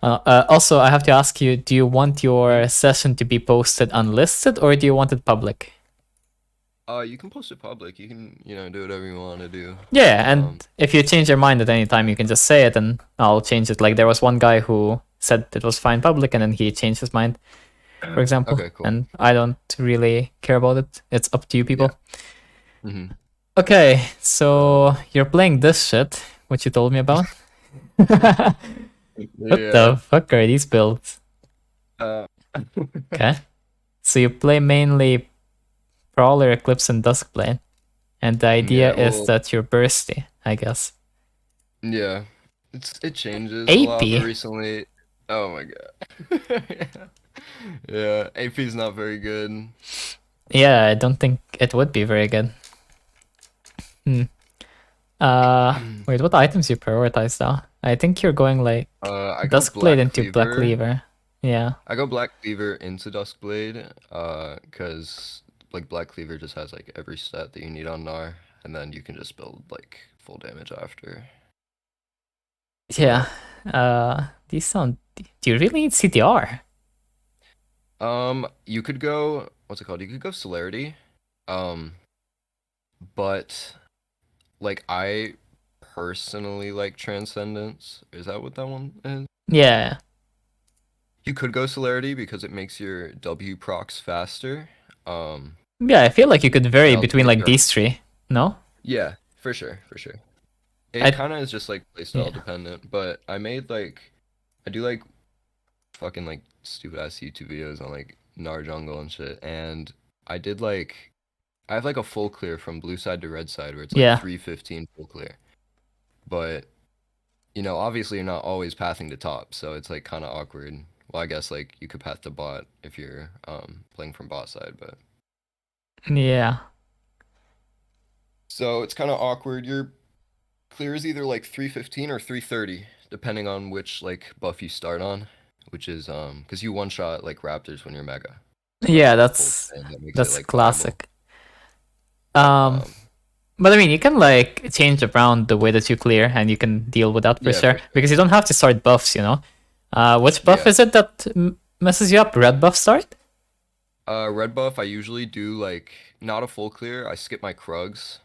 Also, I have to ask you, do you want your session to be posted unlisted or do you want it public? You can post it public. You can, do whatever you want to do. Yeah, and if you change your mind at any time, you can just say it and I'll change it. Like there was one guy who said it was fine public and then he changed his mind, for example. Okay, cool. And I don't really care about it. It's up to you Yeah. people. Mm-hmm. Okay, so you're playing this shit, which you told me about. What the Yeah. fuck are these builds? Uh, Okay. So you play mainly Prowler, Eclipse, and Duskblade. And the idea yeah, is well, that you're bursty, I guess. yeah. It changes a lot, but AP? recently, oh my God. Yeah, AP's not very good. Yeah, I don't think it would be very good. Hmm. Wait, what items you prioritize though? I think you're going like I go Duskblade Black into Black Cleaver. Cleaver. Yeah. I go Black Cleaver into Duskblade, because like Black Cleaver just has like every stat that you need on Gnar, and then you can just build like full damage after. Yeah. These sound. Do you really need CTR? You could go, what's it called? You could go Celerity. Um, but like I personally like Transcendence. Is that what that one is? Yeah. You could go Celerity because it makes your W procs faster. Yeah, I feel like you could vary And also between makes like your, these three. No? yeah, for sure, for sure. It I kind of is just like playstyle yeah. dependent, but I do like fucking like stupid ass YouTube videos on like Gnar jungle and shit, and I did like I have like a full clear from blue side to red side where it's like Yeah. 315 full clear. But obviously you're not always pathing to top, so it's like kind of awkward. Well, I guess like you could path to bot if you're playing from bot side, but Yeah. so it's kind of awkward. Your clear is either like 315 or 330, depending on which like buff you start on, which is because you one shot like raptors when you're mega. So that's Yeah, like the whole that's thing that makes it that's like viable. classic. Um Um, but I mean you can like change around the way that you clear and you can deal with that for yeah, sure. for sure. Because you don't have to start buffs, you know? Which buff Yeah. is it that messes you up? Red buff start? Red buff, I usually do like not a full clear. I skip my Krugs,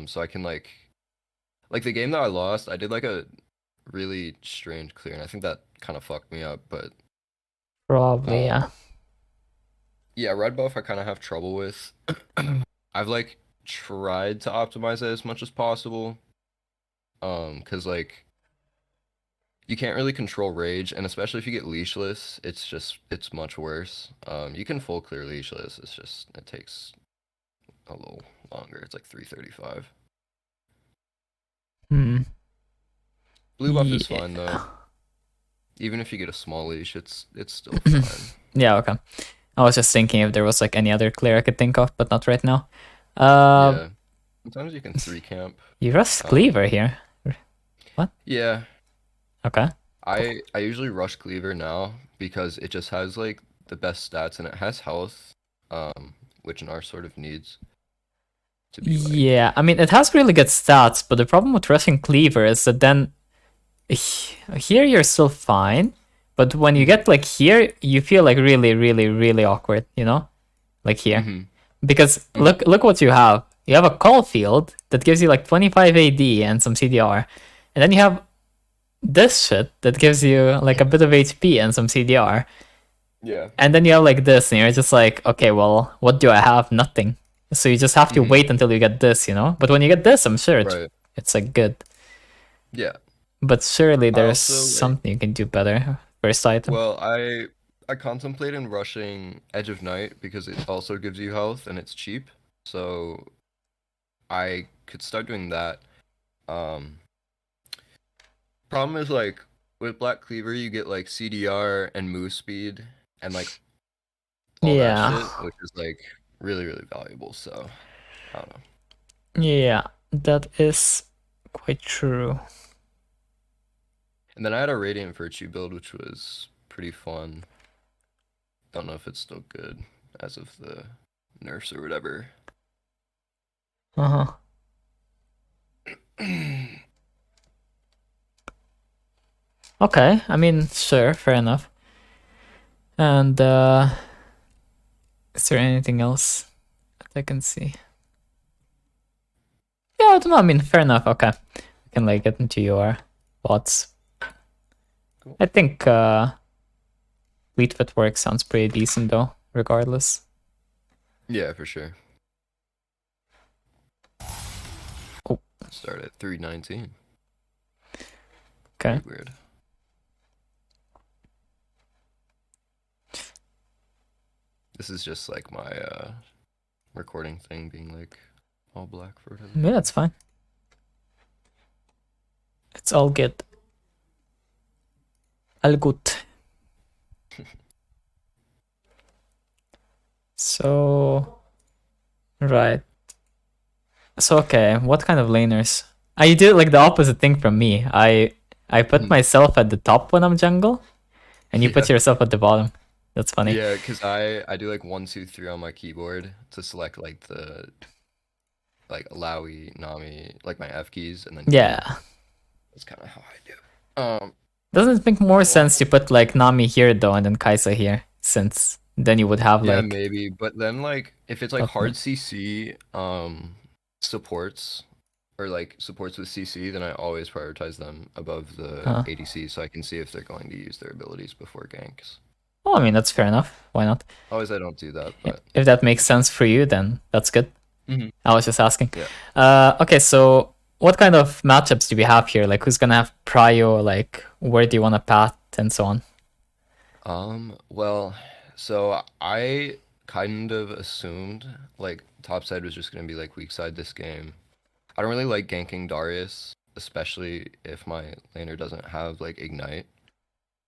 so I can like the game that I lost. I did like a really strange clear, and I think that kind of fucked me up. But Probably, um, yeah. yeah, red buff I kind of have trouble with. I've like tried to optimize it as much as possible, because like you can't really control rage, and especially if you get leashless, it's much worse. You can full clear leashless. It's just it takes a little longer. It's like 335. Hmm. Blue buff is fine though. Yeah. Even if you get a small leash, it's still fine. Yeah, okay. I was just thinking if there was like any other clear I could think of, but not right now. Uh, Yeah. Sometimes you can three camp. you rush Um, Cleaver here. What? yeah. Okay. I usually rush Cleaver now because it just has like the best stats and it has health, which Gnar sort of needs to be like. Yeah, I mean, it has really good stats, but the problem with rushing Cleaver is that then here you're still fine, but when you get like here, you feel like really, really, really awkward, you know? Like here. Mm-hmm. Because Mm-hmm. look what you have. You have a call field that gives you like 25 AD and some CDR. And then you have this shit that gives you like a bit of HP and some CDR. Yeah. And then you have like this, and you're just like, okay, well, what do I have? Nothing. So you just have to Mm-hmm. wait until you get this, you know? But when you get this, I'm sure Right. it's like good. Yeah. But surely I there's also like something you can do better. First item. well, I contemplate in rushing Edge of Night because it also gives you health and it's cheap. So I could start doing that. Um Problem is like with Black Cleaver you get like CDR and move speed and like all that Yeah. shit, which is like really, really valuable. So I don't know. Yeah, that is quite true. And then I had a Radiant Virtue build which was pretty fun. Don't know if it's still good as of the nerfs or whatever. Uh-huh. Okay, I mean, sure, fair enough. And is there anything else that I can see? Yeah, I don't know. I mean, fair enough. Okay, we can like get into your thoughts. Cool. I think Fleet Footwork sounds pretty decent though, regardless. Yeah, for sure. Oh. Start at 319. Okay. Very weird. This is just like my recording thing being like all black for whatever. Yeah, that's fine. It's all good. All good. So, right. So, okay, what kind of laners? I do like the opposite thing from me. I put myself at the top when I'm jungle, and you put Yeah. yourself at the bottom. That's funny. Yeah, because I do like 1, 2, 3 on my keyboard to select like the Lowy, Nami, like my F keys, and then Yeah. that's kind of how I do. Doesn't it make more sense to put like Nami here though, and then Kaisa here, since then you would have Yeah, like maybe, but then like if it's like Okay. hard CC supports or like supports with CC, then I always prioritize them above the Huh. ADC so I can see if they're going to use their abilities before ganks. Well, I mean that's fair enough. Why not? Always I don't do that, but If that makes sense for you, then that's good. Mhm. I was just asking. Yeah. Okay, so what kind of matchups do we have here? Like who's gonna have prio? Like where do you want to path and so on? Well, so I kind of assumed like top side was just gonna be like weak side this game. I don't really like ganking Darius, especially if my laner doesn't have like ignite.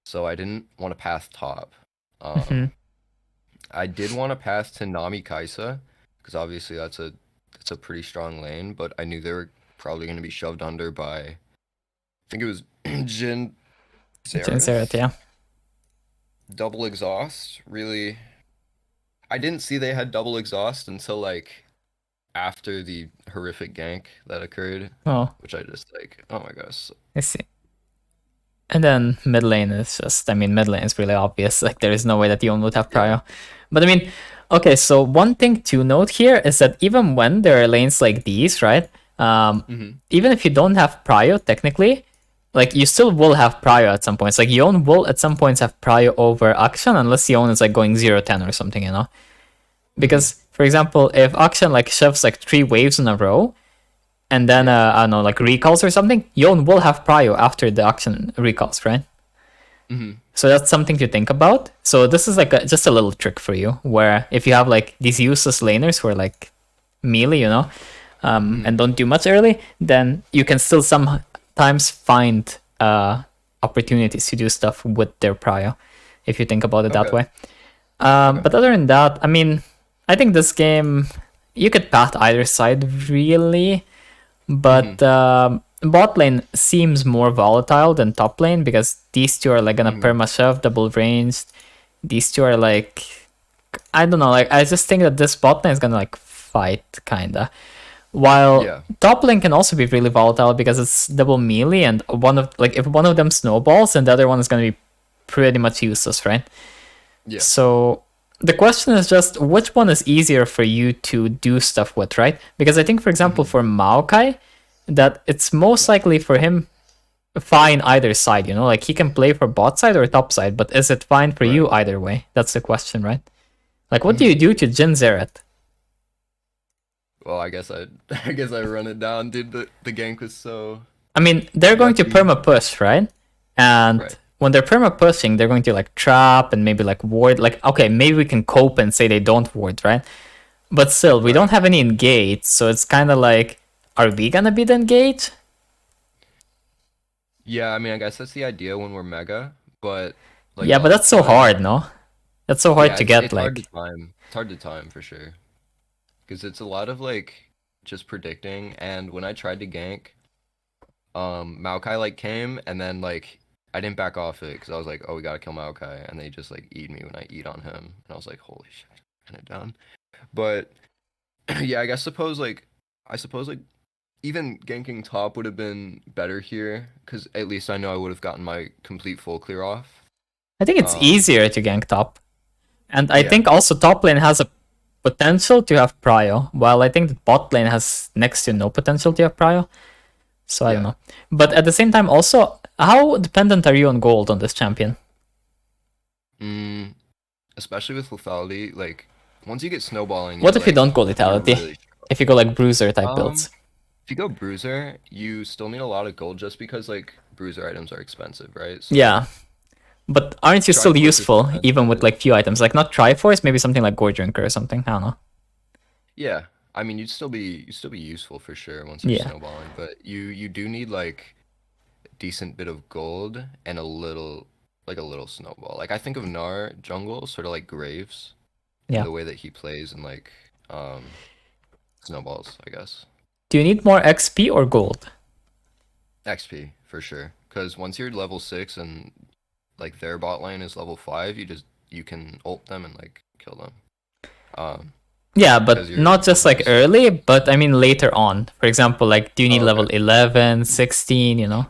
So I didn't want to path top. Mhm. I did want to pass to Nami Kaisa, because obviously that's a pretty strong lane, but I knew they were probably going to be shoved under by, I think it was Jin Zerath, yeah. Double exhaust, really. I didn't see they had double exhaust until like after the horrific gank that occurred, Oh, which I just like, oh my gosh. I see. And then mid lane is just, I mean, mid lane is really obvious. Like, there is no way that Yon would have prio. Yeah. But I mean, okay, so one thing to note here is that even when there are lanes like these, right? Even if you don't have prio, technically, like, you still will have prio at some points. Like, Yon will at some points have prio over Akshan, unless Yon is like going 0-10 or something, you know? Because, for example, if Akshan like shoves like 3 waves in a row, and then I don't know, like recalls or something, Yon will have prio after the action recalls, right? So that's something to think about. So this is like just a little trick for you, where if you have like these useless laners who are like melee, you know, and don't do much early, then you can still sometimes find opportunities to do stuff with their prio, if you think about it that way. But other than that, I mean, I think this game, you could path either side really. But bot lane seems more volatile than top lane because these two are like gonna perma shove, double ranged. These two are like, I don't know, like I just think that this bot lane is gonna like fight kinda. While top lane can also be really volatile because it's double melee, and one of like if one of them snowballs, then the other one is gonna be pretty much useless, right? Yeah. So the question is just which one is easier for you to do stuff with, right? Because I think, for example, for Maokai, that it's most likely for him fine either side, you know? Like he can play for bot side or top side, but is it fine for you either way? That's the question, right? Like what do you do to Jin Zerath? Well, I guess I run it down, dude. The gank was so. I mean, they're going to perma push, right? And when they're perma pushing, they're going to like trap and maybe like ward. Like, okay, maybe we can cope and say they don't ward, right? But still, we don't have any engage, so it's kind of like, are we gonna be the engage? Yeah, I mean, I guess that's the idea when we're mega, but like yeah, but that's so hard, no? That's so hard to get. It's like hard to time. It's hard to time for sure, because it's a lot of like just predicting. And when I tried to gank, Maokai like came, and then like I didn't back off it because I was like, oh, we gotta kill Maokai, and they just like eat me when I eat on him, and I was like, holy shit, kind of down. But yeah, I suppose like even ganking top would have been better here, because at least I know I would have gotten my complete full clear off. I think it's easier to gank top. And I Yeah. think also top lane has a potential to have prio, while I think the bot lane has next to no potential to have prio. So I don't know. But at the same time also, how dependent are you on gold on this champion? Especially with lethality, like once you get snowballing. What if you like, don't go lethality? really if you go like bruiser type builds? If you go bruiser, you still need a lot of gold just because like bruiser items are expensive, right? So, Yeah. But aren't you still Triforce is useful expensive. even with like few items? Like not Triforce, maybe something like Gore Drinker or something. I don't know. Yeah, I mean you'd still be useful for sure once you're Yeah. snowballing, but you do need like a decent bit of gold and a little snowball. Like I think of Gnar jungle sort of like Graves, Yeah. the way that he plays and like snowballs, I guess. Do you need more XP or gold? XP for sure, because once you're level 6 and like their bot lane is level 5, you can ult them and like kill them. Yeah, because but you're not just like level early, but I mean later on. For example, like do you need Oh, level okay. 11, 16, you know?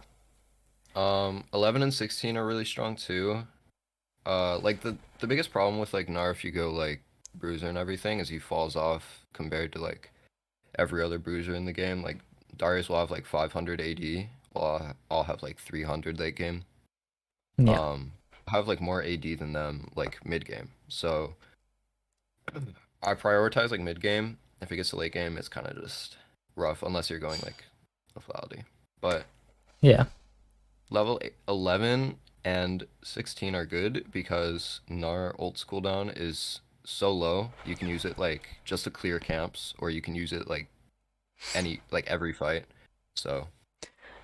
11 and 16 are really strong too. Like the biggest problem with like Gnar if you go like bruiser and everything is he falls off compared to like every other bruiser in the game. Like Darius will have like 500 AD, while I'll have like 300 late game. Yeah. I have like more AD than them like mid game. So I prioritize like mid game. If it gets to late game, it's kind of just rough unless you're going like lethality. But Yeah. level 11 and 16 are good because Gnar ult cooldown is so low. You can use it like just to clear camps, or you can use it like every fight. So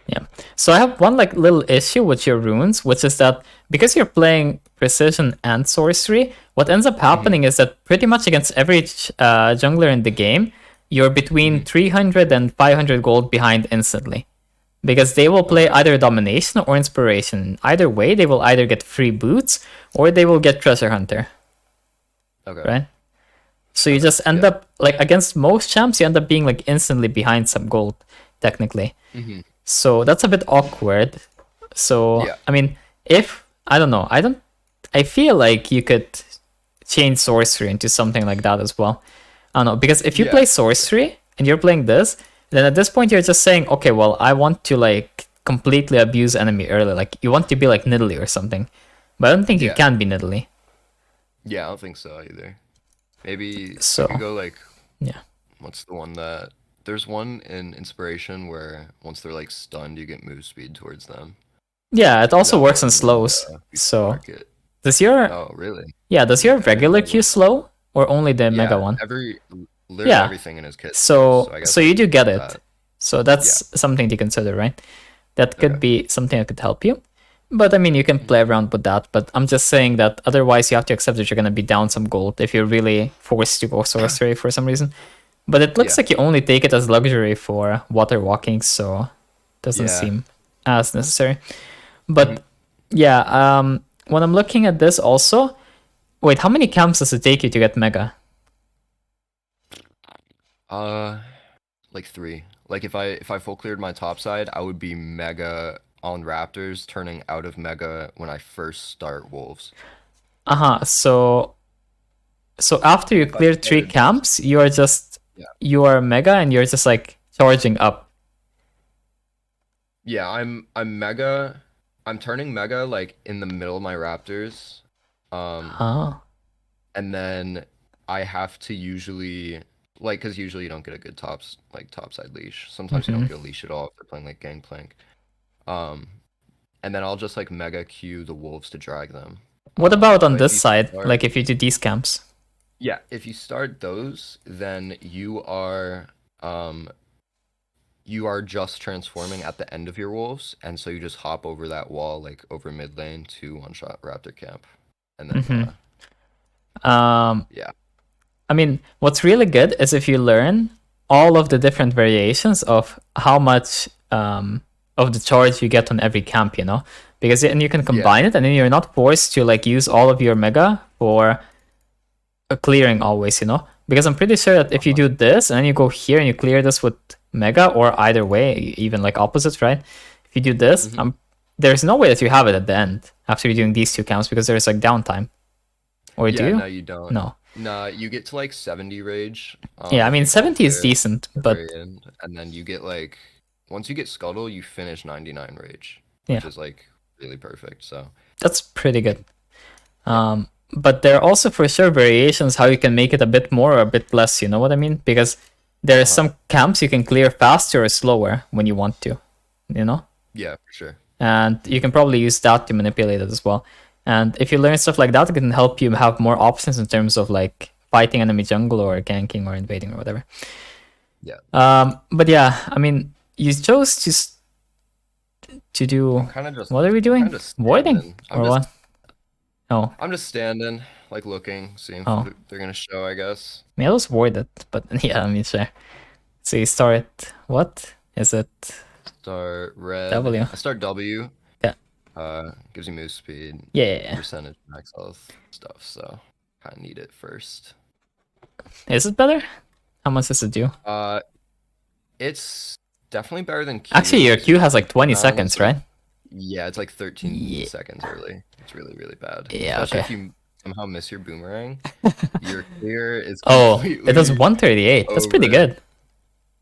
Yeah. So I have one like little issue with your runes, which is that because you're playing precision and sorcery, what ends up happening is that pretty much against every jungler in the game, you're between 300 and 500 gold behind instantly. Because they will play either domination or inspiration. Either way, they will either get free boots or they will get treasure hunter. okay. Right? So you just end up like against most champs, you end up being like instantly behind some gold, technically. So that's a bit awkward. So Yeah. I mean, if I don't know, I feel like you could change sorcery into something like that as well. I don't know, because if you Yeah. play sorcery and you're playing this, then at this point you're just saying, okay, well, I want to like completely abuse enemy early. Like you want to be like Nidalee or something. But I don't think you Yeah. can be Nidalee. Yeah, I don't think so either. Maybe So- you could go like Yeah. what's the one that there's one in inspiration where once they're like stunned, you get move speed towards them. Yeah, it also That works in one, slows. we So market. does your Oh, really? does your Okay, regular I'll Q look. slow or only the mega one? Literally Yeah. everything in his kit. So I guess so you do get it. that. So that's something to consider, right? That could Okay. be something that could help you. But I mean, you can play around with that. But I'm just saying that otherwise you have to accept that you're going to be down some gold if you're really forced to go sorcery for some reason. But it looks Yeah. like you only take it as luxury for water walking, so doesn't Yeah. seem as necessary. But yeah, when I'm looking at this also, wait, how many camps does it take you to get mega? Like 3. Like if I full cleared my top side, I would be mega on Raptors, turning out of mega when I first start Wolves. So after you clear 3 started- camps, you are just you are mega and you're just like charging up. Yeah, I'm mega. I'm turning mega like in the middle of my Raptors. Oh. And then I have to usually like because usually you don't get a good topside leash. Sometimes you don't get a leash at all if they're playing like Gangplank. And then I'll just like mega Q the wolves to drag them. What about on but if this you side? start- Like if you do these camps? Yeah, if you start those, then you are just transforming at the end of your wolves, and so you just hop over that wall like over mid lane to one shot Raptor camp, and then yeah. I mean, what's really good is if you learn all of the different variations of how much of the charge you get on every camp, you know? Because then you can combine it, and then you're not forced to like use all of your mega for clearing always, you know? Because I'm pretty sure that if you do this and then you go here and you clear this with Mega, or either way, even like opposites, right? If you do this, there's no way that you have it at the end after you're doing these two counts because there's like downtime. Or do Yeah, you? no, you don't. No. Nah, you get to like 70 rage. Yeah, I If mean you full 70 is clear decent, at the but very end, and then you get like once you get Scuttle, you finish 99 rage, yeah, which is like really perfect. So that's pretty good. yeah, But there are also for sure variations how you can make it a bit more or a bit less, you know what I mean? Because there are some camps you can clear faster or slower when you want to, you know? yeah, for sure. And you can probably use that to manipulate it as well. And if you learn stuff like that, it can help you have more options in terms of like fighting enemy jungle or ganking or invading or whatever. Yeah. But yeah, I mean, you chose to do. I'm kind of just. What are we doing? I'm just Voiding standing. or what? Oh, I'm just standing, like looking, seeing oh. if they're gonna show. I guess. Yeah, let's void it. But yeah, I mean, sure. So you start. What is it? Start red. W. I start W. Yeah. Gives you move speed. Yeah. Percentage max health stuff. So kind of need it first. Is it better? How much does it do? It's definitely better than Q. Actually, your Q has like 20 Now seconds, it's like- right? Yeah, it's like 13 Yeah. seconds early. It's really, really bad. Yeah, Especially okay. if you somehow miss your boomerang. Your clear is Oh, it does completely 138. That's pretty over. good.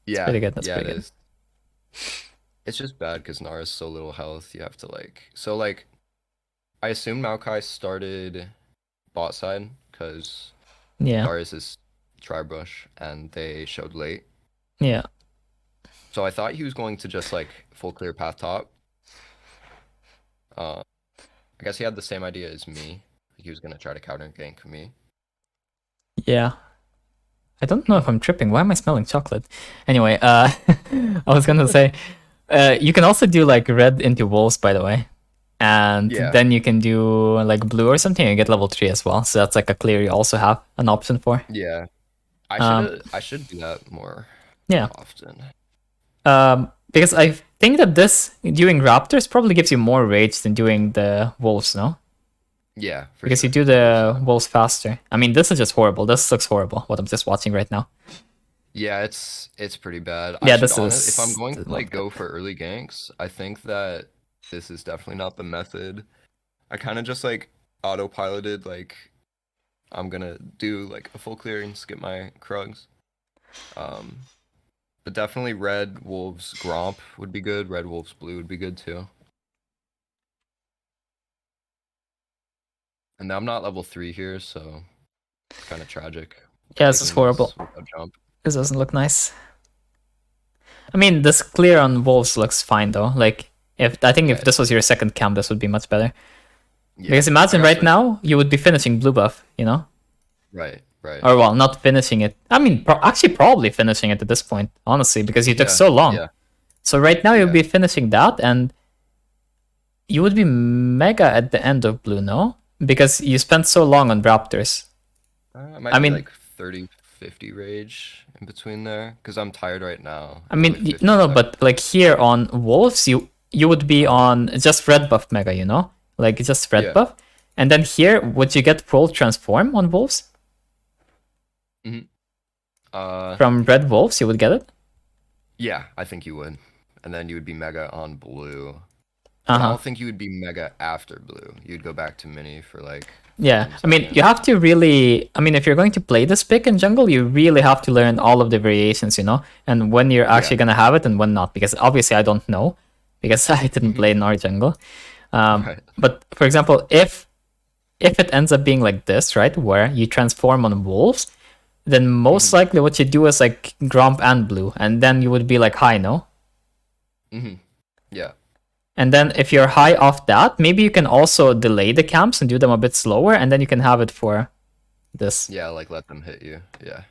Yeah, pretty good, that's yeah, pretty it good. is. It's just bad because Gnar is so little health. You have to like so like I assume Maokai started bot side because Yeah. Darius is tri-brush and they showed late. Yeah. So I thought he was going to just like full clear path top. I guess he had the same idea as me. He was gonna try to counter gank me. Yeah. I don't know if I'm tripping. Why am I smelling chocolate? Anyway, I was gonna say, you can also do like red into wolves, by the way. And Yeah. then you can do like blue or something and get level 3 as well. So that's like a clear you also have an option for. Yeah, I should do that more Yeah. often. Because I think that this doing raptors probably gives you more rage than doing the wolves, no? Yeah, for Because sure. you do the wolves faster. I mean, this is just horrible. This looks horrible. What I'm just watching right now. Yeah, it's pretty bad. Yeah, I should this is- if I'm going to this is like not go for early ganks, I think that this is definitely not the method. I kind of just like autopiloted like I'm gonna do like a full clear and skip my Krugs. But definitely red wolves Gromp would be good. Red wolves blue would be good too. And I'm not level 3 here, so it's kind of tragic. Yeah, this is taking horrible. without jump. This doesn't look nice. I mean, this clear on wolves looks fine though. Like, if I think if Yeah. this was your second camp, this would be much better. Yeah, Because I imagine got right like- now you would be finishing blue buff, you know? Right. Or well, not finishing it. I mean, actually probably finishing it at this point, honestly, because you took Yeah, so long. yeah. So right now you'll Yeah. be finishing that, and you would be mega at the end of blue, no? Because you spent so long on raptors. Might I be mean- like 30, 50 rage in between there because I'm tired right now. I mean, Probably 50 no, seconds. but like here on wolves, you would be on just red buff mega, you know, like just red Yeah. buff, and then here would you get full transform on wolves from red wolves? You would get it. Yeah, I think you would, and then you would be mega on blue. I Uh-huh. don't think you would be mega after blue. You'd go back to mini for like. Yeah, 10 I mean, seconds. you have to really. I mean, if you're going to play this pick in jungle, you really have to learn all of the variations, you know, and when you're actually gonna have it and when not. Because obviously, I don't know, because I didn't play in our jungle. Right. But for example, if it ends up being like this, right, where you transform on wolves, then most likely what you do is like Gromp and blue, and then you would be like high, no? Yeah. And then if you're high off that, maybe you can also delay the camps and do them a bit slower, and then you can have it for this. Yeah, like let them hit you. Yeah.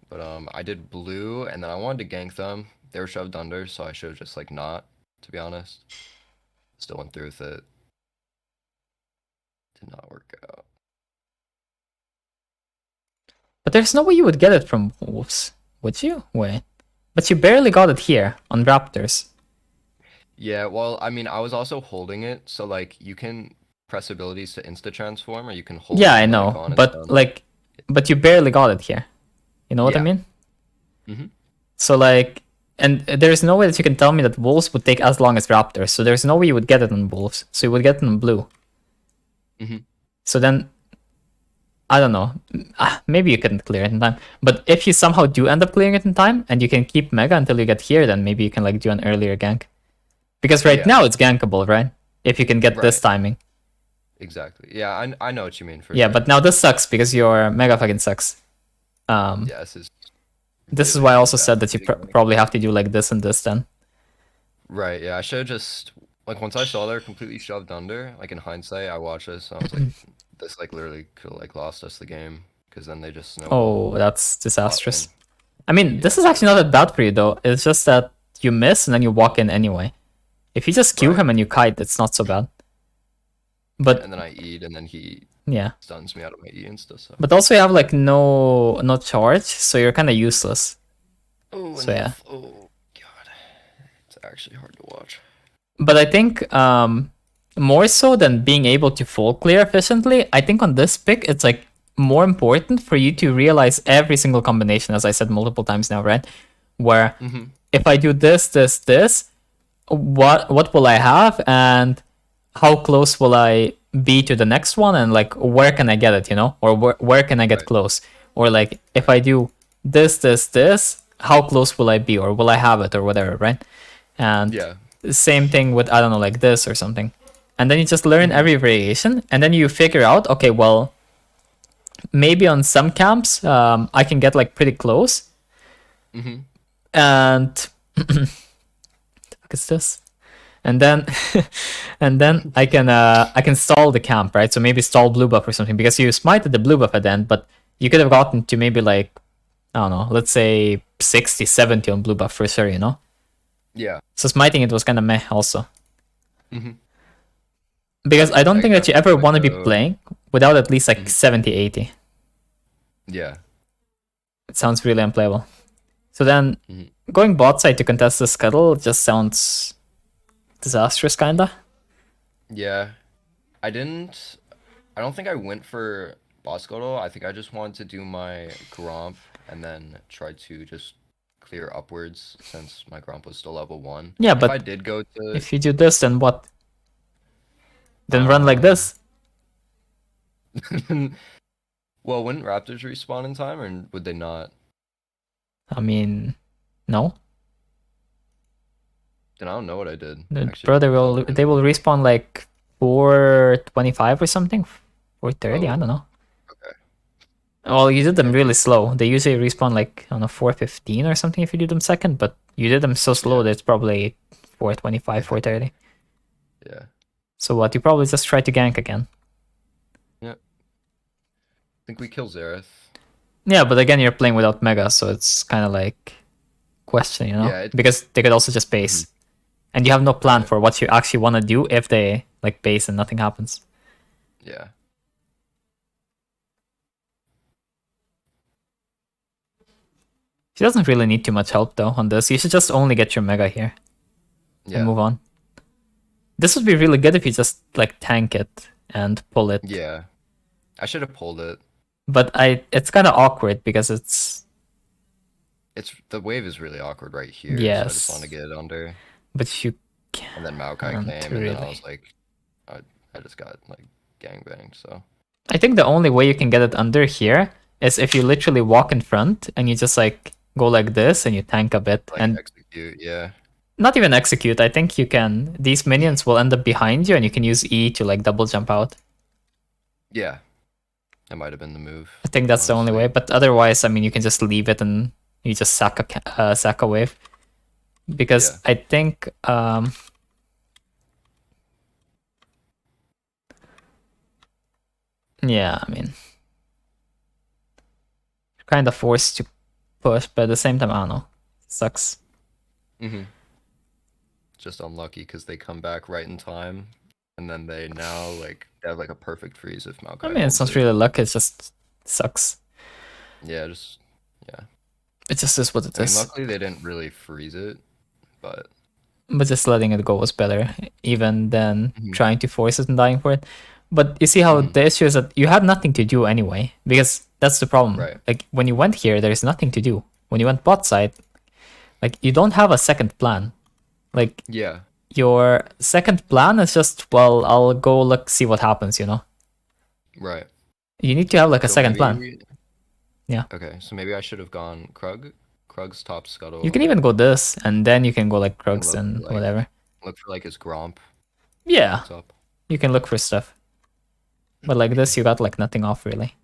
But I did blue, and then I wanted to gank them. They were shoved under, so I should have just like not, to be honest. Still went through with it. Did not work out. But there's no way you would get it from wolves, would you? Wait. But you barely got it here on raptors. Yeah, well, I mean, I was also holding it, so like you can press abilities to insta transform, or you can hold. Yeah, I the know, icon and but down. like, but you barely got it here. You know what I Yeah. mean? Mhm. So like, and there's no way that you can tell me that wolves would take as long as raptors. So there's no way you would get it on wolves. So you would get it on blue. Mhm. So then, I don't know. Maybe you couldn't clear it in time. But if you somehow do end up clearing it in time, and you can keep Mega until you get here, then maybe you can like do an earlier gank. Because right Yeah. now it's gankable, right? If you can get this Right. timing. Exactly. Yeah, I know what you mean for Yeah, sure. but now this sucks because your Mega fucking sucks. Yeah, this is This is really, why I really also bad said that you beginning. probably have to do like this and this then. Right, yeah, I should have just like once I saw they're completely shoved under, like in hindsight, I watched this and I was like, this like literally could have like lost us the game because then they just snowball. Oh, that's disastrous. Lane. I mean, Yeah, this is it's actually really not that bad for you though. It's just that you miss and then you walk in anyway. If you just Q right. him and you kite, it's not so bad. Yeah, But and then I eat and then he yeah. stuns me out of my E and stuff. So. But also you have like no charge, so you're kind of useless. Oh, So yeah. oh god, it's actually hard to watch. But I think more so than being able to full clear efficiently, I think on this pick it's like more important for you to realize every single combination, as I said multiple times now, right? Where if I do this, what will I have, and how close will I be to the next one, and like where can I get it, you know, or where can I get Right. close, or like if I do this, how close will I be, or will I have it, or whatever, right? And Yeah. same thing with, I don't know, like this or something. And then you just learn every variation, and then you figure out, okay, well, maybe on some camps I can get like pretty close. And what the fuck is this? And then and then I can stall the camp, right? So maybe stall blue buff or something, because you smited the blue buff at the end, but you could have gotten to maybe like, I don't know, let's say 60, 70 on blue buff for sure, you know? Yeah. So smiting it was kind of meh also. Mhm. Because I don't I think that you guess ever like want to be playing without at least like 70, 80. Yeah. It sounds really unplayable. So then going bot side to contest the scuttle just sounds disastrous, kinda. Yeah. I don't think I went for boss scuttle. I think I just wanted to do my gromp and then try to just clear upwards since my gromp was still level 1. Yeah, If but I did go to if you do this, then what? Then run like this. Well, wouldn't raptors respawn in time, or would they not? I mean, no. Then I don't know what I did. Bro, they will respawn like 425 or something, 430. I don't know. Okay. Well, you did them really slow. They usually respawn like, I don't know, 415 or something if you do them second, but you did them so slow that it's probably 425, 430. Yeah. So what? You probably just try to gank again. Yeah. I think we kill Xerath. Yeah, but again, you're playing without Mega, so it's kind of like question, you know? Yeah, because they could also just base. And you have no plan for what you actually want to do if they like base and nothing happens. Yeah. She doesn't really need too much help though on this. You should just only get your Mega here and move on. This would be really good if you just like tank it and pull it. Yeah. I should have pulled it. But it's kind of awkward because it's the wave is really awkward right here. Yes. So I just want to get it under. But you can't. And then Maokai came, and then I was like, I just got like gangbanged. So I think the only way you can get it under here is if you literally walk in front and you just like go like this and you tank a bit like and execute. Yeah. Not even execute. I think you can. These minions will end up behind you, and you can use E to like double jump out. Yeah. That might have been the move. I think that's the only way. But otherwise, I mean, you can just leave it and you just sack a wave. Because I think yeah, I mean, you're kind of forced to push, but at the same time, I don't know. Sucks. Just unlucky because they come back right in time, and then they now like they have like a perfect freeze if Maokai. I mean, it's not really luck. It just sucks. Yeah, It just is what it is. Luckily, they didn't really freeze it, but just letting it go was better, even than trying to force it and dying for it. But you see how Mhm. the issue is that you had nothing to do anyway, because that's the problem. Right. Like when you went here, there's nothing to do. When you went bot side, like you don't have a second plan. Like Yeah. your second plan is just, well, I'll go look, see what happens, you know? Right. You need to have like a So second plan. maybe. Yeah. Okay. So maybe I should have gone Krug. Krug's top You can scuttle. even go this, and then you can go like And Krugs and whatever. look for like his Gromp Yeah, top. you can look for stuff. But like this, you got like nothing off really.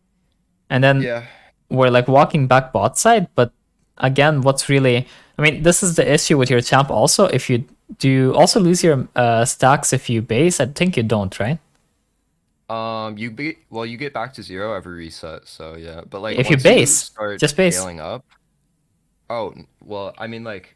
And then Yeah. we're like walking back bot side, but again, what's really, I mean, this is the issue with your champ also. If you do you also lose your stacks if you base? I think you don't, right? You get back to 0 every reset, so yeah. But like If you once you base, start just base. scaling up, oh well, I mean like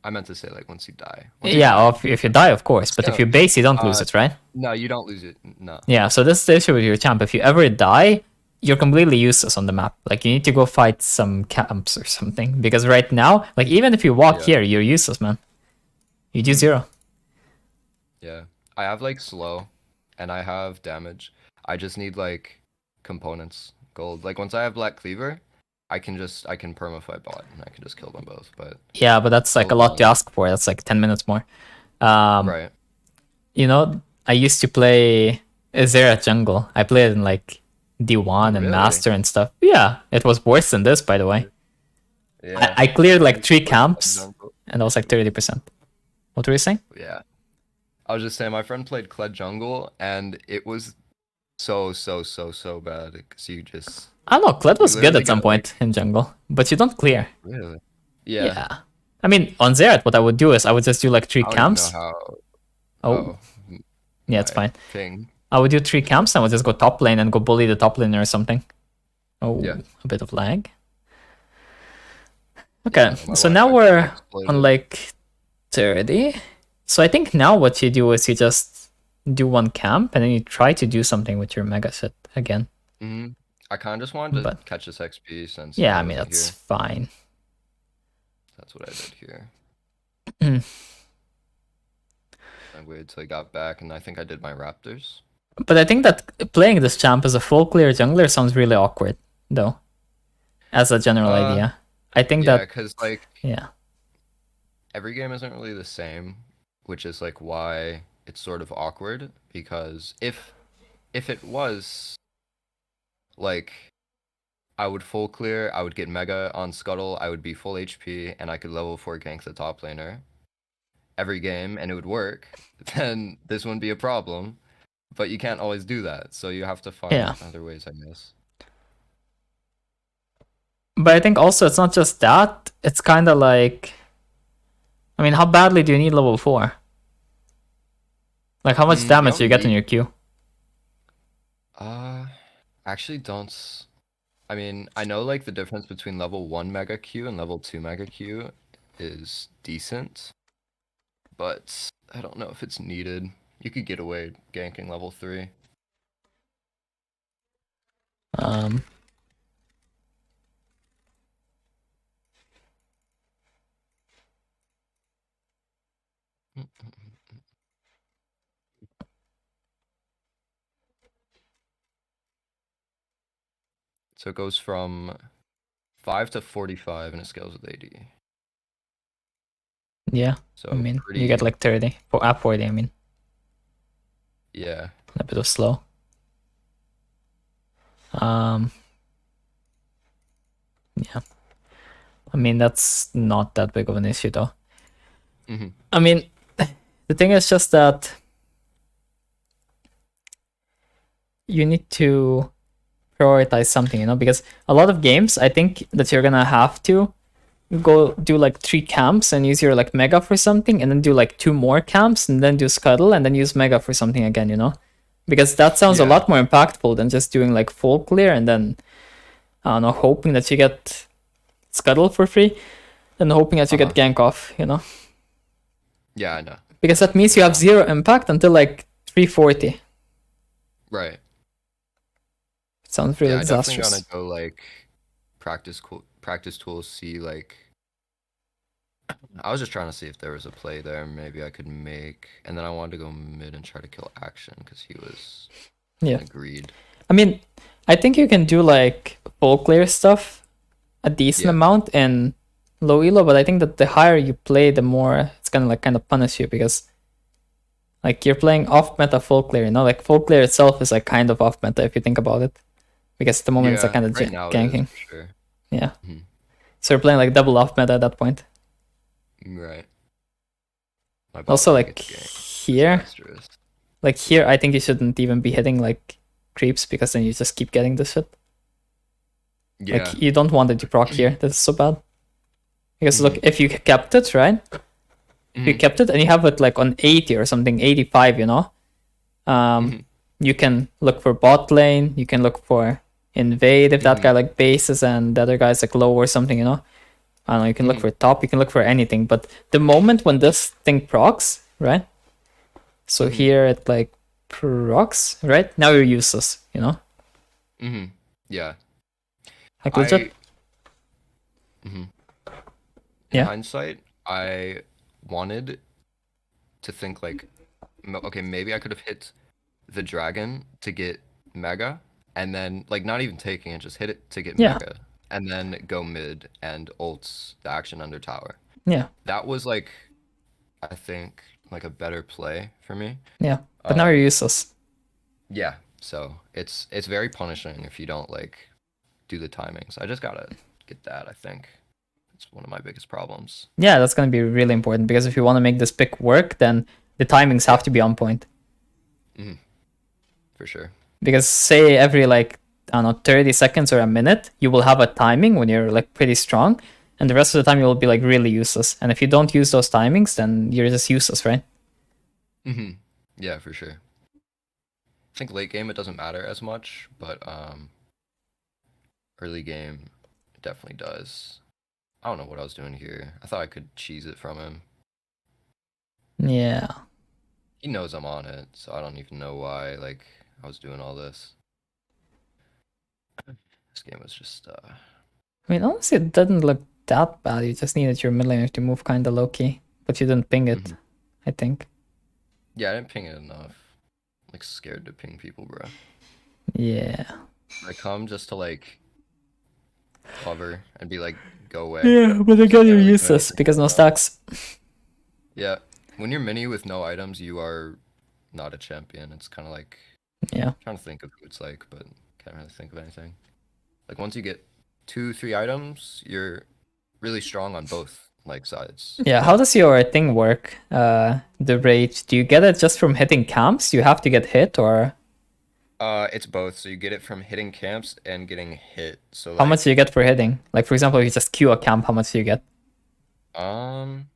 I meant to say like once you die. Once you Yeah, die. if you die, of course. But if So, you base, you don't lose it, right? no, you don't lose it. No. Yeah, so this is the issue with your champ. If you ever die, you're completely useless on the map. Like you need to go fight some camps or something. Because right now, like even if you walk Yeah. here, you're useless, man. You do 0. Yeah. I have like slow and I have damage. I just need like components, gold. Like once I have Black Cleaver, I can perma-fight bot and I can just kill them both. But Yeah, but that's like a lot to ask for. That's like 10 minutes more. right. You know, I used to play Zera jungle. I played in like D1 and Really? Master and stuff. Yeah, it was worse than this, by the way. Yeah. I cleared like 3 Like, camps, jungle. and that was like 30%. What were you saying? Yeah. I was just saying my friend played Kled jungle and it was so bad because you just I don't know, Kled was good literally at some get, point in jungle, but you don't clear. really. Yeah. Yeah. I mean, on Zeret, what I would do is I would just do like 3 I don't even know camps. how. Oh, yeah, it's my fine. Ping. I would do 3 camps and I would just go top lane and go bully the top laner or something. Oh, Yeah. a bit of lag. Okay, Yeah, my so now Wi-Fi we're exploded. on like 30. So I think now what you do is you just do 1 camp and then you try to do something with your mega set again. Mm-hmm. I kind of just wanted to But catch this XP since yeah, I I mean, wasn't that's here. fine. That's what I did here. Mm. I waited till I got back, and I think I did my Raptors. But I think that playing this champ as a full clear jungler sounds really awkward, though, as a general idea. I think Yeah, that, because like yeah. every game isn't really the same, which is like why it's sort of awkward. Because if it was like I would full clear, I would get mega on Scuttle, I would be full HP, and I could level 4 gank the top laner every game, and it would work, then this wouldn't be a problem. But you can't always do that, so you have to find Yeah. other ways, I guess. But I think also it's not just that. It's kind of like, I mean, how badly do you need level 4? Like, how much damage do you get in your Q? Actually don't. I mean, I know like the difference between level 1 Mega Q and level 2 Mega Q is decent, but I don't know if it's needed. You could get away ganking level 3. So it goes from 5 to 45 and it scales with AD. Yeah, So I mean, pretty, you get like 30. For up 40, I mean. yeah. A bit of slow. Yeah. I mean, that's not that big of an issue, though. Mm-hmm. I mean, the thing is just that you need to prioritize something, you know, because a lot of games, I think that you're gonna have to go do like 3 camps and use your like mega for something, and then do like 2 more camps and then do scuttle and then use mega for something again, you know, because that sounds a Yeah. lot more impactful than just doing like full clear and then I don't know, hoping that you get scuttle for free and hoping that you get gank off, you know, Yeah, I know. because that means you have 0 impact until like 340. Right. It sounds really Yeah, I definitely disastrous. gonna go like practice tools, see like I was just trying to see if there was a play there maybe I could make, and then I wanted to go mid and try to kill action because he was Yeah. agreed. I mean, I think you can do like full clear stuff a decent Yeah. amount in low elo, but I think that the higher you play, the more it's gonna like kind of punish you because like you're playing off meta full clear, you know, like full clear itself is like kind of off meta if you think about it, because at the moment it's like Yeah, kind of right now it is ganking. for sure. Yeah, Mhm. so you're playing like double off meta at that point. Right. My bot Also, lane like gets ganked. here, Disastrous. like here, I think you shouldn't even be hitting like creeps because then you just keep getting this shit. Yeah. Like you don't want it to proc here. That's so bad. Because look, Mhm. if you kept it, right? If you Mhm. kept it and you have it like on 80 or something, 85, you know, Mhm. you can look for bot lane. You can look for invade if that guy Mhm. like bases and the other guy's like low or something, you know. I don't know. You can look Mhm. for top. You can look for anything. But the moment when this thing procs, right? So Mhm. here it like procs, right? Now you're useless, you know. Mhm. Yeah. Like I legit. mhm. In Yeah. hindsight, I wanted to think like, okay, maybe I could have hit the dragon to get mega, and then like not even taking it, just hit it to get Yeah. mega, and then go mid and ult the action under tower. Yeah. That was like, I think, like a better play for me. Yeah. But now you're Um, useless. yeah, so it's very punishing if you don't like do the timings. I just gotta get that, I think. It's one of my biggest problems. Yeah, that's gonna be really important because if you want to make this pick work, then the timings have Yeah. to be on point. For sure. Because say every like I don't know 30 seconds or a minute, you will have a timing when you're like pretty strong, and the rest of the time you will be like really useless. And if you don't use those timings, then you're just useless, right? Yeah, for sure. I think late game it doesn't matter as much, but early game it definitely does. I don't know what I was doing here. I thought I could cheese it from him. Yeah. He knows I'm on it, so I don't even know why like I was doing all this. This game was just I mean, honestly, it didn't look that bad. You just needed your mid laner to move kind of low key, but you didn't ping it. mhm. I think. Yeah, I didn't ping it enough. Like scared to ping people, bro. Yeah. I come just to like hover and be like, go away. Yeah, but So I again, can't you're really do useless anything because no about it. stacks. Yeah. When you're mini with no items, you are not a champion. It's kind of like Yeah. trying to think of who it's like, but can't really think of anything. Like once you get 2, 3 items, you're really strong on both like sides. Yeah, how But does your thing work? The rage. Do you get it just from hitting camps? You have to get hit, or it's both. So you get it from hitting camps and getting hit. So how much do you like get for hitting? Like for example, if you just queue a camp, how much do you get? um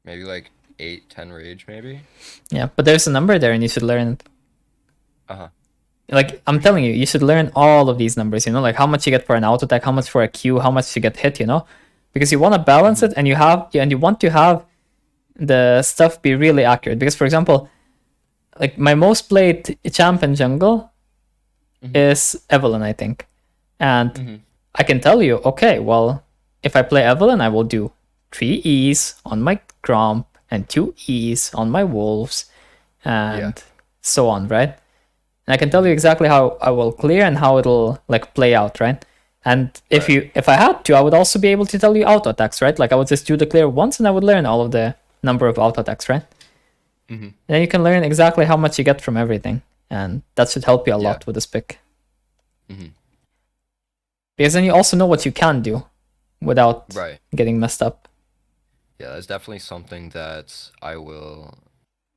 maybe like 8, 10 rage maybe. Yeah, but there's a number there, and you should learn it. Uh-huh. Like I'm For sure. telling you, you should learn all of these numbers. You know, like how much you get for an auto attack, how much for a Q, how much you get hit. You know, because you want to balance Mhm. it, and you want to have the stuff be really accurate. Because for example, like my most played champ in jungle Mhm. is Evelynn, I think, and Mhm. I can tell you, okay, well, if I play Evelynn, I will do 3 E's on my Gromp and 2 E's on my Wolves Yeah. and so on, right? And I can tell you Mhm. exactly how I will clear and how it'll like play out, right? And Right. if I had to, I would also be able to tell you auto attacks, right? Like I would just do the clear once and I would learn all of the number of auto attacks, right? Mhm. And then you can learn exactly how much you get from everything. And that should help you a Yeah. lot with this pick. Mhm. Because then you also know what you can do without Right. getting messed up. Yeah, that's definitely something that I will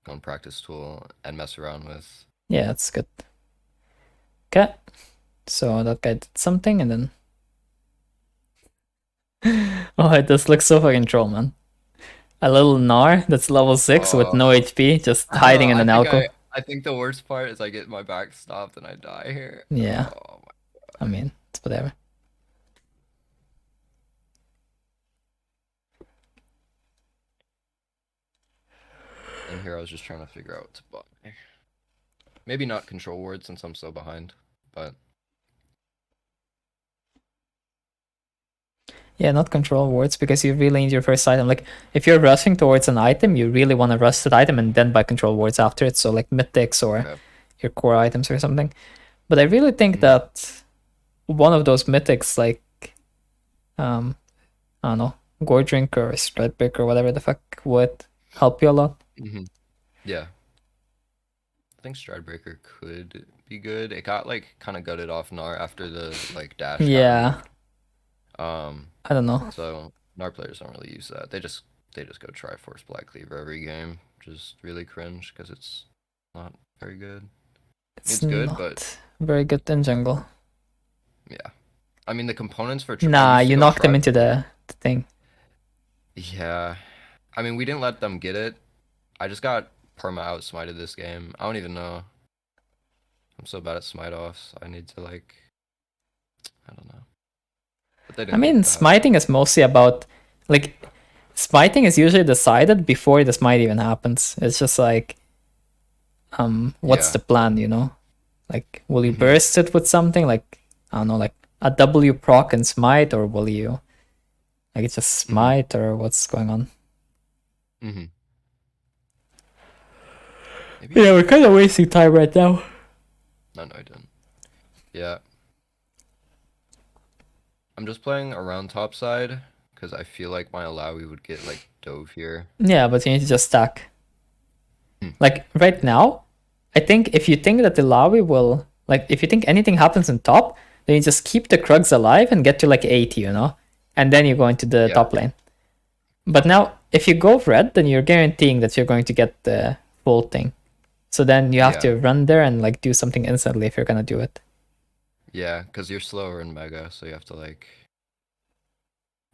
go on practice tool and mess around with. Yeah, that's good. Okay. So that guy did something and then oh, it just looks so fucking troll, man. A little Gnar that's level 6 with no Uh, HP just hiding in an alcove. I think the worst part is I get my back stopped and I die here. Yeah, Oh my I mean, it's whatever. And here I was just trying to figure out what to buy. Maybe not control word since I'm so behind, but Yeah, not control wards, because you really need your first item. Like, if you're rushing towards an item, you really want to rush that item and then buy control wards after it. So, like, mythics or Okay. your core items or something. But I really think Mhm. that one of those mythics, like, I don't know, Gore Drink or Stradbreaker or whatever the fuck, would help you a lot. Mhm. Yeah. I think Stradbreaker could be good. It got like kind of gutted off Gnar after the like dash got Yeah, removed. Um, I don't know. so Gnar players don't really use that. They just go Triforce Black Cleaver every game, which is really cringe because it's not very good. It's It's good, not but very good in jungle. yeah. I mean the components for I Nah, used to you go knocked him into Triforce. the thing. Yeah. I mean we didn't let them get it. I just got perma outsmited this game. I don't even know. I'm so bad at smite offs. I need to like I don't know. But they I didn't mean, get that. smiting is mostly about, like, smiting is usually decided before the smite even happens. It's just like, what's Yeah. the plan, you know? Like, will you Mhm. burst it with something? Like, I don't know, like a W proc and smite, or will you, like, it's just Mhm. smite, or what's going on? Mhm. Maybe Yeah, we're kind of wasting time right now. no, I didn't. Yeah. I'm just playing around top side because I feel like my Alawi would get like dove here. Yeah, but you need to just stack. Hmm. Like, right Yeah. now, I think if you think that the Lawi will, like, if you think anything happens on top, then you just keep the Krugs alive and get to like 80, you know? And then you go into the Yeah. top lane. But now, if you go red, then you're guaranteeing that you're going to get the full thing. So then you have Yeah. to run there and like do something instantly if you're gonna do it. Yeah. Because you're slower in Mega, so you have to like.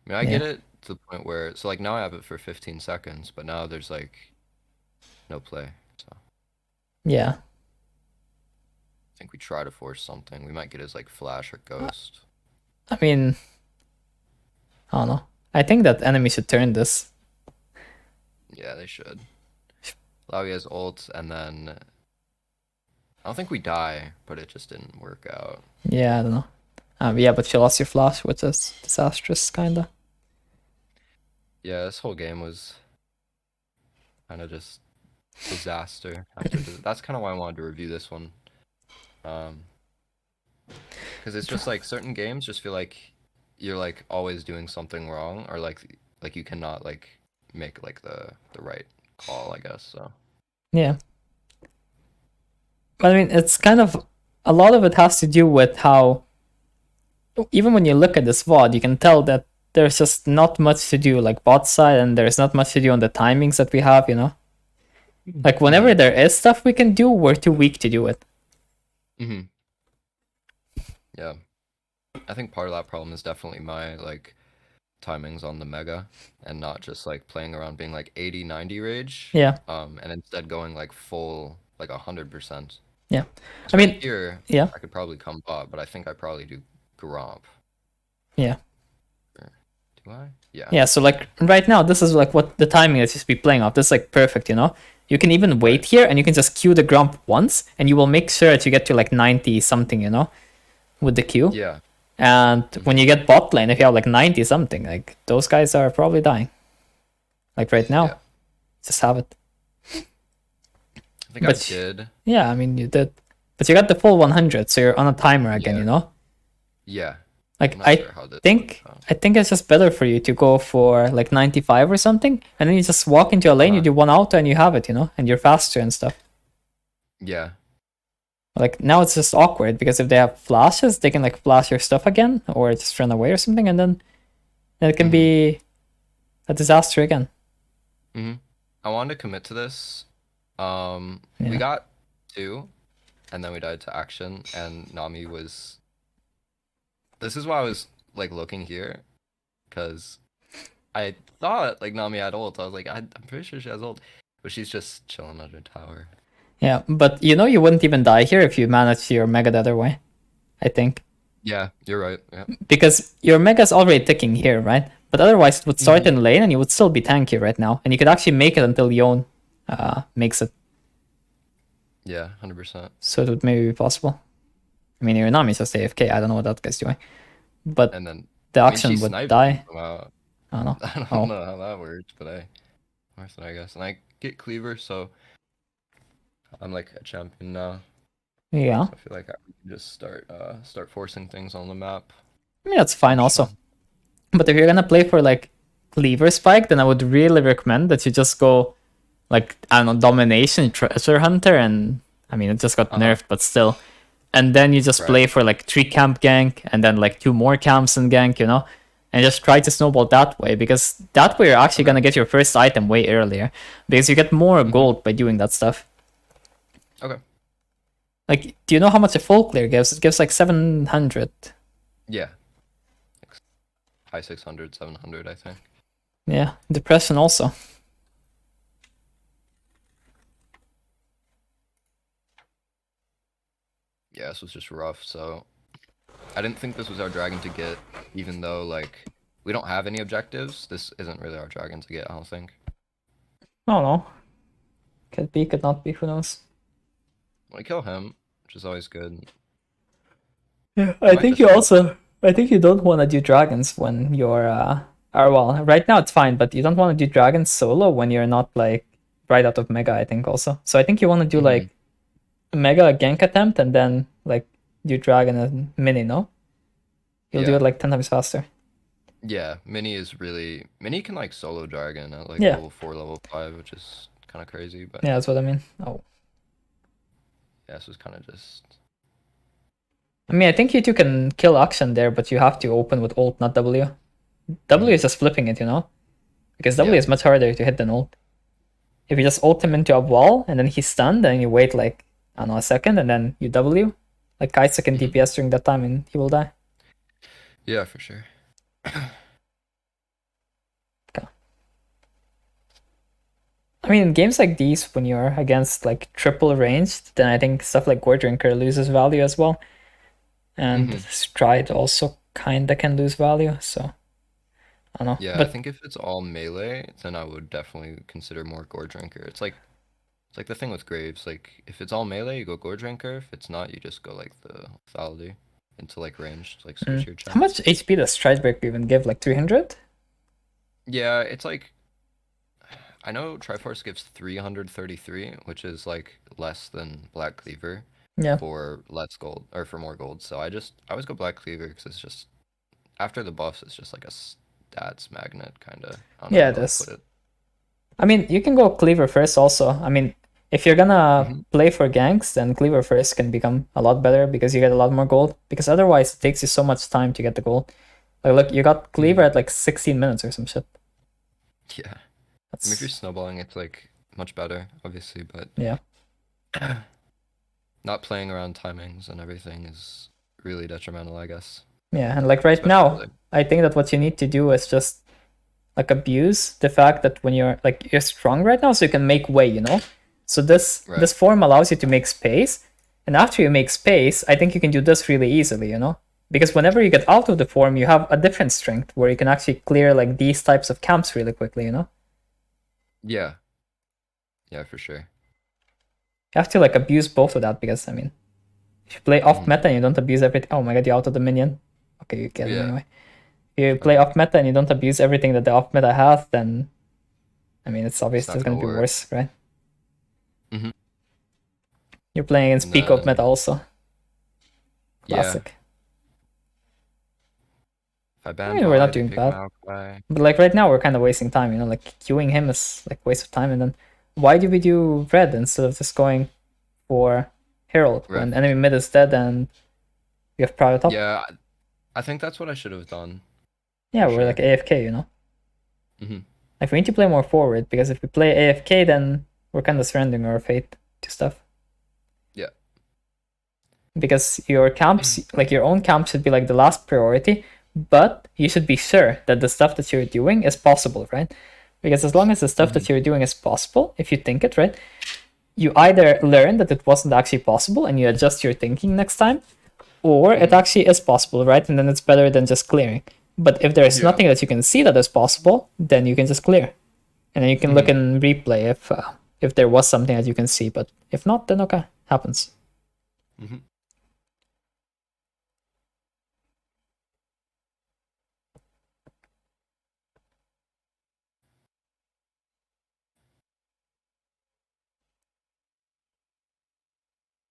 I mean, I Yeah. get it to the point where so like now I have it for 15 seconds, but now there's like no play. So I Yeah. think we try to force something. We might get his like flash or ghost. I mean, I don't know. I think that enemy should turn this. Yeah, they should. Alawi has ult, and then I don't think we die, but it just didn't work out. Yeah, I don't know. Yeah, but you lost your flash, which is disastrous, kinda. Yeah, this whole game was kind of just disaster after that's kind of why I wanted to review this one. Because it's just like certain games just feel like you're like always doing something wrong, or like you cannot like make like the right call, I guess. So Yeah. But I mean, it's kind of, a lot of it has to do with how, even when you look at this VOD, you can tell that there's just not much to do, like bot side, and there's not much to do on the timings that we have, you know? Like, whenever hmm there is stuff we can do, we're too weak to do it. hmm yeah, I think part of that problem is definitely my like timings on the mega and not just like playing around being like 80-90 rage, Yeah, and instead going like full like 100%. yeah. Because I right mean, here yeah, I could probably come bot, but I think I probably do Gromp. yeah. Or do I? Yeah. Yeah, so like right now, this is like what the timing is just be playing off. This is like perfect, you know? You can even wait Right. here and you can just queue the Grump once and you will make sure that you get to like 90 something, you know, with the queue. Yeah. And when you get bot lane, if you have like 90 something, like those guys are probably dying. Like right Yeah. now, just have it. I think I But did. yeah, I mean, you did. But you got the full 100, so you're on a timer again, Yeah. you know? Yeah. Like I'm not sure how this works out. I think it's just better for you to go for like 95 or something, and then you just walk into a lane, you Uh-huh. do one auto, and you have it, you know, and you're faster and stuff. Yeah. Like now it's just awkward because if they have flashes, they can like flash your stuff again or just run away or something, and then it can be a disaster again. Mm-hmm. I wanted to commit to this. We Yeah. got 2, and then we died to action, and Nami was. This is why I was like looking here, because I thought like Nami had ult. I was like, I'm pretty sure she has ult, but she's just chilling under tower. Yeah, but you know you wouldn't even die here if you managed your mega the other way, I think. Yeah, you're right. Yeah. Because your mega's already ticking here, right? But otherwise it would start in lane and you would still be tanky right now. And you could actually make it until Yon makes it. Yeah, 100%. So it would maybe be possible. I mean, your Nami's just AFK. I don't know what that guy's doing. But And then the I mean, auction she would sniped die. somehow. I don't know. I don't Oh, know how that works, but worth it, I guess. And I get cleaver, so I'm like a champion now. yeah. So I feel like we can just start forcing things on the map. I mean, that's fine Much also. fun. But if you're gonna play for like cleaver spike, then I would really recommend that you just go like, I don't know, domination, treasure hunter, and I mean, it just got nerfed, but still. And then you just Right. play for like 3 camp gank, and then like 2 more camps and gank, you know? And just try to snowball that way, because that way you're actually gonna get your first item way earlier. Because you get more gold by doing that stuff. Okay. Like, do you know how much a full clear gives? It gives like 700. Yeah. High 600, 700, I think. Yeah, depression also. Yeah, this was just rough, so I didn't think this was our dragon to get, even though, like, we don't have any objectives. This isn't really our dragon to get, I don't think. I don't know. Could be, could not be, who knows? We kill him, which is always good. Yeah, I think you also... I think you don't want to do dragons when you're... well, right now it's fine, but you don't want to do dragons solo when you're not, like, right out of Mega, I think, also. So I think you want to do, like, Mega gank attempt and then, like, do dragon and mini, no? You'll do it, like, 10 times faster. Yeah, mini is really... Mini can, like, solo dragon at, like, level 4, level 5, which is kind of crazy, but... Yeah, that's what I mean. Oh. Yeah, this was kind of just... I mean, I think you two can kill Akshan there, but you have to open with ult, not W. W is just flipping it, you know? Because W is much harder to hit than ult. If you just ult him into a wall, and then he's stunned, and you wait, like, I don't know, a second, and then you W, like, Kaisa can DPS during that time, and he will die. Yeah, for sure. Okay. I mean, in games like these, when you're against, like, triple ranged, then I think stuff like Gore Drinker loses value as well. And Stride also kinda can lose value, so I don't know. Yeah, but I think if it's all melee, then I would definitely consider more Gore Drinker. It's like the thing with Graves, like if it's all melee, you go Gore Drinker. If it's not, you just go like the lethality into like ranged, like switch your chance. How much HP does Stridebreaker even give? Like 300? Yeah, it's like I know Triforce gives 333, which is like less than Black Cleaver. Yeah. For less gold or for more gold. So I always go Black Cleaver because it's just after the buffs, it's just like a stats magnet kind of. Yeah, it is. I mean, you can go Cleaver first also. I mean, if you're gonna play for ganks, then Cleaver first can become a lot better because you get a lot more gold. Because otherwise, it takes you so much time to get the gold. Like, look, you got Cleaver at like 16 minutes or some shit. Yeah. I mean, if you're snowballing, it's like much better, obviously, but yeah. Not playing around timings and everything is really detrimental, I guess. Yeah, and like right now, I think that what you need to do is just like abuse the fact that when you're like you're strong right now, so you can make way, you know. So this form allows you to make space, and after you make space, I think you can do this really easily, you know. Because whenever you get out of the form, you have a different strength where you can actually clear like these types of camps really quickly, you know. Yeah. Yeah, for sure. You have to like abuse both of that because I mean, if you play off meta and you don't abuse everything, oh my god, you out of the minion. Okay, you get it anyway. If you play off meta and you don't abuse everything that the off meta has, then I mean it's obvious it's gonna be worse, right? You're playing against peak off meta also. Classic. I mean, we're not doing bad. But like right now we're kind of wasting time, you know, like queuing him is like waste of time, and then why do we do red instead of just going for Herald when enemy mid is dead and we have private top? Yeah, I think that's what I should have done. Yeah, we're like AFK, you know? Like we need to play more forward, because if we play AFK, then we're kind of surrendering our fate to stuff. Yeah. Because your camps, like your own camp should be like the last priority, but you should be sure that the stuff that you're doing is possible, right? Because as long as the stuff that you're doing is possible, if you think it, right, you either learn that it wasn't actually possible and you adjust your thinking next time, or it actually is possible, right? And then it's better than just clearing. But if there's nothing that you can see that is possible, then you can just clear. And then you can look in replay if there was something that you can see. But if not, then okay, happens.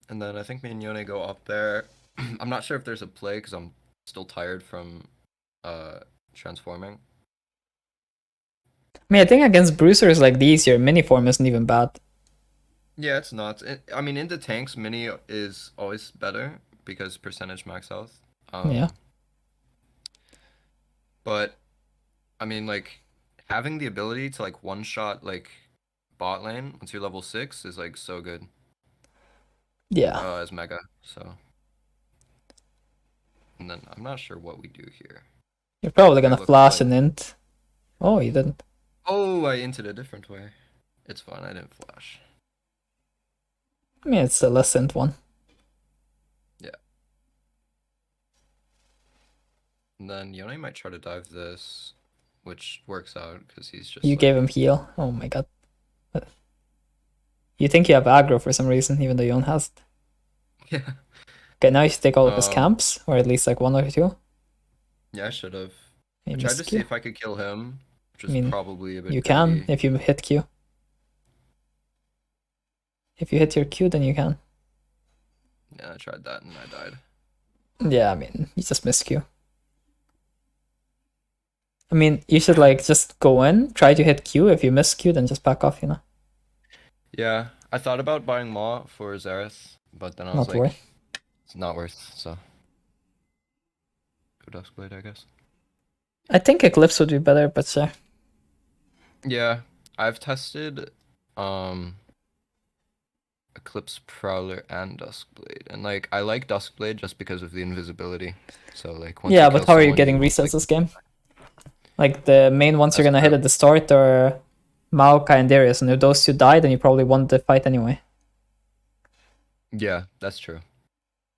And then I think me and Yone go up there. I'm not sure if there's a play because I'm still tired from transforming. I mean, I think against bruisers like these, your mini form isn't even bad. Yeah, it's not. I mean, into tanks, mini is always better because percentage max health. Yeah. But I mean, like having the ability to like one shot like bot lane once you're level 6 is like so good. Yeah. As mega. So, and then I'm not sure what we do here. You're probably I gonna look flash like, an int. Oh, you didn't. oh, I inted a different way. It's fine. I didn't flash. I mean, it's a less int one. Yeah. And then Yone might try to dive this, which works out because he's just You like, gave him heal. Oh my god. You think you have aggro for some reason, even though you don't have it. yeah. Okay, now you should take all of his camps, or at least like one or two. Yeah, I should have. You I tried to missed see Q. if I could kill him, which I is mean, probably a bit you greedy. can if you hit Q. If you hit your Q, then you can. Yeah, I tried that and I died. Yeah, I mean, you just missed Q. I mean, you should like just go in, try to hit Q. If you miss Q, then just back off, you know? Yeah, I thought about buying Maw for Zareth, but then I was Not like, worth. it's not worth, so. Go Duskblade, I guess. I think Eclipse would be better, but sure. Yeah, I've tested Eclipse Prowler and Duskblade, and like I like Duskblade just because of the invisibility. So like once Yeah, you but kill how are you someone, getting you resets like this game? Like the main ones you're that's gonna hit true. at the start are Maokai and Darius, and if those two die, then you probably won the fight anyway. Yeah, that's true.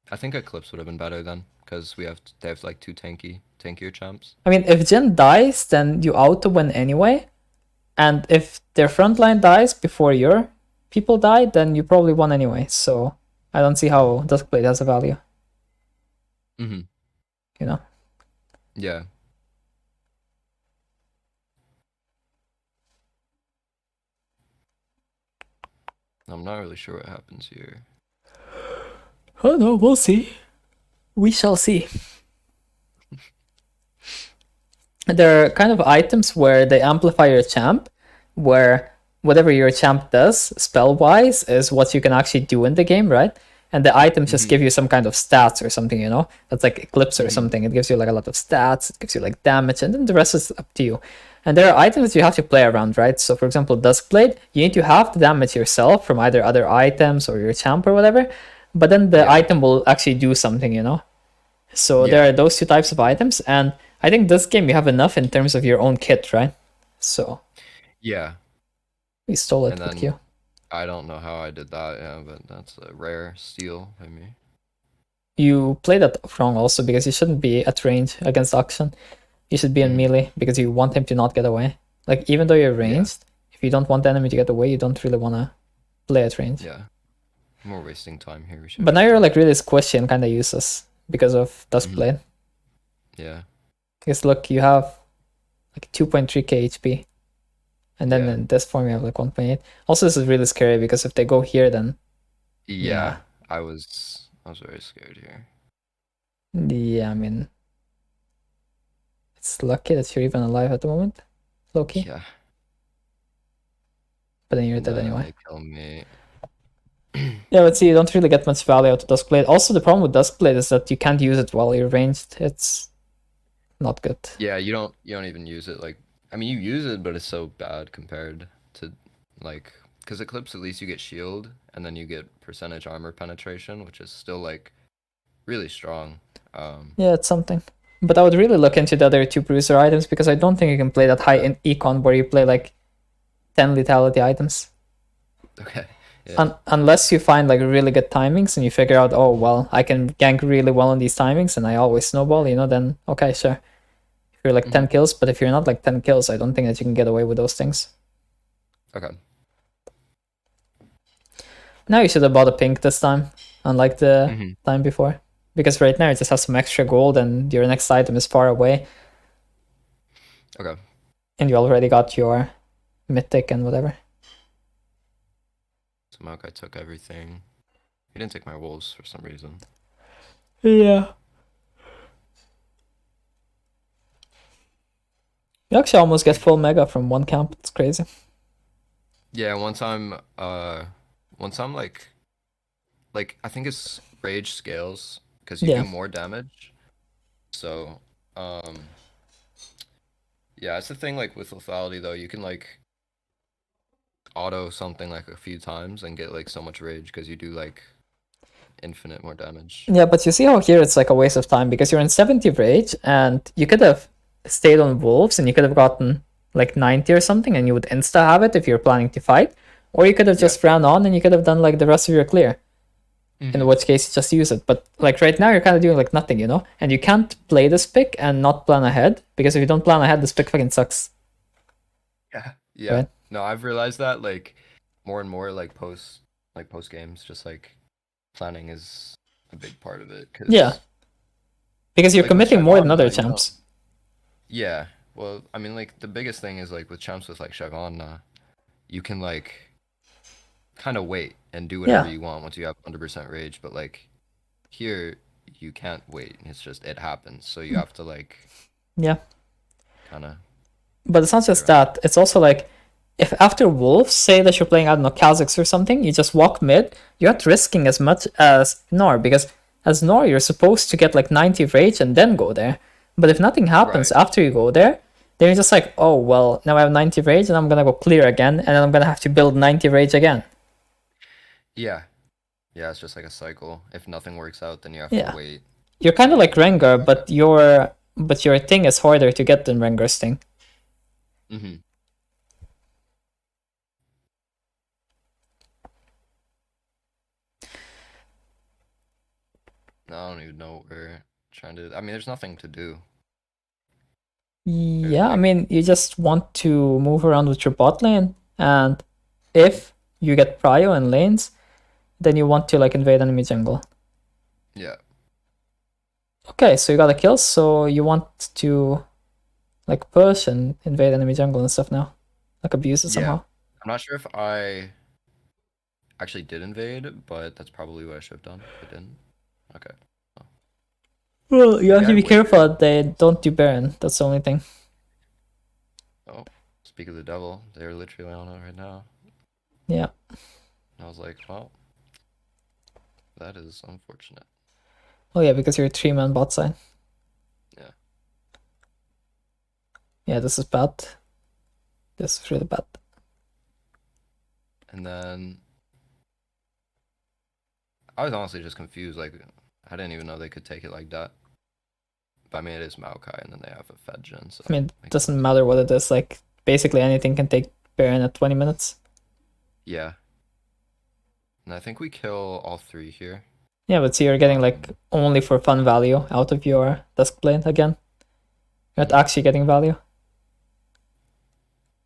I think Eclipse would have been better then, because they have like two tankier champs. I mean, if Jin dies, then you auto win anyway. And if their frontline dies before your people die, then you probably won anyway. So I don't see how Duskblade has a value. Mm-hmm. You know? Yeah. I'm not really sure what happens here. Oh no, we'll see. We shall see. There are kind of items where they amplify your champ, where whatever your champ does spell-wise is what you can actually do in the game, right? And the items just give you some kind of stats or something, you know? That's like Eclipse or something. It gives you like a lot of stats, it gives you like damage, and then the rest is up to you. And there are items that you have to play around, right? So for example, Duskblade, you need to have the damage yourself from either other items or your champ or whatever, but then the item will actually do something, you know? So there are those two types of items, and I think this game you have enough in terms of your own kit, right? So yeah, we stole it and with then Q. I don't know how I did that, yeah, but that's a rare steal by me. You play that wrong also because you shouldn't be at range against Akshan. You should be in melee because you want him to not get away. Like even though you're ranged, if you don't want the enemy to get away, you don't really want to play at range. Yeah, we're wasting time here. But now you're like really squishy and kind of useless because of Duskblade. Yeah. Because look, you have like 2.3k HP. And then in this form you have like 1.8. Also, this is really scary because if they go here, then yeah. I was very scared here. Yeah, I mean, it's lucky that you're even alive at the moment, Loki. Yeah. But then you're dead anyway. They kill me. Yeah, but see, you don't really get much value out of Duskblade. Also, the problem with Duskblade is that you can't use it while you're ranged. It's not good. Yeah, you don't even use it. Like, I mean, you use it, but it's so bad compared to like, because Eclipse at least you get shield and then you get percentage armor penetration, which is still like really strong. Yeah, it's something. But I would really look into the other two bruiser items because I don't think you can play that high in econ where you play like 10 lethality items. Okay. Yeah. Unless you find like really good timings and you figure out, oh well, I can gank really well on these timings and I always snowball, you know, then okay, sure. If you're like 10 kills, but if you're not like 10 kills, I don't think that you can get away with those things. Okay. Now you should have bought a pink this time, unlike the time before. Because right now it just has some extra gold and your next item is far away. Okay. And you already got your mythic and whatever. So Maokai took everything. He didn't take my wolves for some reason. Yeah. You actually almost get full mega from one camp. It's crazy. Yeah, once I'm like I think it's rage scales because you Yeah. do more damage. So, um, yeah, it's the thing like with lethality though, you can like auto something like a few times and get like so much rage because you do like infinite more damage. Yeah, but you see how here it's like a waste of time because you're in 70 rage and you could have stayed on wolves and you could have gotten like 90 or something and you would insta have it if you're planning to fight. Or you could have just ran on and you could have done like the rest of your clear. In which case you just use it. But like right now you're kind of doing like nothing, you know? And you can't play this pick and not plan ahead because if you don't plan ahead, this pick fucking sucks. Yeah. Yeah. Right? No, I've realized that like more and more like post games, just like planning is a big part of it. Yeah. Because you're Like with committing more than Shyvana, other you know, champs. yeah. Well, I mean, like the biggest thing is like with champs with like Shyvana, you can like kind of wait and do whatever Yeah. you want once you have 100% rage. But like here, you can't wait. It's just it happens. So you have to like Yeah. kind of. But it's not just that. It's also like if after wolves, say that you're playing, I don't know, Kha'Zix or something, you just walk mid, you're not risking as much as Gnar because as Gnar, you're supposed to get like 90 rage and then go there. But if nothing happens Right. after you go there, then you're just like, oh, well, now I have 90 rage and I'm gonna go clear again and then I'm gonna have to build 90 rage again. Yeah. Yeah, it's just like a cycle. If nothing works out, then you have to Yeah. wait. You're kind of like Rengar, but your thing is harder to get than Rengar's thing. Mm-hmm. I don't even know what we're trying to. I mean, there's nothing to do. Yeah, I like- mean, you just want to move around with your bot lane, and if you get prio in lanes, then you want to like invade enemy jungle. Yeah. Okay, so you got a kill, so you want to like push and invade enemy jungle and stuff now, like abuse it Yeah. somehow. I'm not sure if I actually did invade, but that's probably what I should have done if I didn't. Okay. Well, you have to I be waited. careful that they don't do Baron. That's the only thing. Oh, speak of the devil, they're literally on it right now. Yeah. And I was like, well, that is unfortunate. Oh yeah, because you're a 3-man bot side. Yeah. Yeah, this is bad. This is really bad. And then I was honestly just confused. Like, I didn't even know they could take it like that. But I mean, it is Maokai, and then they have a Fed gen. So I mean, it doesn't matter what it is. Like, basically anything can take Baron at 20 minutes. yeah. And I think we kill all three here. Yeah, but see, you're getting like only for fun value out of your Duskblade again. You're not actually getting value.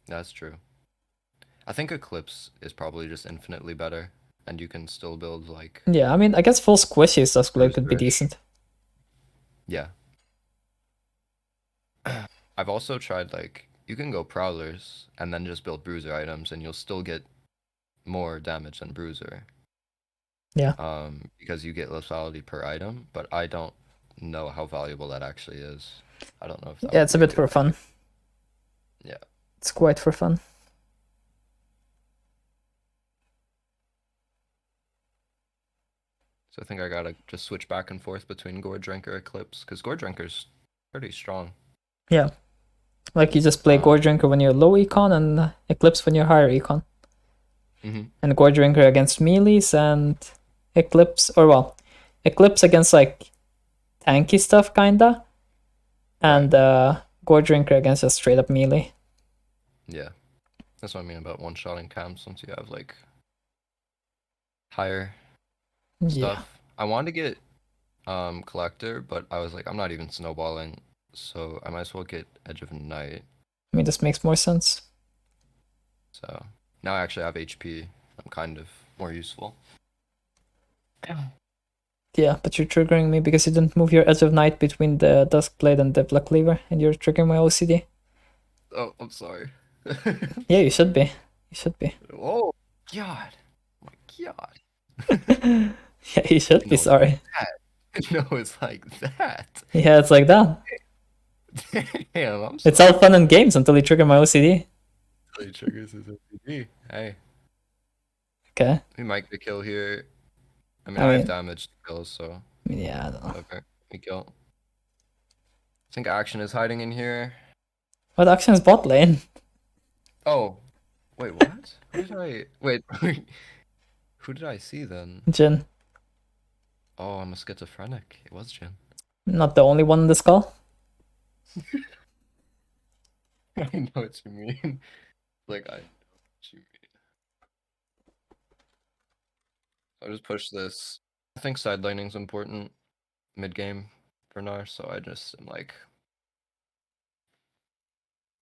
That's true. I think Eclipse is probably just infinitely better, and you can still build like. Yeah, I mean, I guess full squishies Duskblade could be Bruiser-ish. decent. Yeah. I've also tried like you can go Prowlers and then just build Bruiser items, and you'll still get more damage than Bruiser. Yeah. Because you get lethality per item, but I don't know how valuable that actually is. I don't know if that Yeah, would it's a be bit for good fun. thing. Yeah. It's quite for fun. So I think I gotta just switch back and forth between Gore Drinker Eclipse, because Gore Drinker's pretty strong. Yeah. Like you just play Gore Drinker when you're low econ and Eclipse when you're higher econ. Mm-hmm. And Gore Drinker against melees and Eclipse, or well, Eclipse against like tanky stuff kinda. And Gore Drinker against just straight up melee. Yeah. That's what I mean about one-shotting camps once you have like higher Yeah. stuff. I wanted to get Collector, but I was like, I'm not even snowballing, so I might as well get Edge of Night. I mean, this makes more sense. So now I actually have HP. I'm kind of more useful. Yeah, but you're triggering me because you didn't move your Edge of Night between the Duskblade and the Black Cleaver, and you're triggering my OCD. Oh, I'm sorry. Yeah, you should be. You should be. Oh, God. Oh my God. Yeah, you should be No, sorry. no, it's like that. Yeah, it's like that. Damn, I'm It's sorry. all fun and games until you trigger my OCD. Really triggers his OCD. Hey, Okay. we might get a kill here. I mean, I I have mean, damage to kills, so yeah, I don't know. whatever. We kill. I think action is hiding in here. What action is bot lane? Oh, wait, what? Who did I wait? Who did I see then? Jin. Oh, I'm a schizophrenic. It was Jin. Not the only one in this call. I know what you mean. Like, I know what you mean. I'll just push this. I think side laning's important mid game for Gnar, so I just am like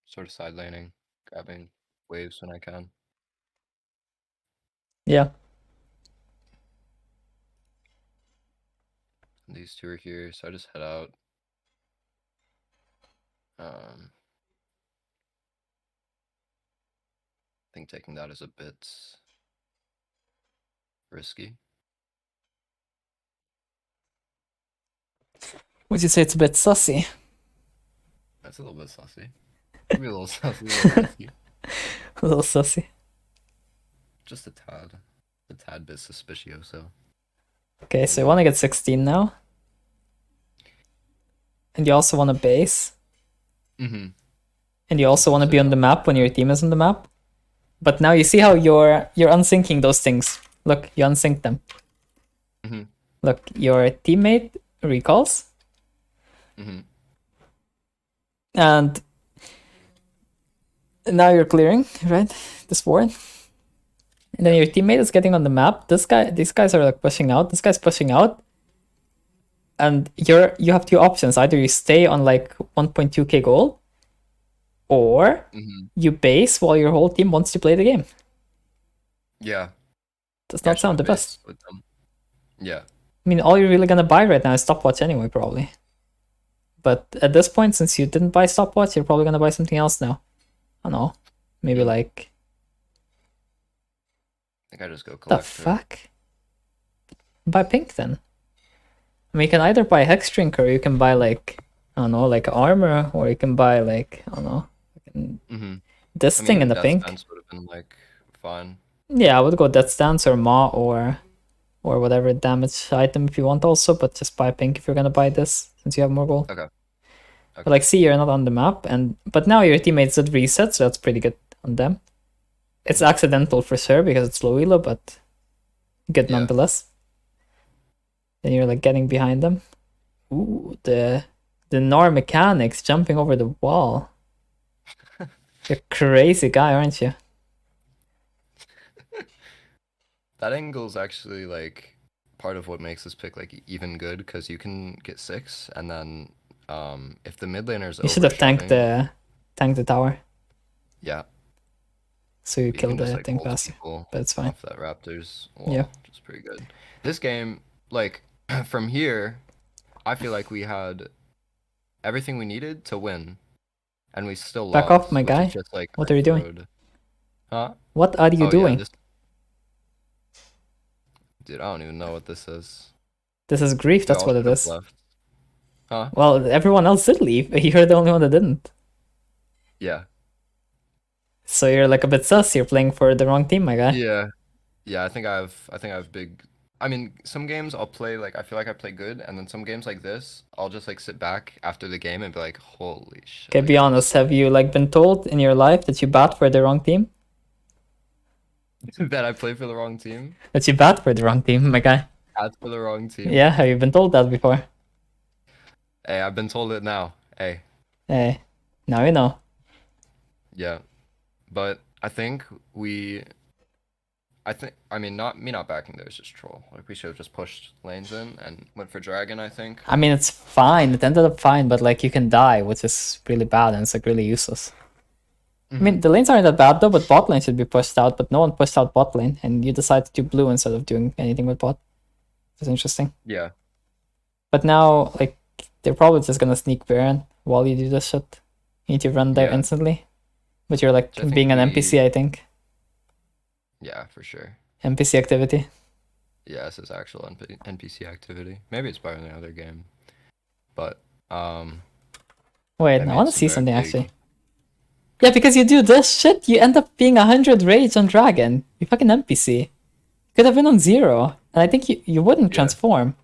sort of side laning, grabbing waves when I can. Yeah. And these two are here, so I just head out. I think taking that is a bit risky. Would you say it's a bit sussy? That's a little bit saucy. Maybe a little saucy, a little risky. A little sussy. Just a tad bit suspicioso. Okay, so you want to get 16 now. And you also want to base. Mm-hmm. And you also want to be on the map when your team is on the map. But now you see how you're unsyncing those things. Look, you unsync them. Mm-hmm. Look, your teammate recalls. Mm-hmm. And now you're clearing, right? This ward. And then your teammate is getting on the map. These guys are like pushing out. This guy's pushing out. And you have two options. Either you stay on like 1.2k gold, or you base while your whole team wants to play the game. Yeah. Does not sound the best. With them. Yeah. I mean, all you're really gonna buy right now is stopwatch anyway, probably. But at this point, since you didn't buy stopwatch, you're probably gonna buy something else now. I don't know. Maybe like... I think I just go collector. The fuck? Buy pink then. I mean, you can either buy Hex Drink, or you can buy like, I don't know, like armor, or you can buy like, I don't know, this thing in the pink. Death Stance would have been like fine. Yeah, I would go Death Stance or Maw or whatever damage item if you want also, but just buy pink if you're gonna buy this, since you have more gold. Okay. But like, see, you're not on the map, but now your teammates did reset, so that's pretty good on them. It's accidental for sure because it's low elo, but good nonetheless. Then you're like getting behind them. Ooh, the Gnar mechanics jumping over the wall. You're a crazy guy, aren't you? That angle's actually like part of what makes this pick like even good, because you can get 6, and then if the mid laner's you should have tanked the tower. Yeah. So you killed the like, thing faster, but it's fine. Off that Raptors wall, yeah, which is pretty good. This game, like from here, I feel like we had everything we needed to win, and we still lost. Back off, my guy. Just, like, what are you doing? Huh? What are you doing? Yeah, dude, I don't even know what this is. This is grief. That's what it is. Left. Huh? Well, everyone else did leave. You're the only one that didn't. Yeah. So you're like a bit sus. You're playing for the wrong team, my guy. Yeah. Yeah, I think I have big. I mean, some games I'll play like I feel like I play good, and then some games like this, I'll just like sit back after the game and be like, holy shit. Okay, be honest. Have you like been told in your life that you bat for the wrong team? That I play for the wrong team? That you bat for the wrong team, my guy. Bat for the wrong team? Yeah, have you been told that before? Hey, I've been told it now. Hey. Hey, now you know. Yeah, but I think I mean, not backing there is just troll. Like, we should have just pushed lanes in and went for dragon, I think. I mean, it's fine. It ended up fine, but like you can die, which is really bad, and it's like really useless. I mean, the lanes aren't that bad though, but bot lane should be pushed out, but no one pushed out bot lane, and you decided to do blue instead of doing anything with bot. It's interesting. Yeah. But now, like, they're probably just gonna sneak Baron while you do this shit. You need to run there instantly. But you're like being an NPC, I think. Yeah, for sure. NPC activity. Yeah, it says actual NPC activity. Maybe it's better than the other game, but Wait, they I made want to some see very something big. actually. Yeah, because you do this shit, you end up being 100 rage on Dragon. You fucking NPC. Could have been on 0, and I think you wouldn't Yeah. transform.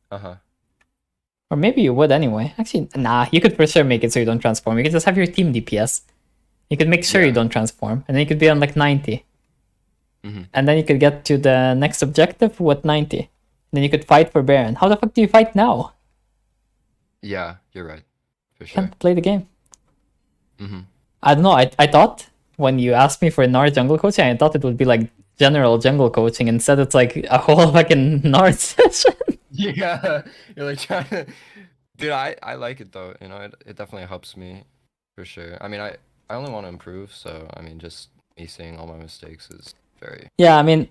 Uh-huh. Or maybe you would anyway. Actually, nah, you could for sure make it so you don't transform. You could just have your team DPS. You could make sure you Yeah. don't transform, and then you could be on like 90. Mm-hmm. And then you could get to the next objective with 90. And then you could fight for Baron. How the fuck do you fight now? Yeah, you're right. For You sure. can't play the game. Mm-hmm. I don't know, I thought when you asked me for Gnar jungle coaching, I thought it would be like general jungle coaching. Instead, it's like a whole fucking Gnar session. Yeah. You're like trying to. Dude, I like it though. You know, it definitely helps me for sure. I mean, I only want to improve, so I mean, just me seeing all my mistakes is very. Yeah, I mean,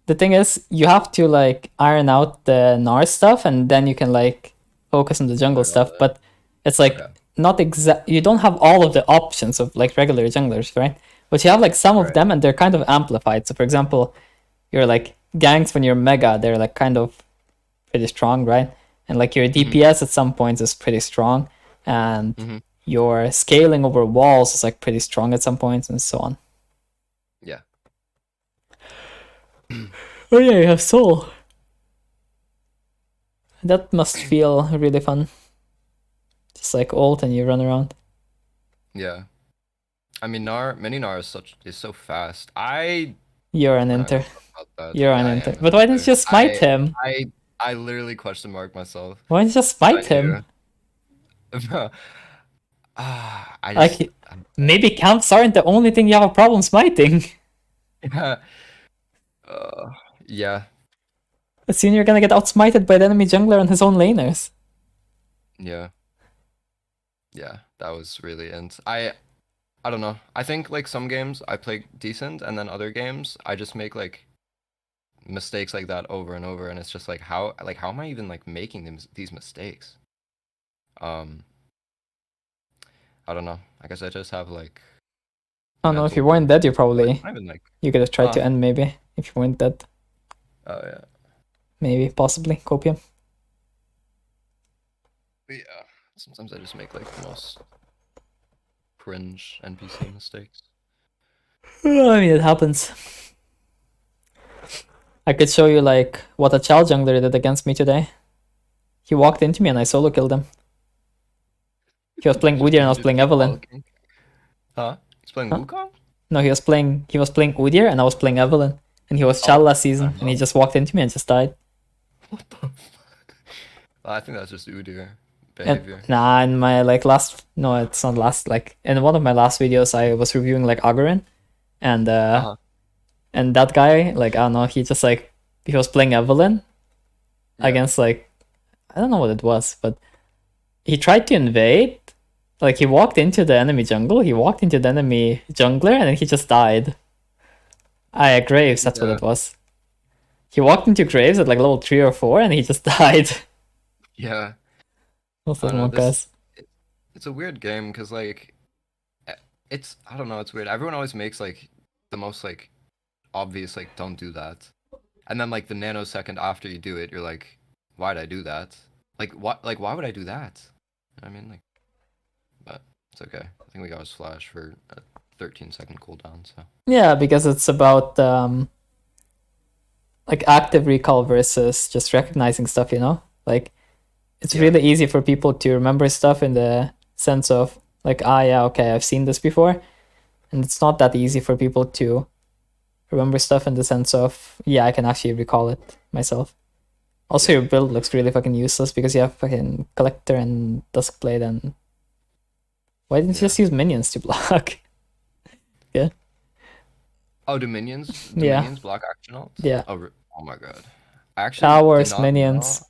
the thing is, you have to like iron out the Gnar stuff, and then you can like focus on the jungle Learn all stuff. that. But it's like Okay. not exact. You don't have all of the options of like regular junglers, right? But you have like some of Right. them, and they're kind of amplified. So, for example, you're like ganks when you're mega, they're like kind of pretty strong, right? And like your Mm-hmm. DPS at some points is pretty strong, and Mm-hmm. your scaling over walls is like pretty strong at some points, and so on. Yeah. Oh yeah, you have soul. That must feel really fun. Just like ult and you run around. Yeah. I mean, mini Gnar is so fast. You're an We're not gonna inter. talk about that. You're an Yeah, I inter. am an But why didn't you inter. just smite him? I literally question mark myself. Why didn't you just I smite knew. him? I just Like, maybe camps aren't the only thing you have a problem smiting. uh, yeah, Soon you're gonna get outsmited by the enemy jungler and his own laners. yeah, yeah. That was really int. I don't know. I think like some games I play decent, and then other games I just make like mistakes like that over and over, and it's just like how am I even like making these mistakes? Um, I don't know. I guess I just have like I don't know, if you mental weren't dead, you breakdowns, but probably... it's not even like You could have tried to huh? end maybe. If you weren't dead. Oh yeah. Maybe, possibly. Copium. But yeah. Sometimes I just make like the most cringe NPC mistakes. I mean, it happens. I could show you like what a child jungler did against me today. He walked into me and I solo killed him. He was playing Udyr and I was playing Evelynn. Huh? He's playing Huh? Wukong? No, he was playing Udyr and I was playing Evelynn. And he was child last season and he just walked into me and just died. What the fuck? I think that's just Udyr And, behavior. nah, in my like last... No, it's not last. Like in one of my last videos I was reviewing like Agarin. And and that guy, like, I don't know, he just like... He was playing Evelynn Yeah. against like... I don't know what it was, but he tried to invade. Like, he walked into the enemy jungle, he walked into the enemy jungler, and then he just died. Graves, that's what Yeah. it was. He walked into Graves at like level 3 or 4, and he just died. Yeah. What's I that don't know, one, guys? it's a weird game because like I don't know, it's weird. Everyone always makes like the most like obvious like don't do that. And then like the nanosecond after you do it, you're like, why'd I do that? Like why would I do that? I mean like but it's okay. I think we got his flash for a 13-second cooldown, so Yeah, because it's about like active recall versus just recognizing stuff, you know? Like, it's Yeah. really easy for people to remember stuff in the sense of like, yeah, okay, I've seen this before. And it's not that easy for people to remember stuff in the sense of, yeah, I can actually recall it myself. Also, Yeah. your build looks really fucking useless because you have fucking Collector and Duskblade and... Why didn't you Yeah. just use minions to block? Yeah. Oh, Dominions? Yeah. Dominions block action ults? Yeah. Oh my god. I actually Towers, did not minions. know.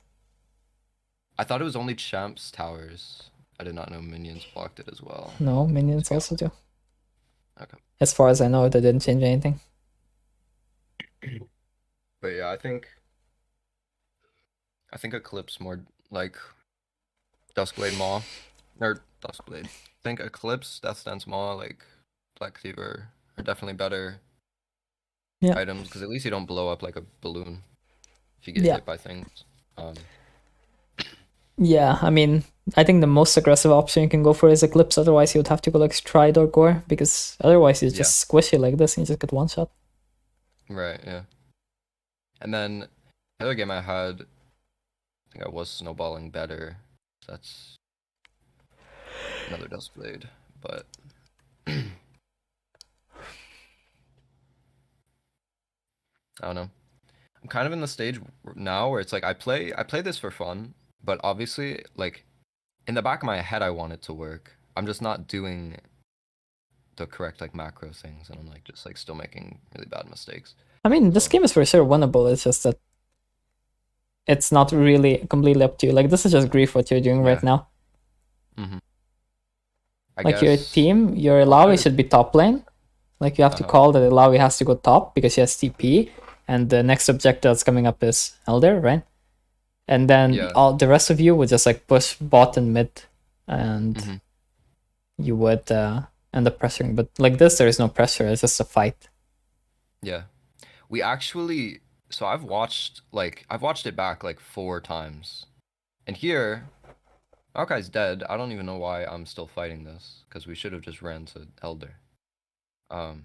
I thought it was only champs towers. I did not know minions blocked it as well. No, minions also do. Okay. As far as I know, they didn't change anything. But yeah, I think Eclipse more like Duskblade Maw. Or Duskblade. I think Eclipse, Death Stance Maw, like Black Cleaver are definitely better Yeah. items, because at least you don't blow up like a balloon if you get Yeah. hit by things. Yeah, I mean, I think the most aggressive option you can go for is Eclipse. Otherwise, you would have to go like Stride or Gore, because otherwise you Yeah. just squishy like this and you just get one shot. Right, yeah. And then the other game I had, I think I was snowballing better. So that's another Duskblade, but I don't know. I'm kind of in the stage now where it's like I play this for fun, but obviously like in the back of my head I want it to work. I'm just not doing the correct like macro things, and I'm like just like still making really bad mistakes. I mean, this So game is for sure winnable. It's just that it's not really completely up to you. Like, this is just grief what you're doing right yeah. now. Mm-hmm. I Like, your guess team, your I'll try Illaoi to. should be top lane. Like, you have to call that Illaoi has to go top because she has TP, and the next objective that's coming up is Elder, right? And then Yeah. all the rest of you would just like push bot and mid, and Mm-hmm. you would end up pressuring. But like this, there is no pressure. It's just a fight. Yeah. We actually, so I've watched it back like 4 times. And here, Maokai's dead. I don't even know why I'm still fighting this, because we should have just ran to Elder. Oh,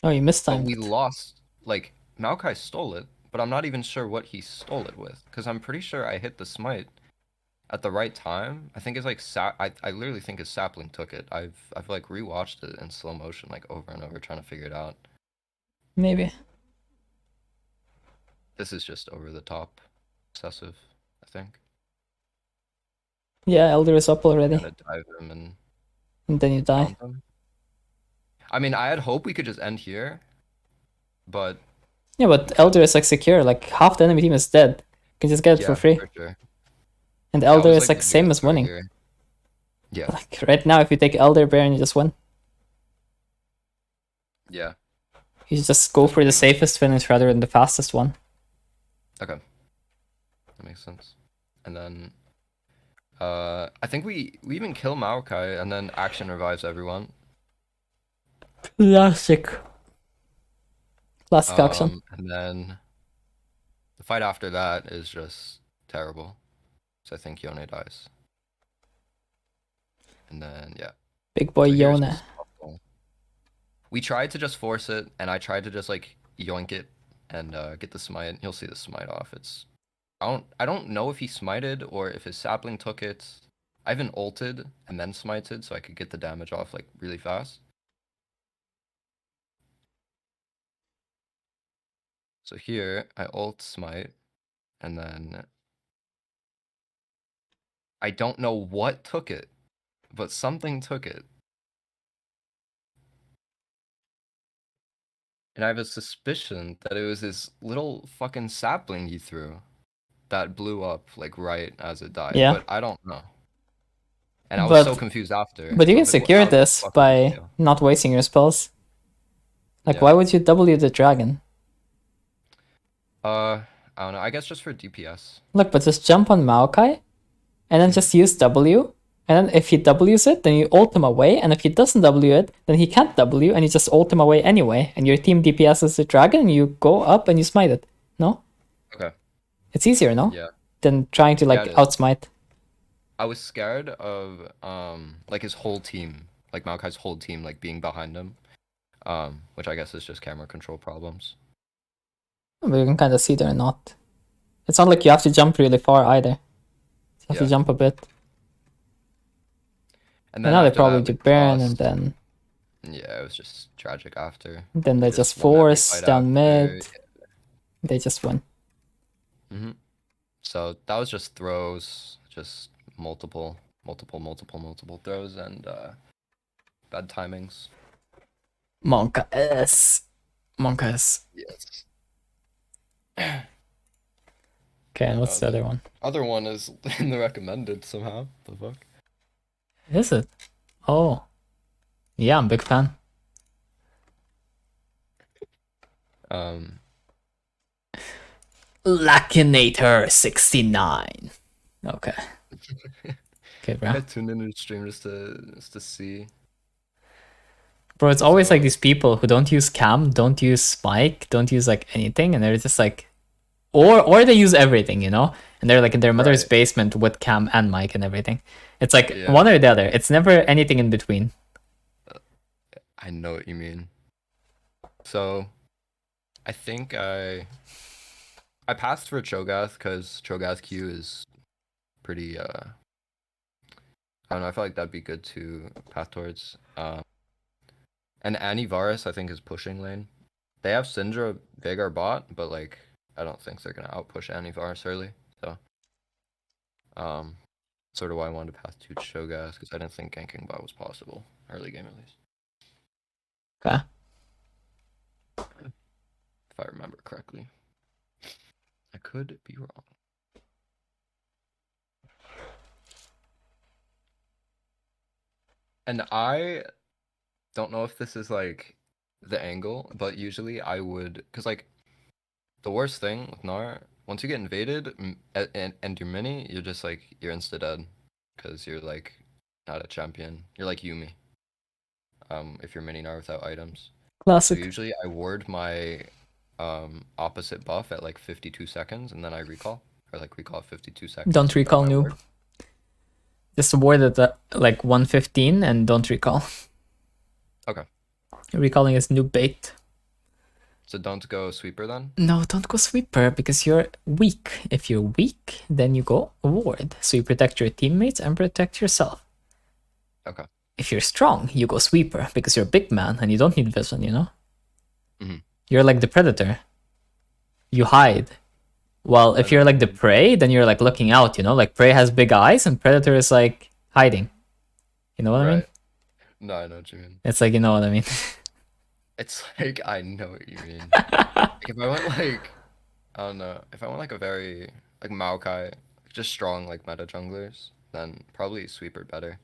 you missed But time. we lost, like, Maokai stole it, but I'm not even sure what he stole it with, because I'm pretty sure I hit the smite at the right time. I think it's like I literally think his sapling took it. I've like rewatched it in slow motion like over and over trying to figure it out. Maybe. This is just over the top excessive, I think. Yeah, Elder is up already. Gonna dive him And then you die. pound him. I mean, I had hoped we could just end here, but Yeah, but Elder is like secure. Like half the enemy team is dead. You can just get it yeah, for free. for sure. And Yeah, I Elder was, is like looking same at as throw winning. here. Yeah, Like right now, if you take Elder Baron, you just win. yeah. You just go That's for the pretty much safest finish rather than the fastest one. Okay, that makes sense. And then, I think we even kill Maokai, and then action revives everyone. Classic. Classic action. And then the fight after that is just terrible. So I think Yone dies. And then yeah. Big boy So here's Yone. just awful. We tried to just force it, and I tried to just like yoink it and get the smite. You'll see the smite off. It's I don't know if he smited or if his sapling took it. I even ulted and then smited so I could get the damage off like really fast. So here I ult smite, and then I don't know what took it, but something took it. And I have a suspicion that it was this little fucking sapling he threw that blew up like right as it died, Yeah. but I don't know. And I was so confused after. But you I can was like, secure how the this fuck did this by fail? not wasting your spells. Like, Yeah. why would you W the dragon? I don't know. I guess just for DPS. Look, but just jump on Maokai, and then just use W. And then if he Ws it, then you ult him away. And if he doesn't W it, then he can't W, and you just ult him away anyway. And your team DPS is the dragon, and you go up and you smite it. No? Okay. It's easier, no? Yeah. Than trying to like it is. outsmite. I was scared of like his whole team, like Maokai's whole team, like being behind him. Which I guess is just camera control problems. But you can kind of see they're not. It's not like you have to jump really far either. You have to jump a bit. And then now they probably do Baron, and then yeah, it was just tragic after. then they just won every force fight down after. mid. They just win. So that was just throws, just multiple throws, and bad timings. Monka S. Monka S. Yes. Okay, and what's the other one? Other one is in the recommended somehow. The fuck? Is it? Oh. Yeah, I'm a big fan. Lakinator 69. Okay. Okay, bro. I tuned into the stream just to see. Bro, it's always like So, these people who don't use cam, don't use spike, don't use like anything, and they're just like, or they use everything, you know, and they're like in their mother's right. basement with cam and mic and everything. It's like Yeah, one or the other. It's never anything in between. I know what you mean. So, I think I passed for Cho'Gath because Cho'Gath Q is pretty I don't know, I feel like that'd be good to path towards. And Annie Varus I think is pushing lane. They have Syndra Veigar bot, but like I don't think they're gonna outpush Annie Varus early. So um sort of why I wanted to path to Cho'Gath because I didn't think ganking bot was possible early game at least. Okay. If I remember correctly. I could be wrong. And I don't know if this is like the angle, but usually I would, because like the worst thing with Gnar, once you get invaded and you're mini, you're just like, you're insta dead because you're like not a champion. You're like Yumi if you're mini Gnar without items. So Classic. usually I ward my opposite buff at like 52 seconds and then I recall, or like recall 52 seconds Don't from recall my noob. ward. Just ward at like 115 and don't recall. Okay. Recalling is noob bait. So don't go sweeper then? No, don't go sweeper because you're weak. If you're weak, then you go ward. So you protect your teammates and protect yourself. Okay. If you're strong, you go sweeper because you're a big man and you don't need vision, you know? Mhm. You're like the predator. You hide. Well, if you're like the prey, then you're like looking out, you know? Like prey has big eyes and predator is like hiding. You know what I mean? Right. No, I know what you mean. It's like, you know what I mean? It's like I know what you mean. Like, if I went like I don't know, if I went like a very like Maokai, just strong like meta junglers, then probably sweeper better.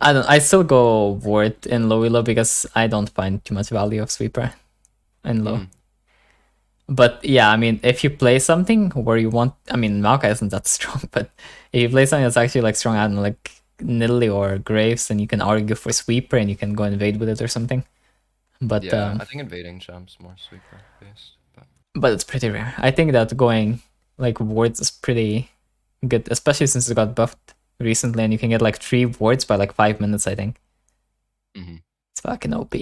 I still go ward in low elo because I don't find too much value of sweeper in low. Mm, But yeah, I mean, if you play something where you want, I mean, Maokai isn't that strong, but if you play something that's actually like strong, I don't know, like Nidalee or Graves, then you can argue for sweeper and you can go invade with it or something. But yeah, I think invading champs more sweeper based, but it's pretty rare. I think that going like wards is pretty good, especially since it got buffed recently, and you can get like 3 wards by like 5 minutes. I think Mhm. it's fucking OP.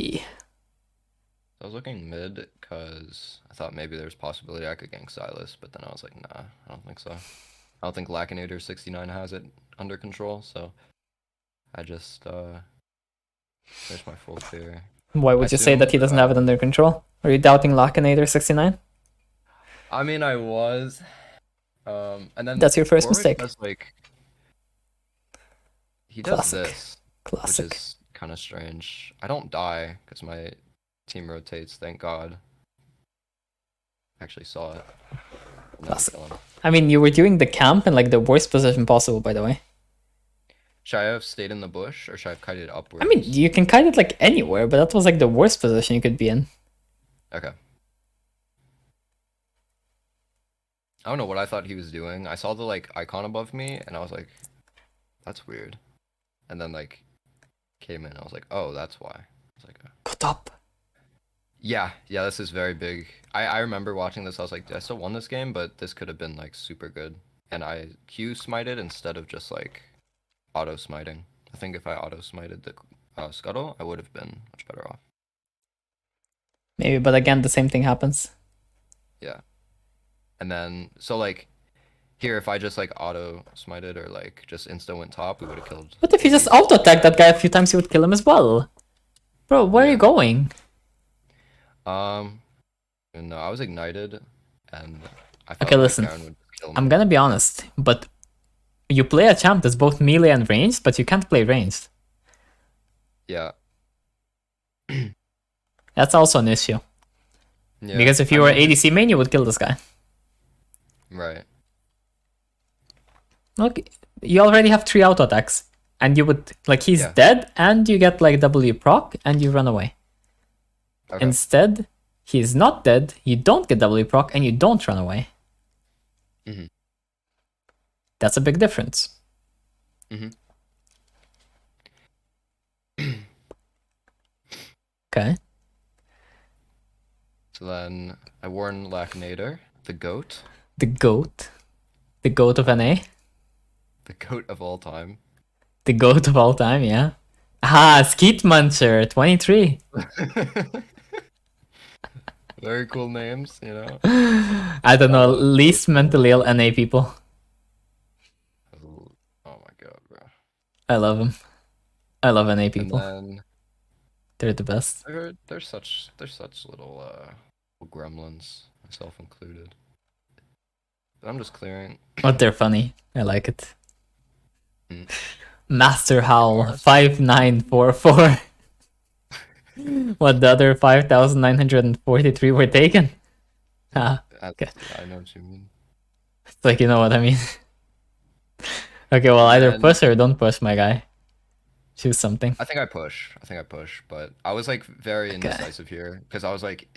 I was looking mid because I thought maybe there's possibility I could gank Silas, but then I was like, nah, I don't think so. I don't think Lakinator 69 has it under control, so I just finished my full clear. Why would you say that he doesn't have it under control? Are you doubting Lakinator 69? I mean, I was. And then That's your first Warwick mistake. does like he does Classic. this, Classic. which is kind of strange. I don't die because my team rotates. Thank God. Actually saw it. Classic. Kill him. I mean, you were doing the camp in like the worst position possible, by the way. Should I have stayed in the bush or should I have kited upwards? I mean, you can kite it like anywhere, but that was like the worst position you could be in. Okay. I don't know what I thought he was doing. I saw the like icon above me and I was like, that's weird. And then like came in. I was like, oh, that's why. I was like, Cut up. yeah, this is very big. I remember watching this. I was like, I still won this game, but this could have been like super good. And I Q smited instead of just like auto smiting. I think if I auto smited the scuttle, I would have been much better off. Maybe, but again, the same thing happens. Yeah. And then so like here, if I just like auto smited or like just insta went top, we would have killed. What if you just auto attack that guy a few times? You would kill him as well. Bro, where are you going? No, I was ignited, and I thought Okay, like, listen. Garen would kill me. I'm gonna be honest, but you play a champ that's both melee and ranged, but you can't play ranged. Yeah. That's also an issue. Yeah. Because if you were ADC main, you would kill this guy. Right. Look, you already have 3 auto attacks, and you would like he's dead, and you get like W proc, and you run away. Okay. Instead, he's not dead. You don't get W proc, and you don't run away. Mm-hmm. That's a big difference. Mm-hmm. Okay. So then I warn Lachnader, the goat. The goat. The goat of NA. The goat of all time. The goat of all time, yeah. Ah, Skeet Muncher, 23. Very cool names, you know. I don't know, love least those mentally ill names. NA people. Oh my god, bro. I love them. I love NA And people. then They're the best. they're such little gremlins, myself included. But I'm just clearing. But they're funny. I like it. Mm. Master Howl, Gnars? 5944. What, the other 5,943 were taken? Ah, okay. I know what you mean. It's like, you know what I mean. Okay, well, And either then push or don't push, my guy. Choose something. I think I push, but I was like very Okay. indecisive here because I was like,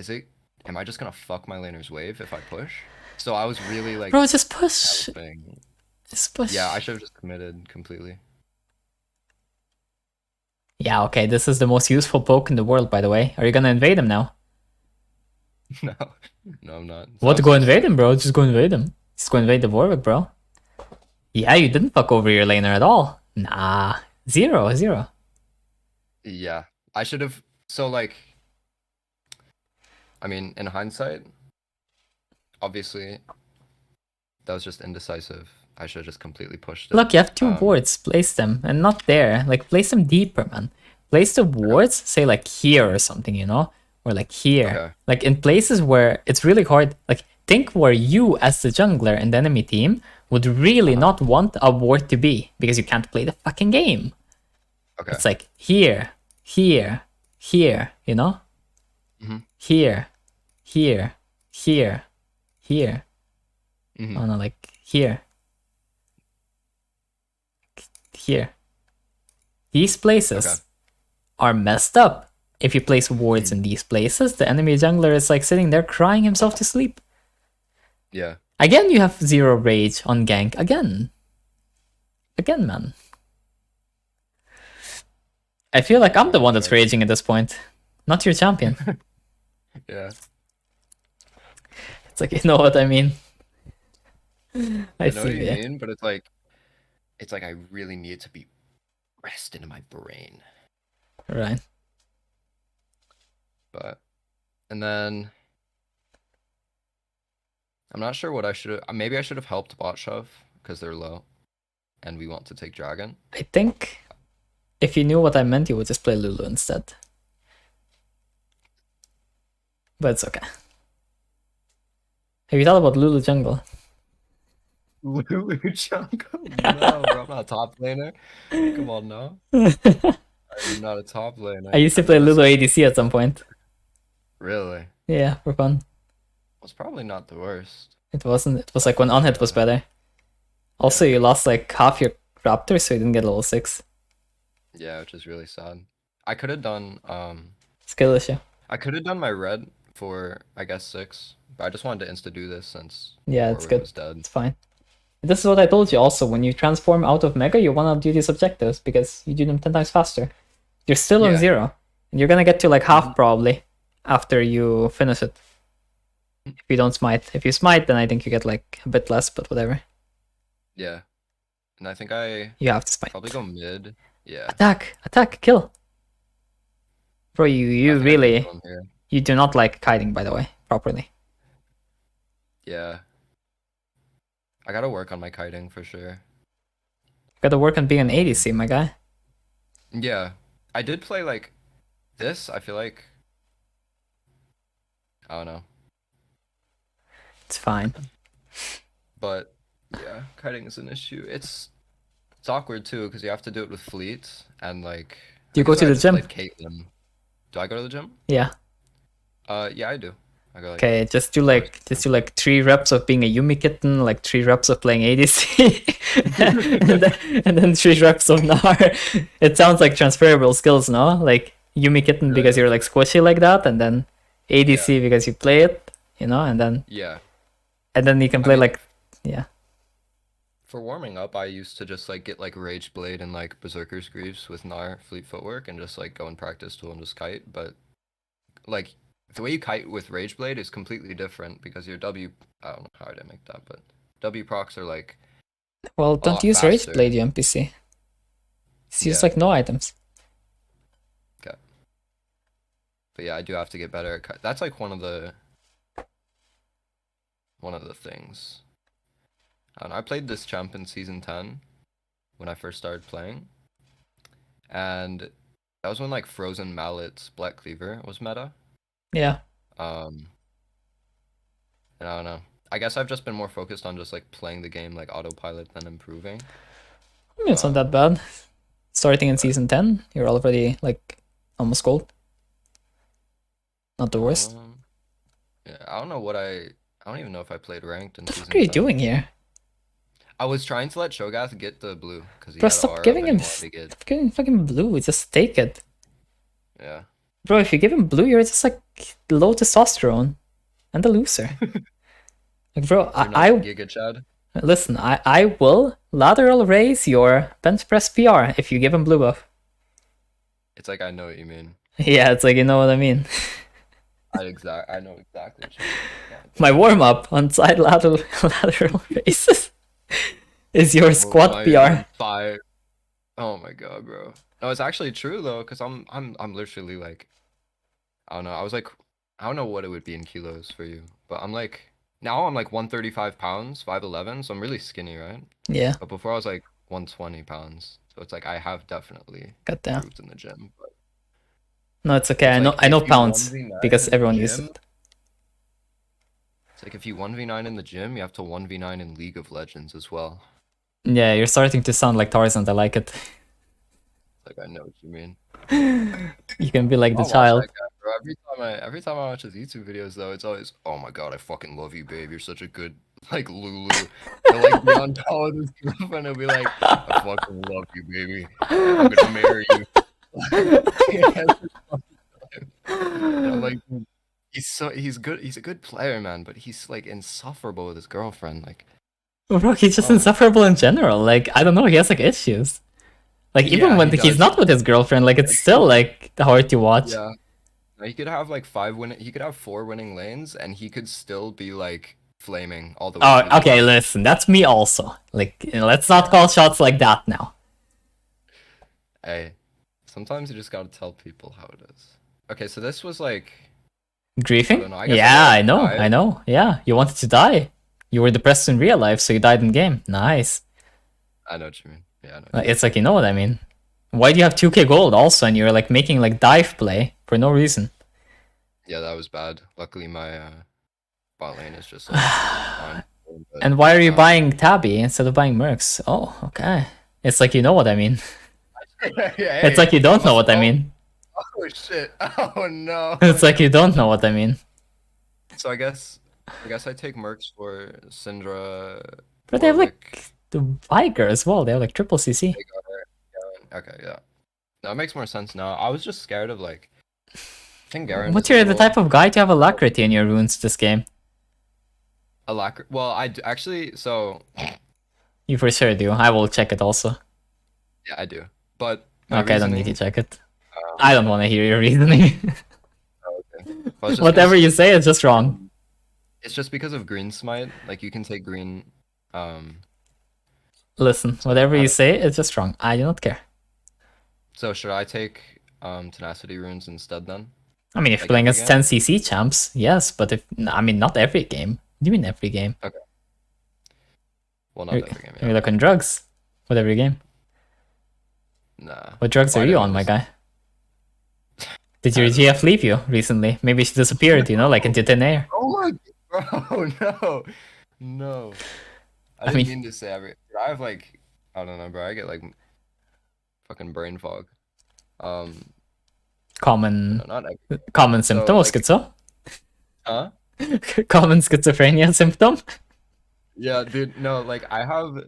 am I just gonna fuck my laner's wave if I push? So I was really like Bro, just push. helping. Just push. Yeah, I should have just committed completely. Yeah, okay, this is the most useful poke in the world, by the way. Are you gonna invade him now? No, no, I'm not. What, So go it's just invade like- him, bro? Just go invade him. Just go invade the Warwick, bro. Yeah, you didn't fuck over your laner at all. Nah. 0. Yeah, I should have. So like, I mean, in hindsight, obviously, that was just indecisive. I should have just completely pushed it. Look, you have two wards. Place them. And not there. Like, place them deeper, man. Place the wards, say, like, here or something, you know? Or, like, here. Okay. Like, in places where it's really hard. Like, think where you, as the jungler in the enemy team, would really not want a ward to be. Because you can't play the fucking game. Okay. It's like, here, here, here, you know? Mhm. Here, here, here, here. Mhm. Oh, no, like, here. Here. These places Okay. are messed up. If you place wards in these places, the enemy jungler is like sitting there crying himself to sleep. Yeah. Again, you have 0 rage on gank. Again, man. I feel like I'm the one that's raging at this point, not your champion. Yeah. It's like, you know what I mean? I know what see you you. mean, but it's like I really need to be pressed into my brain. Right. But and then I'm not sure what I should have. Maybe I should have helped bot shove because they're low, and we want to take dragon. I think if you knew what I meant, you would just play Lulu instead. But it's okay. Have you thought about Lulu jungle? Lulu jungle? No, bro, I'm not a top laner. Come on, no. I'm not a top laner. I used to play Lulu ADC at some point. Really? Yeah, for fun. It's probably not the worst. It wasn't. It was like when on-hit was better. Also, you lost like half your Raptor, so you didn't get level 6. Yeah, which is really sad. I could have done Skill issue. I could have done my red for I guess 6, but I just wanted to insta do this since Yeah, it's Warwick good. was dead. It's fine. This is what I told you also. When you transform out of Mega, you want to do these objectives because you do them 10 times faster. You're still on Yeah. 0. And you're gonna get to like half probably after you finish it. If you don't smite. If you smite, then I think you get like a bit less, but whatever. Yeah. And I think I You have to smite. probably go mid. Yeah. Attack, kill. Bro, I you think I really, can go here. you do not like kiting, by the way, properly. Yeah. I gotta work on my kiting for sure. Gotta work on being an ADC, my guy. Yeah. I did play like this, I feel like. I don't know. It's fine. But yeah, kiting is an issue. It's awkward too, because you have to do it with fleet and like Do you I go guess to I the just gym? played Caitlyn. Do I go to the gym? Yeah. Yeah, I do. I go like Okay, just do like 3 reps of being a Yumi kitten, like 3 reps of playing ADC, and then 3 reps of Gnar. It sounds like transferable skills, no? Like Yumi kitten because you're like squishy like that, and then ADC because you play it, you know, and then yeah. you can play mean- like, yeah. For warming up, I used to just like get like Rage Blade and like Berserker's Greaves with Gnar Fleet Footwork and just like go and practice to him just kite, but like the way you kite with Rage Blade is completely different because your W, I don't know how did I make that, but W procs are like Well, a don't lot use Rage faster. Blade, you NPC. It's used Yeah. like no items. Okay. But yeah, I do have to get better at that's like one of the things. And I played this champ in season 10 when I first started playing. And that was when like Frozen Mallet's Black Cleaver was meta. Yeah. And I don't know. I guess I've just been more focused on just like playing the game like autopilot than improving. I mean, it's not that bad. Starting in but- season 10, you're already like almost gold. Not the worst. Yeah, I don't know what I don't even know if I played ranked in What the season fuck are you 10. doing here? I was trying to let Shogath get the blue because he Bro, had stop aura, giving but he him, wanted to get stop giving him fucking blue. Just take it. yeah. Bro, if you give him blue, you're just like low testosterone and a loser. Like, bro, You're not I Giga Chad. listen, I will lateral raise your bench press PR if you give him blue buff. It's like I know what you mean. Yeah, it's like, you know what I mean. I know exactly what you mean. My warm up on side lateral raises is your squat My PR. 5. Oh my god, bro. No, it's actually true though, because I'm literally like, I don't know. I was like, I don't know what it would be in kilos for you, but I'm like now I'm like 135 pounds, 5'11", so I'm really skinny, right? Yeah, But before I was like 120 pounds, so it's like I have definitely goddamn. improved in the gym. But No, it's okay. it's I know like I know if you pounds 1v9 because in the everyone uses gym, it. it's like if you 1v9 in the gym, you have to 1v9 in League of Legends as well. Yeah, you're starting to sound like Tarzan. I like it. Like I know what you mean. You can be like the I'll watch child. that guy, bro. Every time I watch his YouTube videos though, it's always, oh my god, I fucking love you, babe. You're such a good like Lulu. Or like be on top of his girlfriend and be like, I fucking love you, baby. I'm gonna marry you. And I'm like, dude, he's good. He's a good player, man. But he's like insufferable with his girlfriend. Like, Bro, he's just Oh. insufferable in general. Like, I don't know, he has like issues. Like, even Yeah, when he he's does. not with his girlfriend, like it's still like hard to watch. yeah. He could have like he could have 4 winning lanes, and he could still be like flaming all the way. Oh, through the okay, game. listen, that's me also. Like, you know, let's not call shots like that now. Hey, sometimes you just gotta tell people how it is. Okay, so this was like, Griefing? don't know, I guess Yeah, I I know, died. I know. Yeah, you wanted to die. You were depressed in real life, so you died in game. Nice. I know what you mean. Yeah, I know. What you It's like, you know what I mean. Why do you have 2k gold also, and you're like making like dive play for no reason? mean. Yeah, that was bad. Luckily, my bot lane is just like fine. But, And why are you buying Tabby instead of buying Mercs? Oh, okay. It's like, you know what I mean. Hey, It's like you don't know what I oh, mean. Oh shit! Oh no! It's like you don't know what I mean. So I guess I take Mercs for Syndra. But they have Warwick, like the Viger as well. They have like triple CC. Garen. Okay, yeah. That makes more sense now. I was just scared of like. I think Garen. What's you're the type of guy to have alacrity in your runes this game? Alacrity. Well, actually. So You for sure do. I will check it also. yeah, I do. But my Okay, I don't need to reasoning- check it. I don't want to hear your reasoning. Oh, okay. Well, it's just Whatever 'cause- you say is just wrong. It's just because of Green Smite. Like you can take green. Listen, whatever you say is just wrong. I do not care. So should I take Tenacity runes instead then? I mean, if Like playing every as game? 10 CC champs, yes, but if I mean, not every game. What do you mean every game? Well, not You're, every game. you're Yeah. like on drugs with every game. Nah. What drugs Well, are I you didn't on, my mean guy? Did your I don't GF leave you recently? Maybe she disappeared, you know, like into thin air. Oh my bro, no. No. I didn't mean- mean to say every I have like I don't know, bro. I get like fucking brain fog. Common No, not every common symptom of like- schizo? Huh? Common schizophrenia symptom? Yeah, dude, no, like I have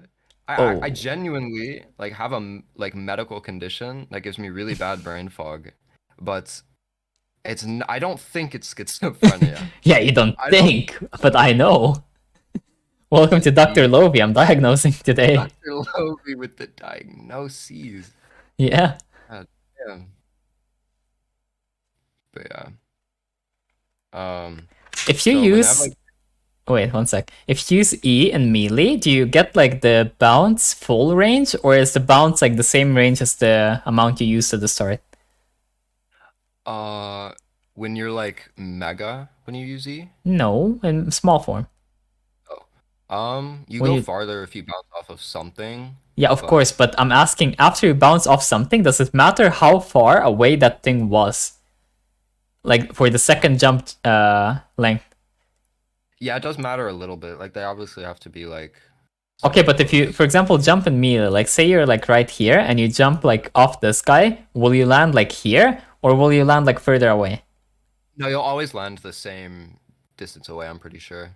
I Oh. genuinely like have a like medical condition that gives me really bad brain fog, but I don't think it's schizophrenia. Yeah, you don't I don't- think, but I know. Welcome to Dr. Lovi. I'm diagnosing today. Dr. Lovi with the diagnoses. Yeah. Yeah. But yeah. If you So when I have use like wait 1 sec, if you use E in melee, do you get like the bounce full range, or is the bounce like the same range as the amount you used at the start? when you're like mega when you use E, No, in small form. you When go you farther if you bounce off of something, Yeah, of but course, but I'm asking, after you bounce off something, does it matter how far away that thing was? Like for the second jump length. yeah, it does matter a little bit. Like they obviously have to be like Okay, somewhat but if you, close. for example, jump in melee, like say you're like right here and you jump like off this guy, will you land like here or will you land like further away? No, you'll always land the same distance away, I'm pretty sure.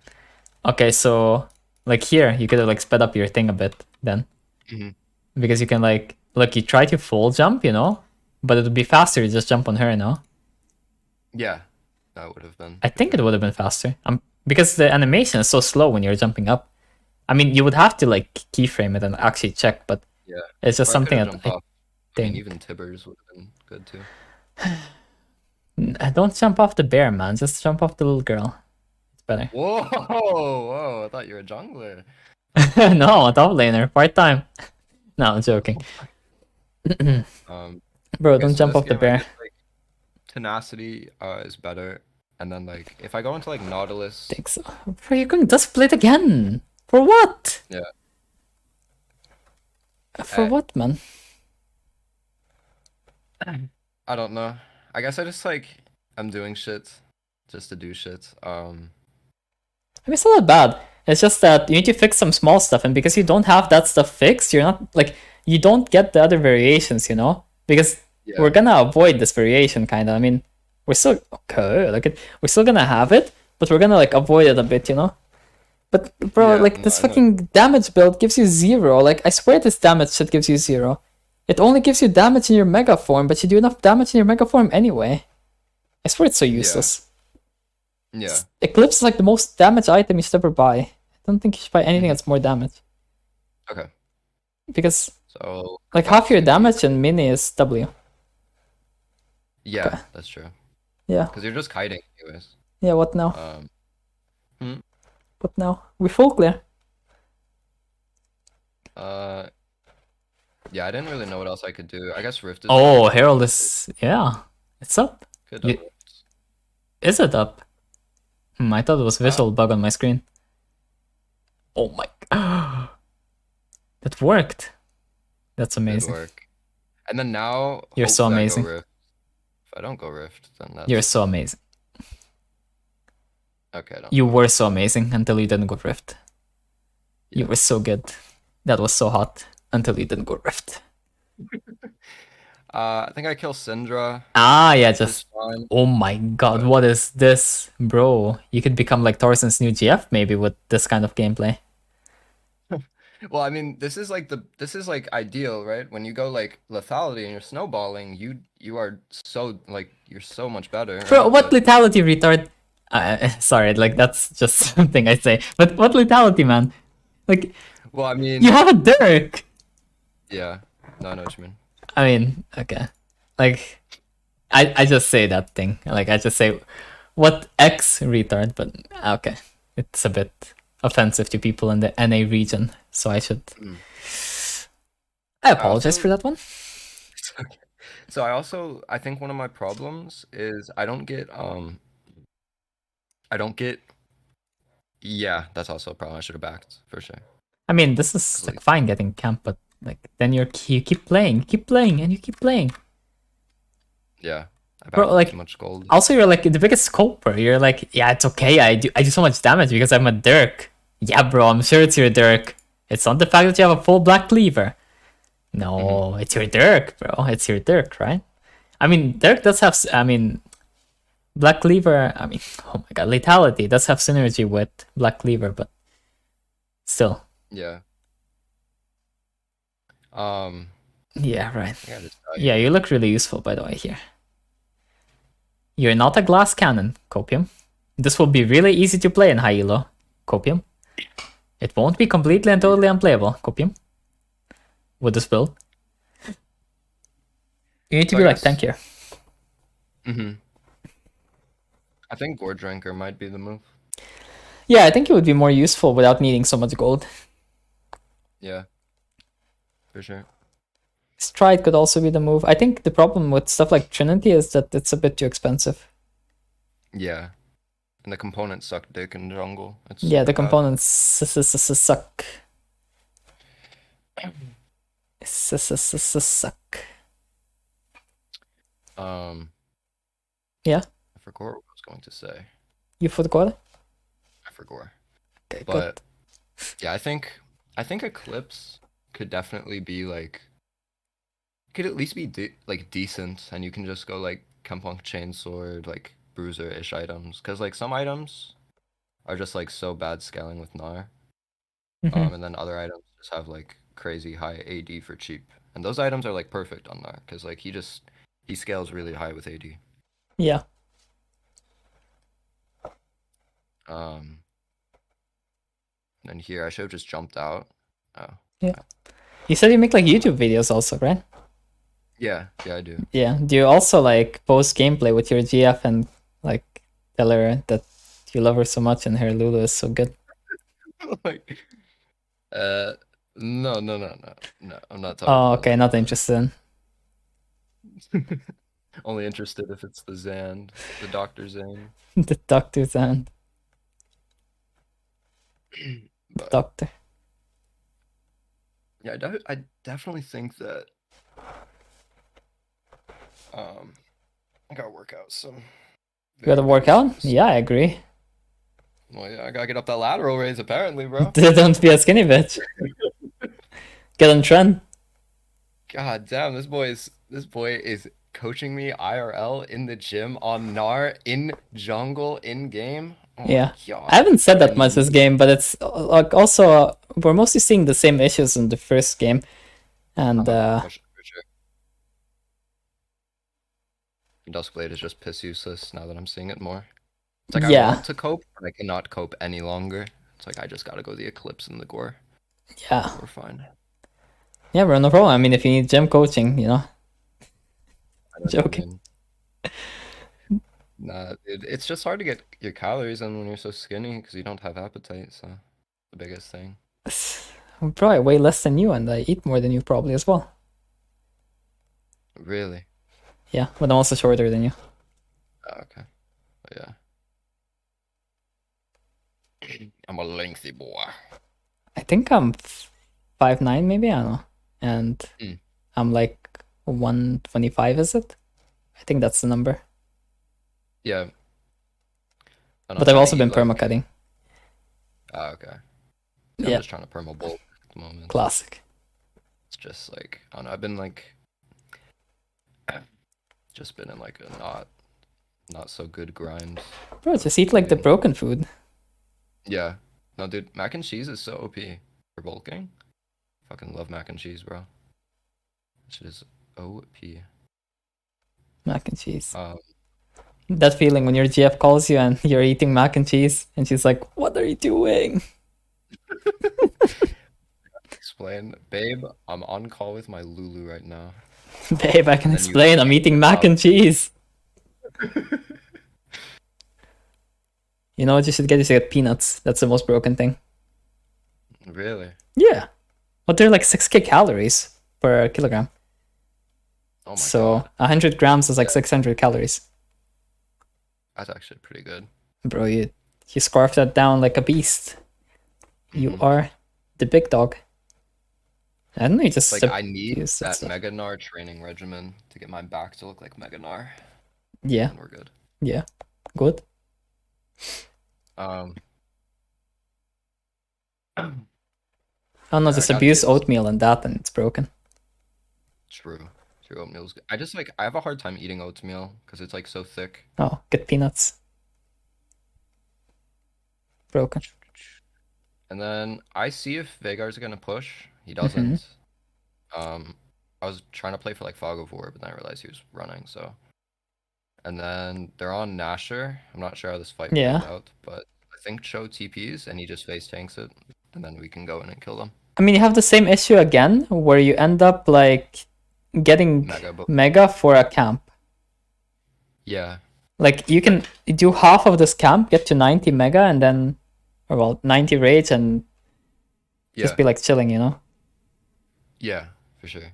Okay, so like here, you could have like sped up your thing a bit then. Hmm. Because you can like, look, you try to full jump, you know? But it would be faster to just jump on her, no? Yeah, that would have been I for think it sure. would have been faster. Because the animation is so slow when you're jumping up. I mean, you would have to like keyframe it and actually check, but Yeah. it's just Or I could something have that jumped I off. I mean, think. even Tibbers would have been good too. Don't jump off the bear, man. Just jump off the little girl. It's better. Whoa, whoa! I thought you were a jungler. No, top laner, part time. No, I'm joking. Bro, I don't guess in jump this off the game, I bear. guess like tenacity is better, and then like if I go into like Nautilus, Think so. Bro, you're going to split again. For what? yeah, For I, what, man? I don't know. I guess I just like I'm doing shit just to do shit. I mean, it's not that bad. It's just that you need to fix some small stuff, and because you don't have that stuff fixed, you're not like you don't get the other variations, you know? Because Yeah, we're gonna avoid this variation, kind of. I mean, we're still okay. Look at we're still gonna have it, but we're gonna like avoid it a bit, you know? But bro, yeah, like no, this I know. fucking damage build gives you 0. Like I swear this damage shit gives you 0. It only gives you damage in your mega form, but you do enough damage in your mega form anyway. I swear it's so Yeah, useless. yeah. Eclipse is like the most damage item you should ever buy. I don't think you should buy anything Hmm. that's more damage. Okay, Because so like half your capacity T. damage in mini is W. Yeah, Okay. that's true. Yeah. Because you're just kiting, anyways. Yeah, what now? Hmm. What now? We full clear. Uh, yeah, I didn't really know what else I could do. I guess Rift is Oh, up. Herald is yeah. It's up. Could You, double Rift. is it up? I thought it was Uh, visual bug on my screen. Oh my god. That worked. That's Good amazing. work. And then now, You're so hopefully I go amazing. Rift. If I don't go Rift, then that's You're so amazing. okay. I don't You go were Rift. so amazing until you didn't go Rift. You Yeah. were so good. That was so hot until you didn't go Rift. I think I kill Syndra. Ah, yeah, Rift is just. fine. Oh my god, But what is this? Bro, you could become like Torsen's new GF maybe with this kind of gameplay. well, I mean, this is like ideal, right? When you go like lethality and you're snowballing, you are so like you're so much better, Bro, right? what But lethality retard? Sorry, like that's just something I say. But what lethality, man? Like, well, I you mean, have a Dirk! yeah. No, I know what you mean. I mean, okay. Like, I just say that thing. Like, I just say, what X retard? But okay. It's a bit offensive to people in the NA region. So I should. Mm. I apologize also- for that one. Okay. So I think one of my problems is I don't get yeah, that's also a problem. I should have backed for sure. I mean, this is like fine getting camp, but like then you keep playing, and you keep playing. Yeah. I Bro, backed like too much gold. also you're like the biggest culprit. You're like, yeah, it's okay. I do so much damage because I'm a Dirk. Yeah, bro, I'm sure it's your Dirk. It's not the fact that you have a full black cleaver. No, it's your Dirk, bro. It's your Dirk, right? I mean, Dirk does have. I mean, Black Cleaver. I mean, oh my god, lethality does have synergy with Black Cleaver, but still. Yeah. Yeah, right. I think I just died. Yeah, you look really useful, by the way, here. You're not a glass cannon, Copium. This will be really easy to play in high elo, Copium. It won't be completely and totally unplayable, Copium. With this build. You need to So be I like guess- tank here. I I think Gore Drinker might be the move. Yeah, I think it would be more useful without needing so much gold. Yeah, for sure. Stride could also be the move. I think the problem with stuff like Trinity is that it's a bit too expensive. Yeah, and the components suck dick in jungle. It's Yeah, super the bad. components suck. Suck. Yeah, I forgot what I was going to say. you forgot? I forgot. Okay, But good. yeah, I think Eclipse could definitely be like, could at least be like decent, and you can just go like Kempunk Chainsword, like bruiser-ish items, because like some items are just like so bad scaling with Gnar, and then other items just have like crazy high AD for cheap, and those items are like perfect on Gnar, because like he scales really high with AD. Yeah. And here I should have just jumped out. Oh. Yeah. You said you make like YouTube videos also, right? Yeah, I do. Yeah. Do you also like post gameplay with your GF and like tell her that you love her so much and her Lulu is so good? Like, no, I'm not talking Oh, about okay, like not that. interested. Only interested if it's the Zand, the Dr. Zand. The doctor's and But doctor. yeah, I definitely think that I gotta work out some. You gotta work out? Yeah, I agree. Well, yeah, I gotta get up that lateral raise apparently, bro. Don't be a skinny bitch. Get on trend. God damn, this boy is coaching me IRL in the gym on Gnar in jungle in game. Oh Yeah. my God. I haven't said that And much this game, but it's like also we're mostly seeing the same issues in the first game, and for sure. Duskblade is just piss useless now that I'm seeing it more. It's like I yeah, want to cope, but I cannot cope any longer. It's like I just gotta go the Eclipse and the Gore. yeah, We're fine. yeah, bro, no problem. I mean, if you need gym coaching, you know, I know what you joking. mean. Nah, it's just hard to get your calories in when you're so skinny because you don't have appetite. So the biggest thing. I'm probably way less than you, and I eat more than you probably as well. Really? Yeah, but I'm also shorter than you. Oh, okay. But yeah. I'm a lengthy boy. I think I'm 5'9", maybe, I don't know, and I'm like 125. Is it? I think that's the number. Yeah. But I've also been perma-cutting. Oh, okay. Yeah. I'm just trying to perma bulk at the moment. Classic. It's just like, I don't know, I've been like, just been in like a not so good grind. Bro, just eat like the broken food. Yeah. No, dude, mac and cheese is so OP for bulking. Fucking love mac and cheese, bro. Shit is OP. Mac and cheese. That feeling when your GF calls you and you're eating mac and cheese and she's like, what are you doing? Explain. Babe, I'm on call with my Lulu right now. Babe, I can explain. I'm eating mac and cheese. You know what you should get? You should get peanuts. That's the most broken thing. Really? Yeah. But they're like 6k calories per kilogram. Oh my so God. 100 grams is like 600 calories. That's actually pretty good. Bro, you scarf that down like a beast. You are the big dog. I don't know, you just like I need that Mega Gnar training regimen to get my back to look like Mega Gnar. Yeah. And we're good. Yeah. Good. Oh no, just abuse oatmeal and that and it's broken. True. Oatmeal's good. I have a hard time eating oatmeal because it's like so thick. Oh, get peanuts. Broken. And then I see if Veigar's gonna push. He doesn't. I was trying to play for like Fog of War, but then I realized he was running, so. And then they're on Nasher. I'm not sure how this fight plays out, but I think Cho TPs and he just face tanks it, and then we can go in and kill them. I mean, you have the same issue again, where you end up like getting Mega for a camp. Yeah. Like you can do half of this camp, get to 90 mega, and then, or well, 90 rage, and just Yeah. be like chilling, you know. Yeah, for sure.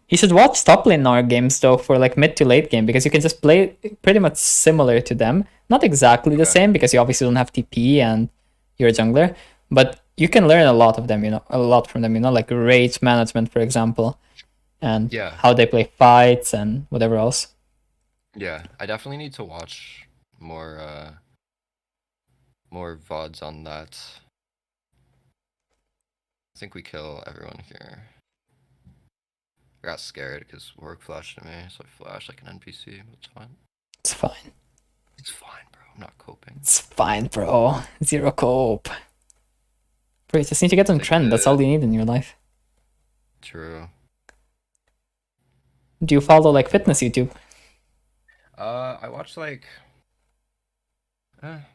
You should watch top lane Gnar games though for like mid to late game because you can just play pretty much similar to them. Not exactly the Okay. same because you obviously don't have TP and you're a jungler, but you can learn a lot of them, you know, a lot from them, you know, like rage management, for example, and Yeah. how they play fights and whatever else. Yeah. I definitely need to watch more VODs on that. I think we kill everyone here. I got scared because work flashed at me, so I flashed like an NPC, but it's fine. It's fine. It's fine, bro. I'm not coping. It's fine, bro. Zero cope. Bro, you just need to get on trend. That's all you need in your life. True. Do you follow like fitness YouTube? I watched like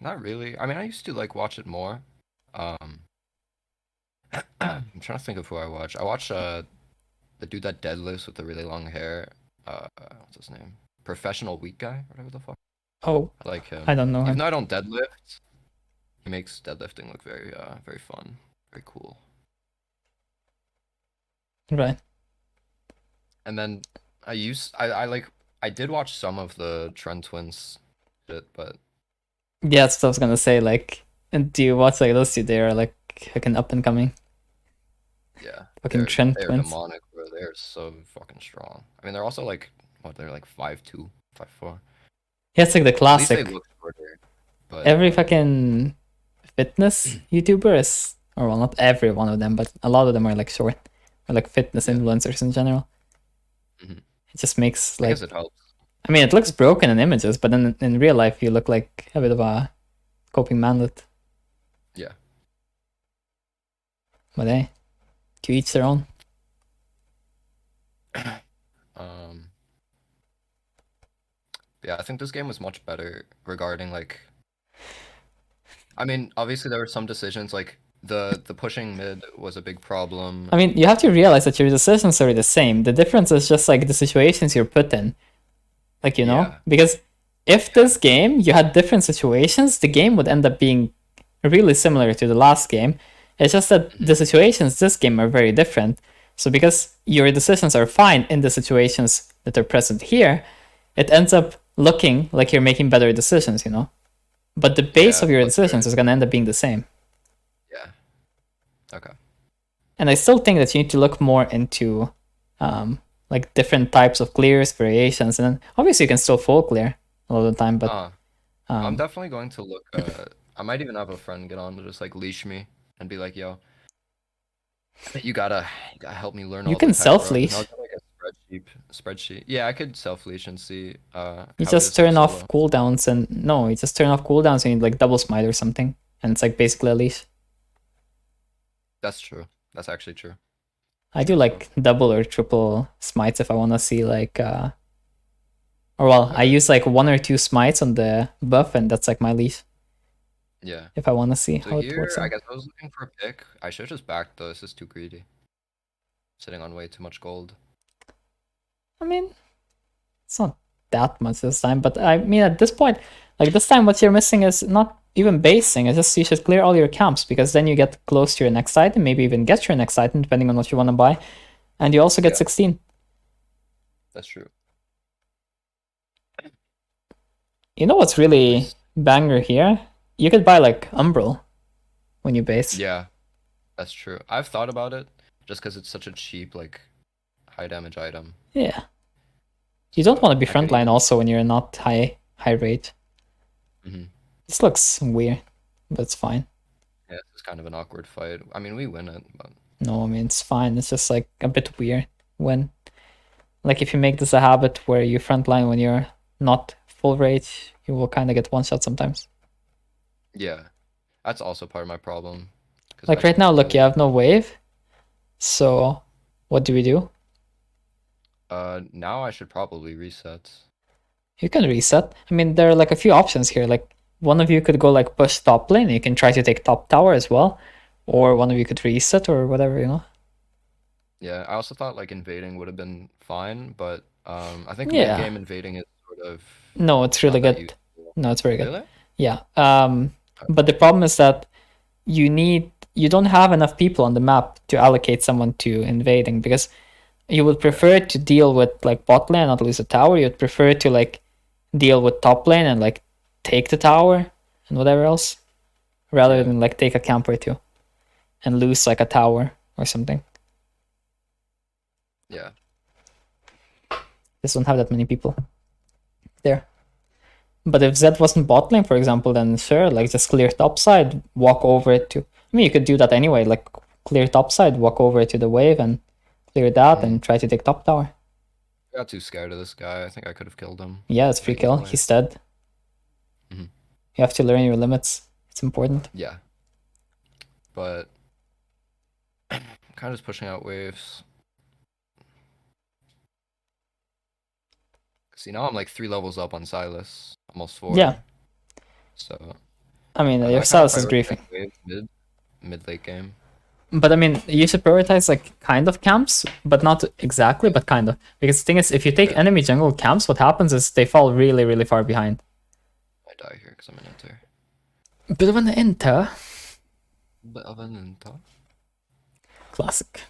not really. I mean, I used to like watch it more. Um I'm trying to think of who I watch. I watch the dude that deadlifts with the really long hair. What's his name? Professional Weak Guy, whatever the fuck. Oh, I like him. I don't know Even him. though I don't deadlift, he makes deadlifting look very fun, very cool. Right. And then I did watch some of the Trend Twins shit, but Yeah, that's what I was gonna say. Like, and do you watch like those two? They are like an up and coming yeah, fucking trend they're twins. demonic, bro. They're so fucking strong. I mean, they're also like what? They're like 5'2", 5'4". Yeah, it's like the At least they classic. look shorter, but Every fucking fitness YouTuber is, or well, not every one of them, but a lot of them are like short, or like fitness Yeah. influencers in general. Mhm. It just makes I like, guess it helps. I mean, it looks broken in images, but then in real life, you look like a bit of a coping manlet. Yeah. But hey, to each their own. Um. Yeah, I think this game was much better regarding like. I mean, obviously there were some decisions like the pushing mid was a big problem. I mean, you have to realize that your decisions are the same. The difference is just like the situations you're put in. Like, you know? Yeah. Because if this game you had different situations, the game would end up being really similar to the last game. It's just that the situations this game are very different. So because your decisions are fine in the situations that are present here, it ends up looking like you're making better decisions, you know? But the base Yeah, of your that's decisions fair. is going to end up being the same. Yeah. Okay. And I still think that you need to look more into like different types of clears, variations, and then obviously you can still full clear a lot of the time, but I'm definitely going to look. I might even have a friend get on to just like leash me and be like, "Yo, you gotta help me learn you all the can tech, bro." And self-leash. I'll get like a spreadsheet. Yeah, I could self leash and see You how it just is like turn off solo. cooldowns and no, you just turn off cooldowns and you like double smite or something. And it's like basically a leash. That's true. That's actually true. I do like double or triple smites if I want to see like or well, I Okay. use like 1 or 2 smites on the buff and that's like my leash Yeah. if I want to see So how it here, works I out. guess I was looking for a pick. I should just back though. This is too greedy. Sitting on way too much gold. I mean, it's not that much this time, but I mean at this point, like this time what you're missing is not even basing, it's just you should clear all your camps because then you get close to your next item, maybe even get your next item depending on what you want to buy. And you also get Yeah. 16. That's true. You know what's really banger here? You could buy like Umbral when you base. Yeah, that's true. I've thought about it just because it's such a cheap, like, high damage item. Yeah. You don't want to be I could frontline even. also when you're not high rate. Mhm. This looks weird, but it's fine. Yeah, this is kind of an awkward fight. I mean, we win it, but No, I mean it's fine. It's just like a bit weird when like if you make this a habit where you frontline when you're not full rage, you will kind of get one shot sometimes. yeah, that's also part of my problem. 'Cause Like I right now, look, fully- you have no wave. So what do we do? Now I should probably reset. You can reset. I mean, there are like a few options here. Like one of you could go like push top lane. You can try to take top tower as well, or one of you could reset or whatever, you know. Yeah, I also thought like invading would have been fine, but I think Yeah. mid game invading is sort of No, it's really Not that good. No, it's very good. really? Yeah. But the problem is that you don't have enough people on the map to allocate someone to invading, because you would prefer to deal with like bot lane and not lose a tower. You'd prefer to like deal with top lane and like take the tower and whatever else, rather Yeah. than like take a camp or two and lose like a tower or something. Yeah. Just don't have that many people there. But if Zed wasn't bot lane, for example, then sure, like just clear top side, walk over to. I mean, you could do that anyway, like clear top side, walk over to the wave and clear that and try to take top tower. I got too scared of this guy. I think I could have killed him. Yeah, it's free But he's kill. alive. He's dead. Mhm. You have to learn your limits. It's important. Yeah. But I'm kind of just pushing out waves. See, now I'm like 3 levels up on Silas. Almost 4. Yeah. So I mean, I your kind of Silas is griefing. prioritize waves mid late game. But I mean, you should prioritize like kind of camps, but not exactly, but kind of. Because the thing is, if you take enemy jungle camps, what happens is they fall really, really far behind. I die here because I'm an enter. Bit of an enter. Bit of an enter. Classic.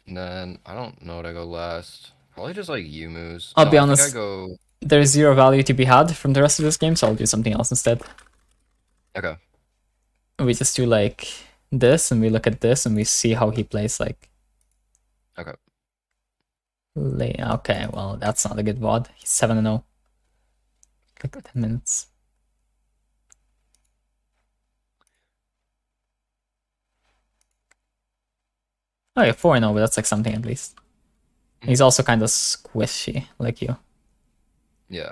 And then I don't know what I go last. Probably just like Yumu's. I'll No, be I think honest. I go. There's zero value to be had from the rest of this game, so I'll do something else instead. Okay. We just do like this, and we look at this, and we see how he plays like. Okay. Okay, well, that's not a good VOD. He's 7-0. Like 10 minutes. Oh yeah, 4-0, but that's like something at least. He's also kind of squishy, like you. Yeah.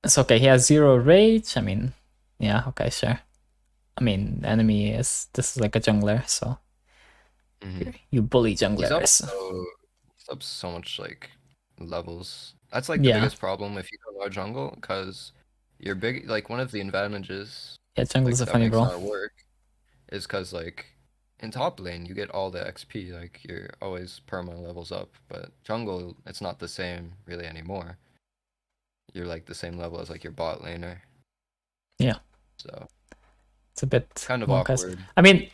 It's okay, he has 0 rage. I mean, yeah, okay, sure. I mean, the enemy is... This is like a jungler, so... You bully junglers. He's up so much like levels. That's like the Yeah. biggest problem if you don't know jungle, because you're big. Like one of the advantages Yeah, jungle's like, a funny that makes bro. our work is because like in top lane you get all the XP. Like you're always perma levels up, but jungle it's not the same really anymore. You're like the same level as like your bot laner. Yeah. So it's a bit kind of wonkus. awkward. I mean,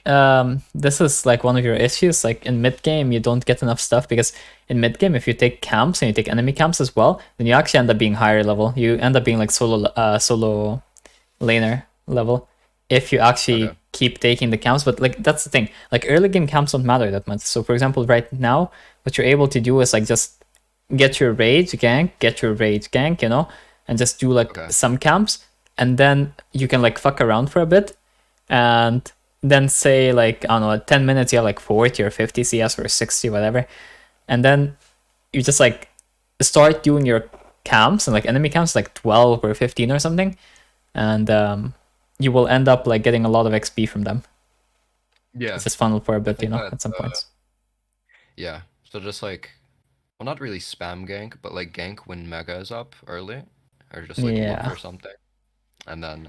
this is like one of your issues. Like in mid game, you don't get enough stuff, because in mid game, if you take camps and you take enemy camps as well, then you actually end up being higher level. You end up being like solo laner level if you actually keep taking the camps. But like that's the thing. Like early game camps don't matter that much. So for example, right now, what you're able to do is like just get your rage gank, you know, and just do like some camps, and then you can like fuck around for a bit. And then say like, I don't know, 10 minutes, you have like 40 or 50 CS or 60, whatever. And then you just like start doing your camps, and like enemy camps like 12 or 15 or something. And you will end up like getting a lot of XP from them. Yeah. It's just funnel for a bit, you know, at some points. Yeah. So just like, well, not really spam gank, but like gank when mega is up early. Or just like look for something. And then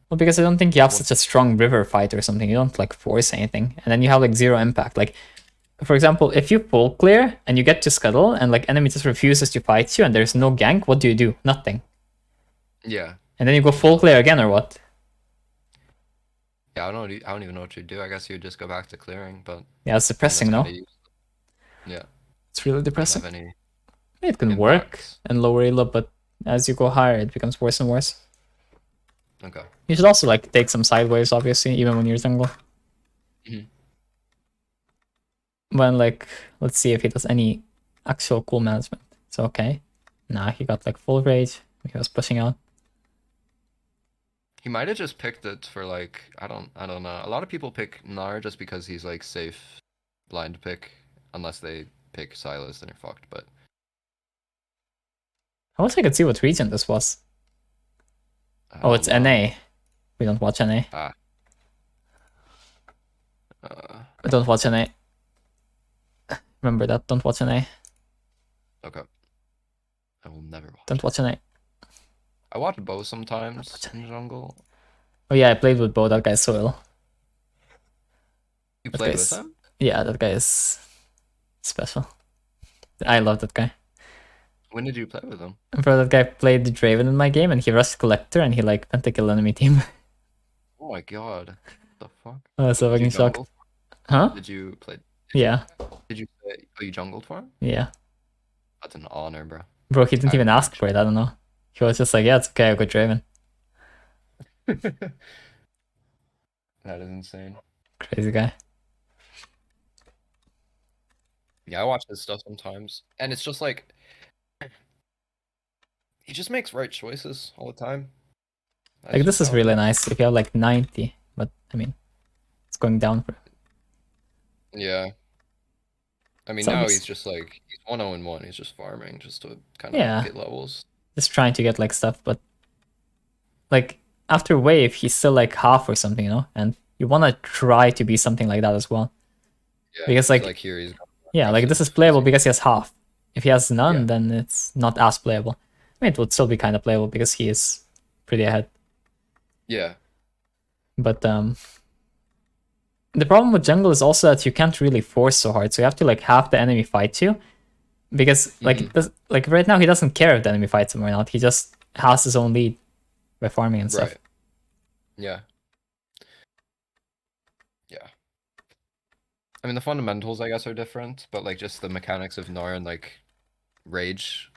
well, because I don't think you have such a strong river fight or something. You don't like force anything, and then you have like 0 impact. Like, for example, if you full clear and you get to scuttle and like enemy just refuses to fight you and there's no gank, what do? Nothing. Yeah. And then you go full clear again, or what? Yeah, I don't even know what you do. I guess you would just go back to clearing, but yeah, it's depressing, no? Yeah. It's really depressing. It can impacts. work and lower elo, but as you go higher, it becomes worse and worse. Okay. You should also like take some sideways, obviously, even when you're jungle. When like, let's see if he does any actual cool management. So okay. Nah, he got like full rage. He was pushing out. He might have just picked it for like, I don't know. A lot of people pick Gnar just because he's like safe blind pick, unless they pick Silas, then you're fucked, but I wish I could see what region this was. Oh, it's NA. We don't watch NA. We don't watch NA. Remember that, don't watch NA. Okay. I will never watch. Don't watch NA. I watch Bo sometimes in jungle. Oh yeah, I played with Bo, that guy's so ill. You played with him? Yeah, that guy is special. I love that guy. When did you play with him? Bro, that guy played the Draven in my game, and he rushed Collector, and he like pentakill enemy team. Oh my god. The fuck? I was so Did you fucking shocked. jungle? Huh? Did you play? Yeah. Did you play? Oh, you jungled for him? Yeah. That's an honor, bro. Bro, he didn't even Timecodes. ask for it. I don't know. He was just like, yeah, it's okay. I'll go Draven. That is insane. Crazy guy. Yeah, I watch this stuff sometimes, and it's just like he just makes right choices all the time. That's Like, this just is how it really is. nice if you have like 90, but I mean, it's going down for. Yeah. I mean, So now obvious- he's just like he's 1-0-1. He's just farming just to kind of Yeah. get levels. Just trying to get like stuff, but like after wave, he's still like half or something, you know? And you want to try to be something like that as well. Yeah. Because so, like here he's yeah, like this is aggressive, playable easy. because he has half. If he has none, Yeah. then it's not as playable. I mean, it would still be kind of playable because he is pretty ahead. Yeah. But the problem with jungle is also that you can't really force so hard. So you have to like have the enemy fight you, because like Mhm. like right now he doesn't care if the enemy fights him or not. He just has his own lead by farming and stuff. Right. Yeah. Yeah. I mean, the fundamentals, I guess, are different, but like just the mechanics of Gnar and like rage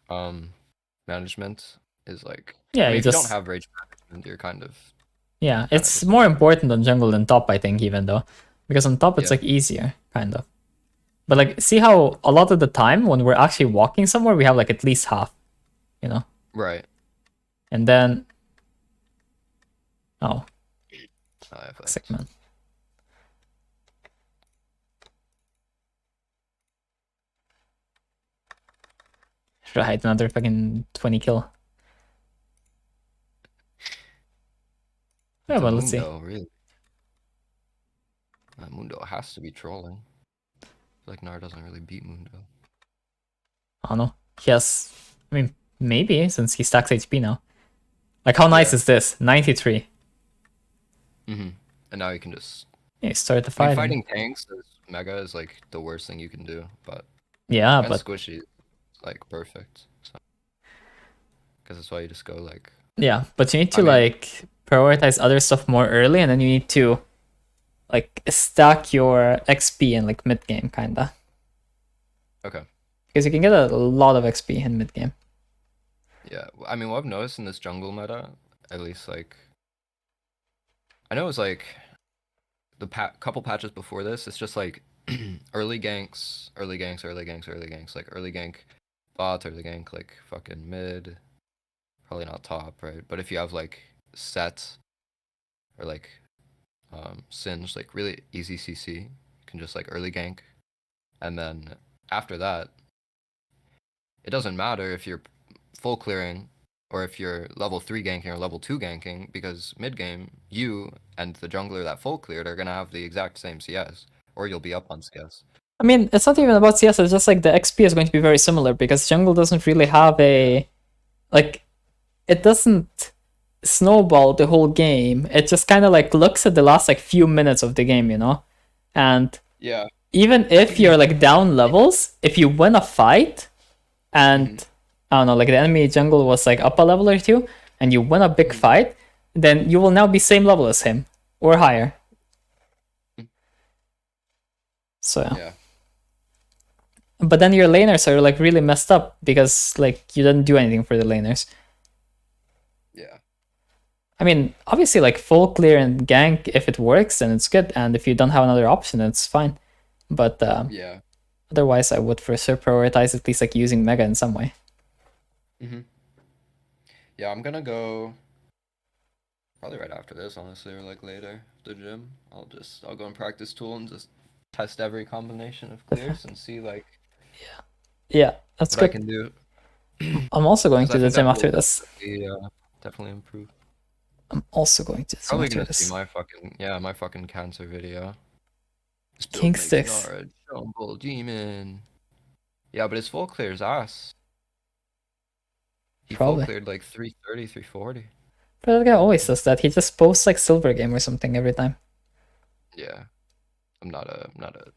management is like Yeah, I mean, you if you just don't have rage management, you're kind of yeah, kinda it's just more important on jungle than top, I think, even though, because on top it's Yeah. like easier, kind of. But like, see how a lot of the time when we're actually walking somewhere, we have like at least half, you know, right. and then oh, I have sick man. Right, another fucking 20 kill. Yeah, It's a but let's see. Mundo, really. Mundo has to be trolling. I feel like Gnar doesn't really beat Mundo. I don't know. He has, I mean, maybe since he stacks HP now. Like, how nice Yeah. is this? 93. Mm-hmm. And now you can just Yeah, start the I mean, fight. fighting tanks as Mega is like the worst thing you can do, but Yeah, and but squishy is like perfect. So because that's why you just go like yeah, but you need to I mean- like prioritize other stuff more early, and then you need to like stack your XP in like mid game, kinda. Okay. Because you can get a lot of XP in mid game. Yeah. I mean, what I've noticed in this jungle meta, at least like I know it's like the couple patches before this, it's just like early ganks, early ganks, early ganks, early ganks, like early gank bot, early gank like fucking mid, probably not top, right? But if you have like set or like Singe, like really easy CC, you can just like early gank, and then after that, it doesn't matter if you're full clearing or if you're level 3 ganking or level 2 ganking, because mid game you and the jungler that full cleared are gonna have the exact same CS, or you'll be up on CS. I mean, it's not even about CS, it's just like the XP is going to be very similar because jungle doesn't really have a like it doesn't snowball the whole game. It just kind of like looks at the last like few minutes of the game, you know? And Yeah. even if you're like down levels, if you win a fight and I don't know, like the enemy jungle was like up a level or two, and you win a big fight, then you will now be same level as him or higher. So Yeah. but then your laners are like really messed up because like you didn't do anything for the laners. Yeah. I mean, obviously, like full clear and gank, if it works, then it's good, and if you don't have another option, then it's fine. But Yeah. otherwise, I would for sure prioritize at least like using Mega in some way. Yeah, I'm gonna go probably right after this, honestly, or like later the gym. I'll go and practice tool and just test every combination of clears and see like Yeah, that's what I good. can do. I'm also going 'Cause to I the think that gym after will this. definitely improve. I'm also going to the gym Probably after gonna this. see my fucking cancer video. This build King makes sticks. Gnar a jumble demon. Yeah, but his full clear's ass. He Probably. full cleared like 330, 340. But that guy always does that. He just posts like silver game or something every time. Yeah. I'm not a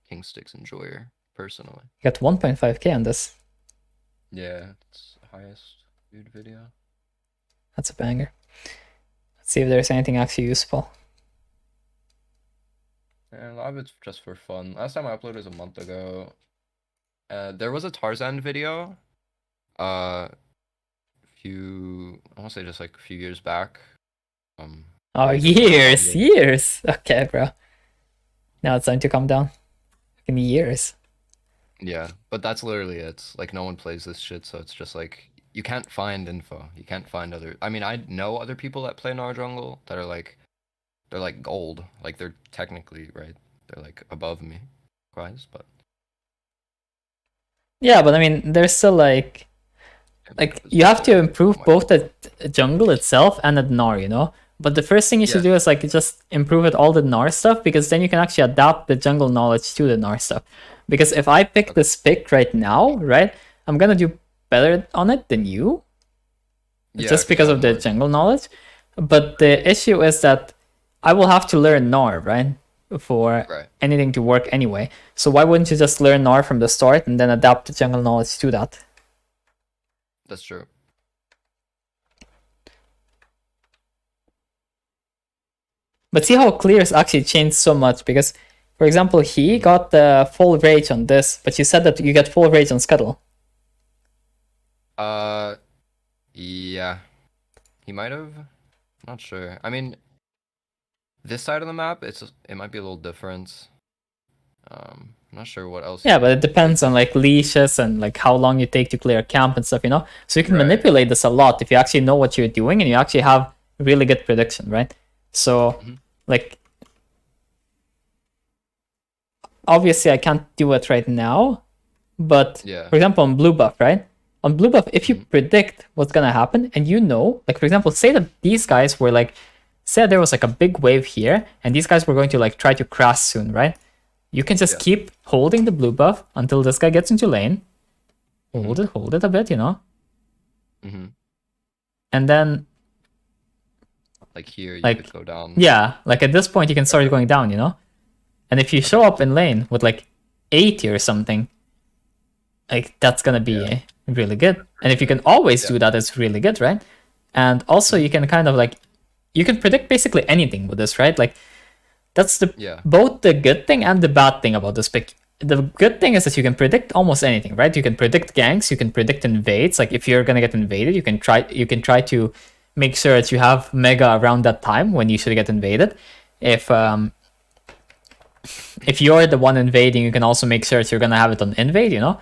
King Sticks enjoyer. personally. You got 1.5k on this. Yeah, it's the highest viewed video. That's a banger. Let's see if there's anything actually useful. And a lot of it's just for fun. Last time I uploaded was a month ago. There was a Tarzan video. I want to say just like a few years back. Oh, years. Okay, bro. Now it's time to calm down. In years. Yeah, but that's literally it. Like no one plays this shit, so it's just like you can't find info. You can't find other. I mean, I know other people that play Gnar jungle that are like, they're like gold. Like they're technically right. They're like above me, guys. But yeah, but I mean, there's still like you have to improve both the jungle itself and the Gnar, you know. But the first thing you should do is like just improve it all the Gnar stuff, because then you can actually adapt the jungle knowledge to the Gnar stuff. Because if I pick this pick right now, right, I'm gonna do better on it than you, just because of the jungle knowledge. But the issue is that I will have to learn Gnar, right, for anything to work anyway. So why wouldn't you just learn Gnar from the start and then adapt the jungle knowledge to that? That's true. But see how Clear's actually changed so much, because, for example, he got the full rage on this, but you said that you get full rage on Scuttle. Yeah. He might have. Not sure. I mean, this side of the map, it might be a little different. I'm not sure what else. Yeah, but it depends on like leashes and like how long you take to clear camp and stuff, you know? So you can manipulate this a lot if you actually know what you're doing and you actually have really good prediction, right? So, like, obviously I can't do it right now, but for example, on blue buff, right? On blue buff, if you predict what's gonna happen and you know, like for example, say that these guys were like, say there was like a big wave here and these guys were going to like try to crash soon, right? You can just keep holding the blue buff until this guy gets into lane. Hold it a bit, you know? And then like here, you like, could go down. Yeah, like at this point you can start going down, you know? And if you show up in lane with like 80 or something, like that's gonna be really good. And if you can always do that, it's really good, right? And also you can kind of like, you can predict basically anything with this, right? Like that's the both the good thing and the bad thing about this pick. The good thing is that you can predict almost anything, right? You can predict ganks, you can predict invades. Like if you're gonna get invaded, you can try to make sure that you have mega around that time when you should get invaded. If you're the one invading, you can also make sure that you're gonna have it on invade, you know,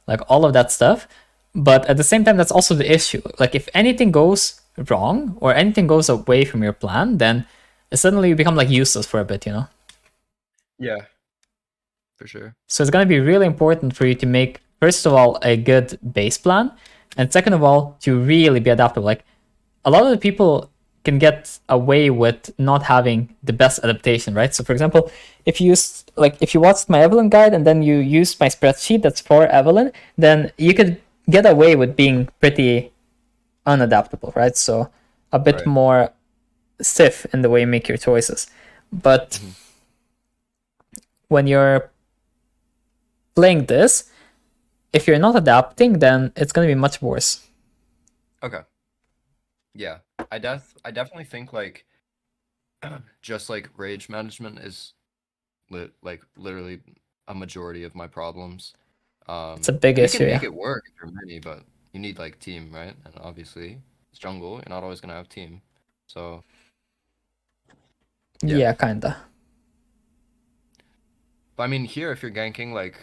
like all of that stuff. But at the same time, that's also the issue. Like if anything goes wrong or anything goes away from your plan, then suddenly you become like useless for a bit, you know? Yeah, for sure. So it's gonna be really important for you to make, first of all, a good base plan, and second of all, to really be adaptable. Like a lot of the people can get away with not having the best adaptation, right? So for example, if you watched my Evelynn guide and then you used my spreadsheet that's for Evelynn, then you could get away with being pretty unadaptable, right? So a bit more stiff in the way you make your choices. But when you're playing this, if you're not adapting, then it's going to be much worse. Okay. Yeah, I definitely think like just like rage management is like literally a majority of my problems. It's a big issue. You can make it work if you're many, but you need like team, right? And obviously it's jungle, you're not always gonna have team. So yeah, kinda. But I mean here, if you're ganking like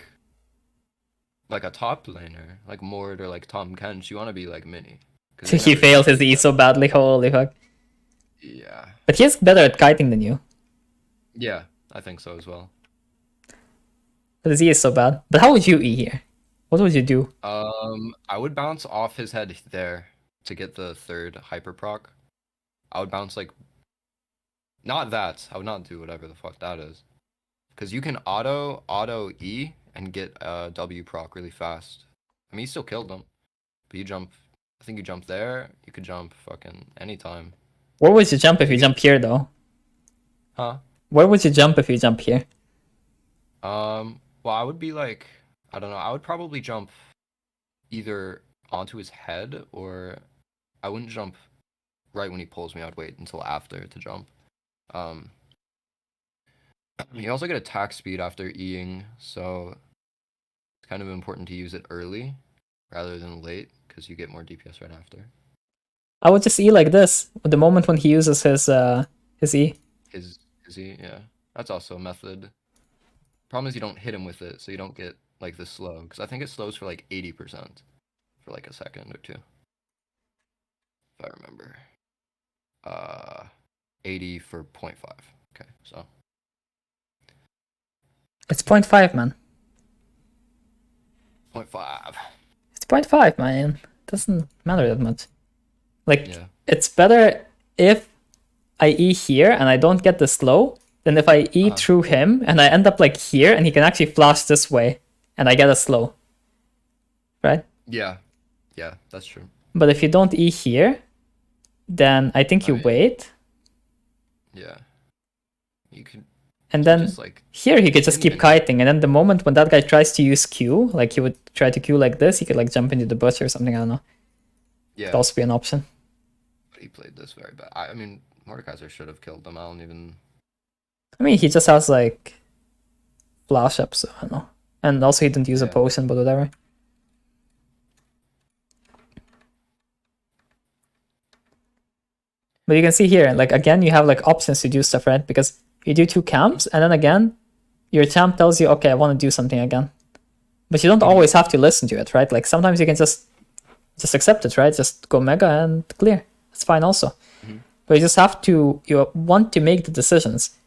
a top laner, like Mord or like Tom Kench, you want to be like mini. He failed his E so badly, holy fuck. Yeah. But he's better at kiting than you. Yeah, I think so as well. But his E is so bad. But how would you E here? What would you do? I would bounce off his head there to get the third hyper proc. I would bounce like, not that. I would not do whatever the fuck that is, because you can auto E and get W proc really fast. I mean, you still killed them, but you jump. I think you jump there. You could jump fucking anytime. Where would you jump if you jump here, though? Huh? Where would you jump if you jump here? Well, I would be like I don't know. I would probably jump either onto his head, or I wouldn't jump right when he pulls me. I'd wait until after to jump. You also get attack speed after Eing, so it's kind of important to use it early rather than late, because you get more DPS right after. I would just E like this at the moment when he uses his E. His E, yeah. That's also a method. Problem is you don't hit him with it, so you don't get like the slow, because I think it slows for like 80% for like a second or two. If I remember. 80 for 0.5. Okay, so. It's 0.5, man. 0.5. It's 0.5, man. It doesn't matter that much. Like, Yeah. it's better if I E here and I don't get the slow than if I E through him and I end up like here and he can actually flash this way and I get a slow. Right? Yeah. Yeah, that's true. But if you don't E here, then I think you wait. Yeah. You could. And then just, like, here he could just keep kiting, and then the moment when that guy tries to use Q, like he would try to Q like this, he could like jump into the bush or something, I don't know. Yeah. Could also be an option. But he played this very bad. I mean, Mordekaiser should have killed him. I don't even... I mean, he just has like flash up, so I don't know. And also he didn't use a potion, but whatever. But you can see here, like again, you have like options to do stuff, right? Because you do 2 camps, and then again, your champ tells you, okay, I want to do something again. But you don't always have to listen to it, right? Like sometimes you can just accept it, right? Just go mega and clear. That's fine also. But you just have to, you want to make the decisions.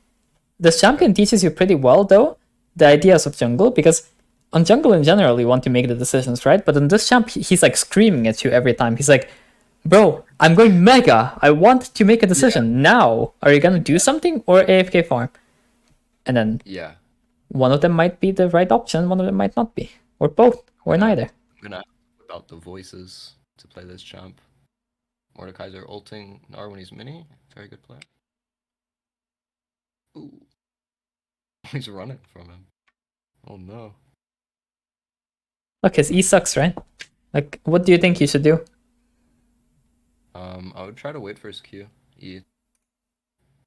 This champion teaches you pretty well, though, the ideas of jungle, because on jungle in general, you want to make the decisions, right? But in this champ, he's like screaming at you every time. He's like, bro, I'm going mega. I want to make a decision now. Are you going to do something or AFK farm? And then one of them might be the right option, one of them might not be. Or both, or neither. I'm going to whip out the voices to play this champ. Mordekaiser ulting Gnar when he's mini. Very good play. Ooh. He's running from him. Oh no. Look, his E sucks, right? Like, what do you think you should do? I would try to wait for his Q. E.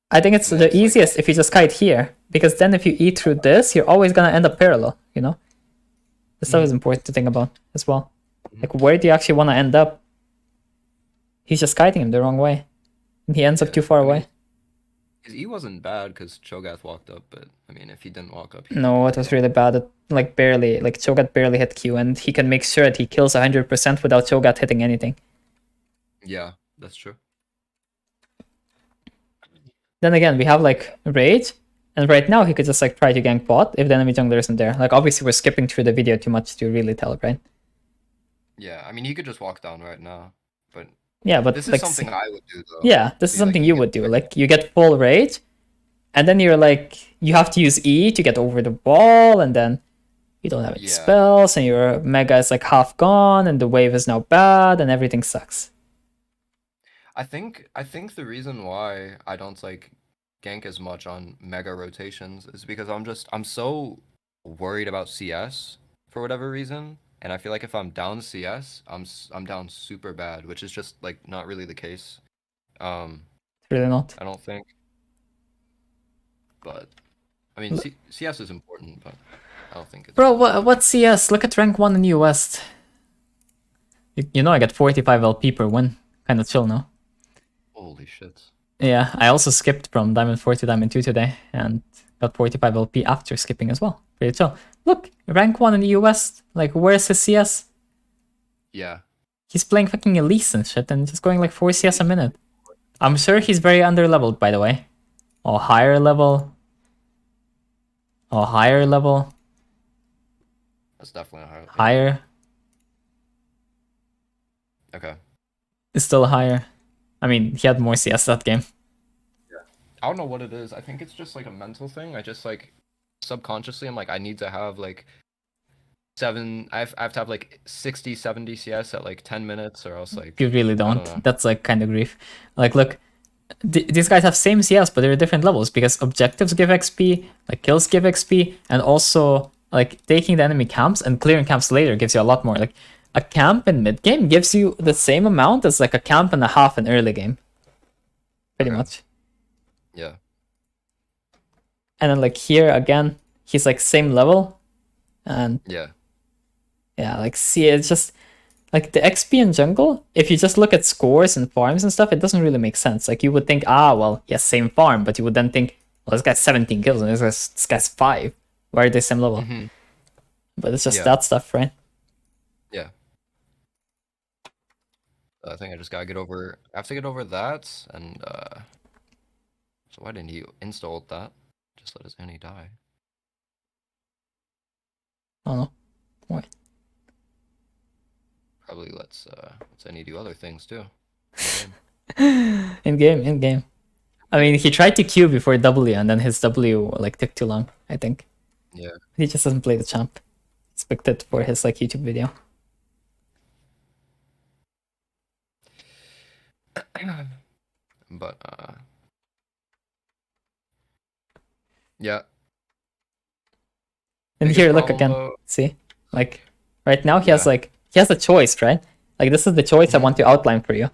I think it's the easiest if you just kite here, because then if you E through this, you're always gonna end up parallel, you know? This stuff is important to think about as well. Like, where do you actually want to end up? He's just kiting him the wrong way. And he ends up too far away. His E wasn't bad because Cho'Gath walked up, but I mean, if he didn't walk up... No, it was really bad. It, like, barely. Like, Cho'Gath barely hit Q, and he can make sure that he kills 100% without Cho'Gath hitting anything. Yeah, that's true. Then again, we have, like, Rage. And right now, he could just, like, try to gank bot if the enemy jungler isn't there. Like, obviously, we're skipping through the video too much to really tell, right? Yeah, I mean, he could just walk down right now, but... Yeah, but this is like, something I would do, though. Yeah, this is something you would do. Like, you get full rage, and then you're like, you have to use E to get over the wall, and then you don't have any spells, and your mega is like half gone, and the wave is now bad, and everything sucks. I think the reason why I don't like gank as much on mega rotations is because I'm so worried about CS for whatever reason. And I feel like if I'm down CS, I'm down super bad, which is just like not really the case. Really not. I don't think. But I mean, CS is important, but I don't think it's. Bro, what CS? Look at rank 1 in US. You know I get 45 LP per win. Kind of chill, no? Holy shit. Yeah, I also skipped from Diamond 4 to Diamond 2 today and got 45 LP after skipping as well. Pretty chill. Look, rank 1 in the US. Like, where's his CS? Yeah. He's playing fucking Elise and shit and just going like 4 CS a minute. I'm sure he's very underleveled, by the way. Or higher level. Or higher level. That's definitely a higher. Higher. Okay. It's still higher. I mean, he had more CS that game. Yeah. I don't know what it is. I think it's just like a mental thing. I just like subconsciously I'm like I need to have like I have to have like 60 70 CS at like 10 minutes or else like you really don't. That's like kind of grief. Like, look, these guys have same CS but they're different levels because objectives give XP, like kills give XP, and also like taking the enemy camps and clearing camps later gives you a lot more. Like a camp in mid game gives you the same amount as like a camp and a half in early game. Pretty much. Yeah. And then like here again, he's like same level. And yeah, like see, it's just like the XP in jungle, if you just look at scores and farms and stuff, it doesn't really make sense. Like you would think, well, yes, same farm, but you would then think, well, this guy's 17 kills and this guy's 5. Why are they same level? But it's just that stuff, right? Yeah. I think I just gotta get over. I have to get over that, and so why didn't he install that? Just let his Annie die. Oh no. Why? Probably let's Annie do other things too. In game. I mean, he tried to Q before W, and then his W like took too long, I think. Yeah. He just doesn't play the champ. Expected for his like YouTube video. But yeah. And Biggest here, look problem, again. though- See, like right now he has a choice, right? Like this is the choice I want to outline for you.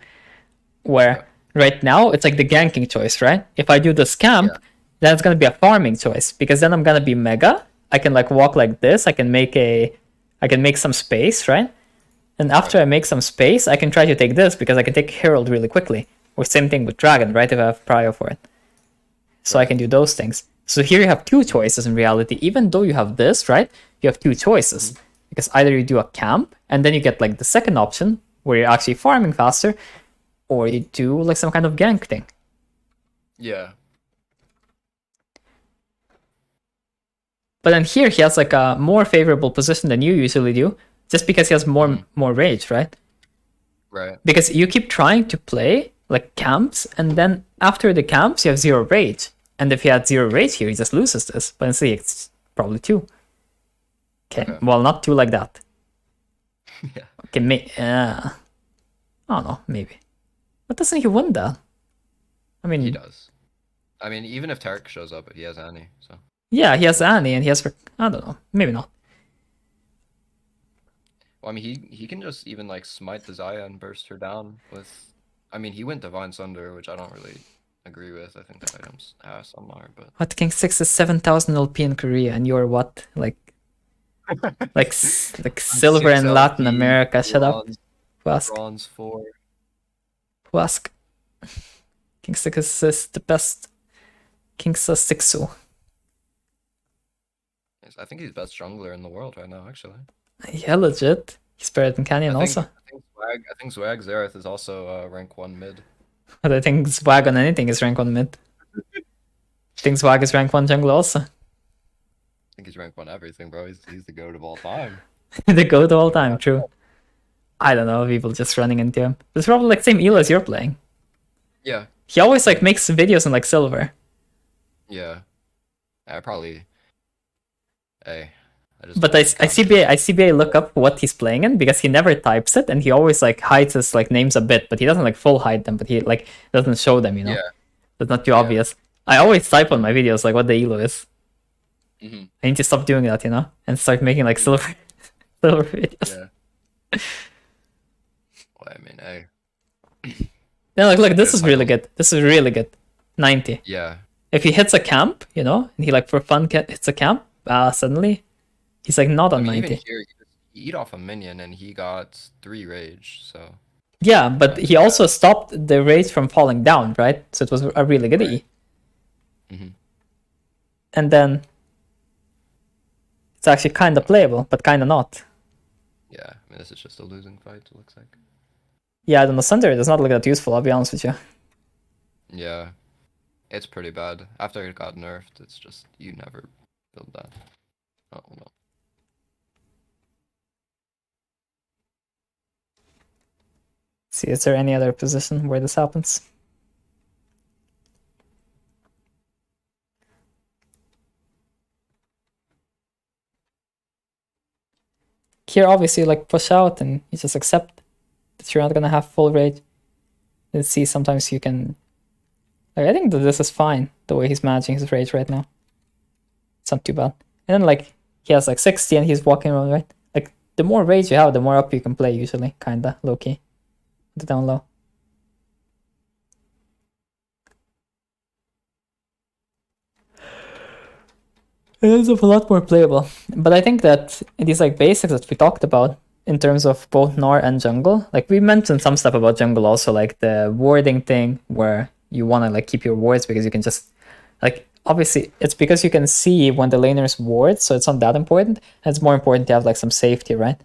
Where right now it's like the ganking choice, right? If I do the scamp, then it's gonna be a farming choice because then I'm gonna be mega. I can like walk like this. I can make some space, right? And after I make some space, I can try to take this because I can take Herald really quickly. Or same thing with Dragon, right? If I have Prio for it. So I can do those things. So here you have two choices in reality. Even though you have this, right? You have two choices. Because either you do a camp, and then you get like the second option, where you're actually farming faster, or you do like some kind of gank thing. Yeah. But then here he has like a more favorable position than you usually do, just because he has more rage, right? Right. Because you keep trying to play like camps, and then after the camps you have 0 rage. And if he had 0 rage here, he just loses this. But see, it's probably 2. Okay, well, not 2 like that. Yeah. Okay, I don't know, maybe. But doesn't he win that? I mean, He does. I mean, even if Tarek shows up, he has Annie, so. Yeah, he has Annie and he has, I don't know, maybe not. Well, I mean, he can just even like smite the Zaya and burst her down with. I mean, he went Divine Sunder, which I don't really agree with. I think that item's ass on Gnar, but. What, King 6 is 7,000 LP in Korea, and you're what? Like silver in Latin LP, America. Shut up. Who asked? Bronze 4. Who asked? King 6 is the best. King 6. I think he's best jungler in the world right now, actually. Yeah, legit. He's better than Canyon also. I think Swag Xerath is also rank 1 mid. But I think Swag on anything is rank 1 mid. I think Swag is rank 1 jungle also. I think he's rank 1 everything, bro. He's the GOAT of all time. The GOAT of all time, true. I don't know, people just running into him. It's probably like same elo as you're playing. Yeah. He always like makes videos in like silver. Yeah. I probably. Hey. But I CBA look up what he's playing in because he never types it and he always like hides his like names a bit, but he doesn't like full hide them, but he like doesn't show them, you know. Yeah. That's not too obvious. I always type on my videos like what the elo is. Mm-hmm. I need to stop doing that, you know, and start making like silver videos. Yeah. Well, I mean, hey. Yeah, like look, this is really good. This is really good. 90. Yeah. If he hits a camp, you know, and he like for fun hits a camp, suddenly he's like not on 90. Even here, he eat off a minion and he got 3 rage, so. Yeah, but he also stopped the rage from falling down, right? So it was a really good E. Mm-hmm. And then it's actually kind of playable, but kind of not. Yeah, I mean, this is just a losing fight, it looks like. Yeah, the Sunder does not look that useful, I'll be honest with you. Yeah. It's pretty bad. After it got nerfed, it's just, you never build that. Oh, no. See, is there any other position where this happens? Here, obviously, like push out and you just accept that you're not gonna have full rage. Let's see, sometimes you can. Like, I think that this is fine the way he's managing his rage right now. It's not too bad. And then like he has like 60 and he's walking around, right? Like the more rage you have, the more up you can play usually, kinda low key. The down low. It ends up a lot more playable. But I think that these like basics that we talked about in terms of both Gnar and jungle, like we mentioned some stuff about jungle also, like the warding thing where you want to like keep your wards because you can just like obviously it's because you can see when the laners ward, so it's not that important. And it's more important to have like some safety, right?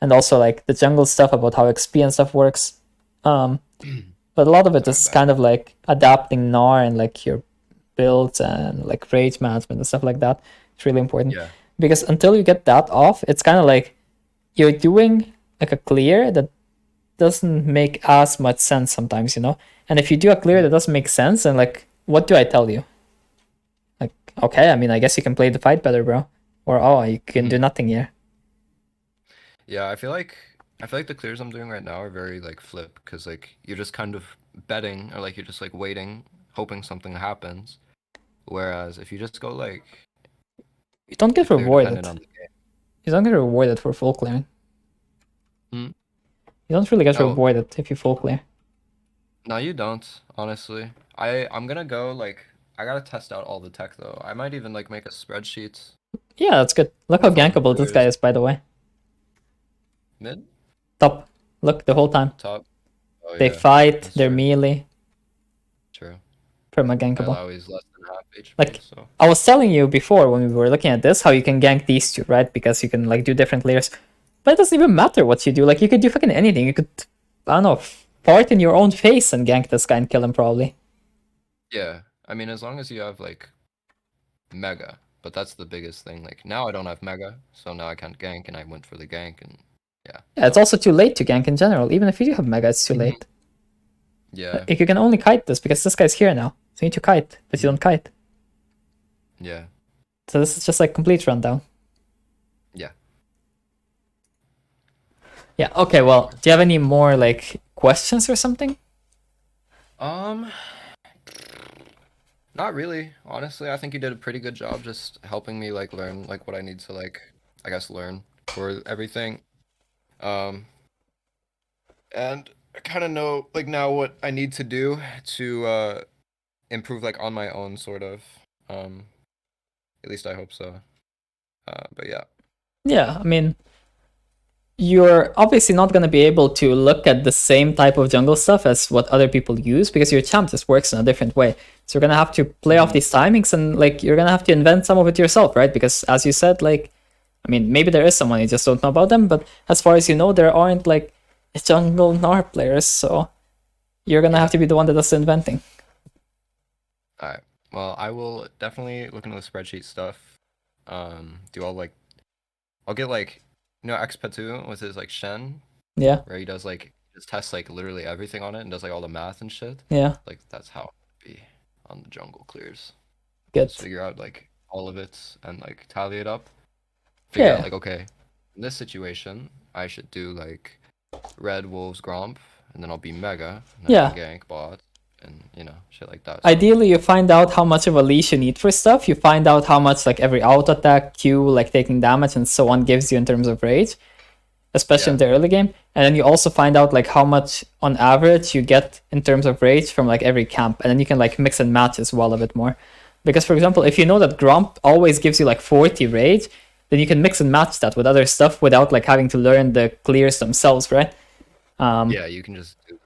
And also like the jungle stuff about how XP and stuff works. But a lot of it is kind of like adapting Gnar and like your builds and like rage management and stuff like that. It's really important. Yeah. Because until you get that off, it's kind of like you're doing like a clear that doesn't make as much sense sometimes, you know? And if you do a clear that doesn't make sense, then like, what do I tell you? Like, okay, I mean, I guess you can play the fight better, bro. Or, oh, you can do nothing here. Yeah, I feel like the clears I'm doing right now are very like flip because like you're just kind of betting or like you're just like waiting, hoping something happens. Whereas if you just go like You don't get clear rewarded. dependent on the game. You don't get rewarded for full clearing. Hmm? You don't really get Oh. rewarded if you full clear. No, you don't, honestly. I'm gonna go like I gotta test out all the tech though. I might even like make a spreadsheet. Yeah, that's good. Look how gankable this guy is, by the way. Mid? Top. Look, the whole time. Top? Oh, They yeah. fight, That's they're true. melee. True. Perma I gankable. allow he's less than half HP, Like, so I was telling you before when we were looking at this how you can gank these two, right? Because you can like do different layers. But it doesn't even matter what you do. Like you could do fucking anything. You could, I don't know, fart in your own face and gank this guy and kill him probably. yeah. I mean as long as you have like Mega. But that's the biggest thing. Like now I don't have Mega, so now I can't gank and I went for the gank and yeah. Yeah, it's also too late to gank in general. Even if you do have Mega, it's too late. Yeah. Like, you can only kite this because this guy's here now. So you need to kite, but you don't kite. Yeah. So this is just like complete rundown. Yeah. Yeah, okay, well, do you have any more like questions or something? Not really, honestly. I think you did a pretty good job just helping me like learn like what I need to like I guess learn for everything. And I kind of know like now what I need to do to improve like on my own sort of. At least I hope so. But yeah. Yeah, I mean, you're obviously not going to be able to look at the same type of jungle stuff as what other people use because your champ just works in a different way. So you're going to have to play off these timings and like you're going to have to invent some of it yourself, right? Because as you said, like, I mean, maybe there is someone, you just don't know about them, but as far as you know, there aren't like jungle Gnar players, so you're going to have to be the one that does the inventing. All right. Well, I will definitely look into the spreadsheet stuff. Do all like I'll get like Xpatu with his like Shen, Yeah, where he does like just tests like literally everything on it and does like all the math and shit. yeah, Like that's how it be on the jungle clears. good. Just figure out like all of it and like tally it up. Figure out like okay, in this situation I should do like red wolves gromp and then I'll be mega and then I can gank bot and you know shit like that. So, Ideally, you find out how much of a leash you need for stuff. You find out how much like every auto attack, Q, like taking damage and so on gives you in terms of rage, especially in the early game. And then you also find out like how much on average you get in terms of rage from like every camp. And then you can like mix and match as well a bit more. Because for example, if you know that Gromp always gives you like 40 rage, then you can mix and match that with other stuff without like having to learn the clears themselves, right? yeah, you can just do them.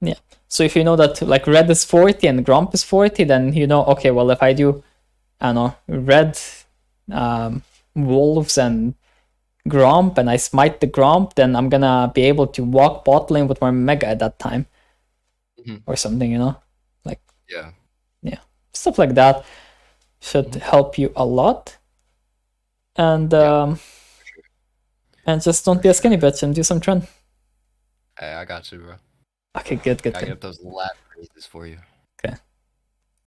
Yeah. So if you know that like red is 40 and Gromp is 40, then you know, okay, well, if I do, I don't know, red wolves and Gromp and I smite the Gromp, then I'm gonna be able to walk bot lane with more Mega at that time. Or something, you know? Like, yeah. Stuff like that should help you a lot. And and just don't be a skinny bitch and do some trend. Hey, I got you, bro. Okay, good. I get up those lat raises for you. Okay.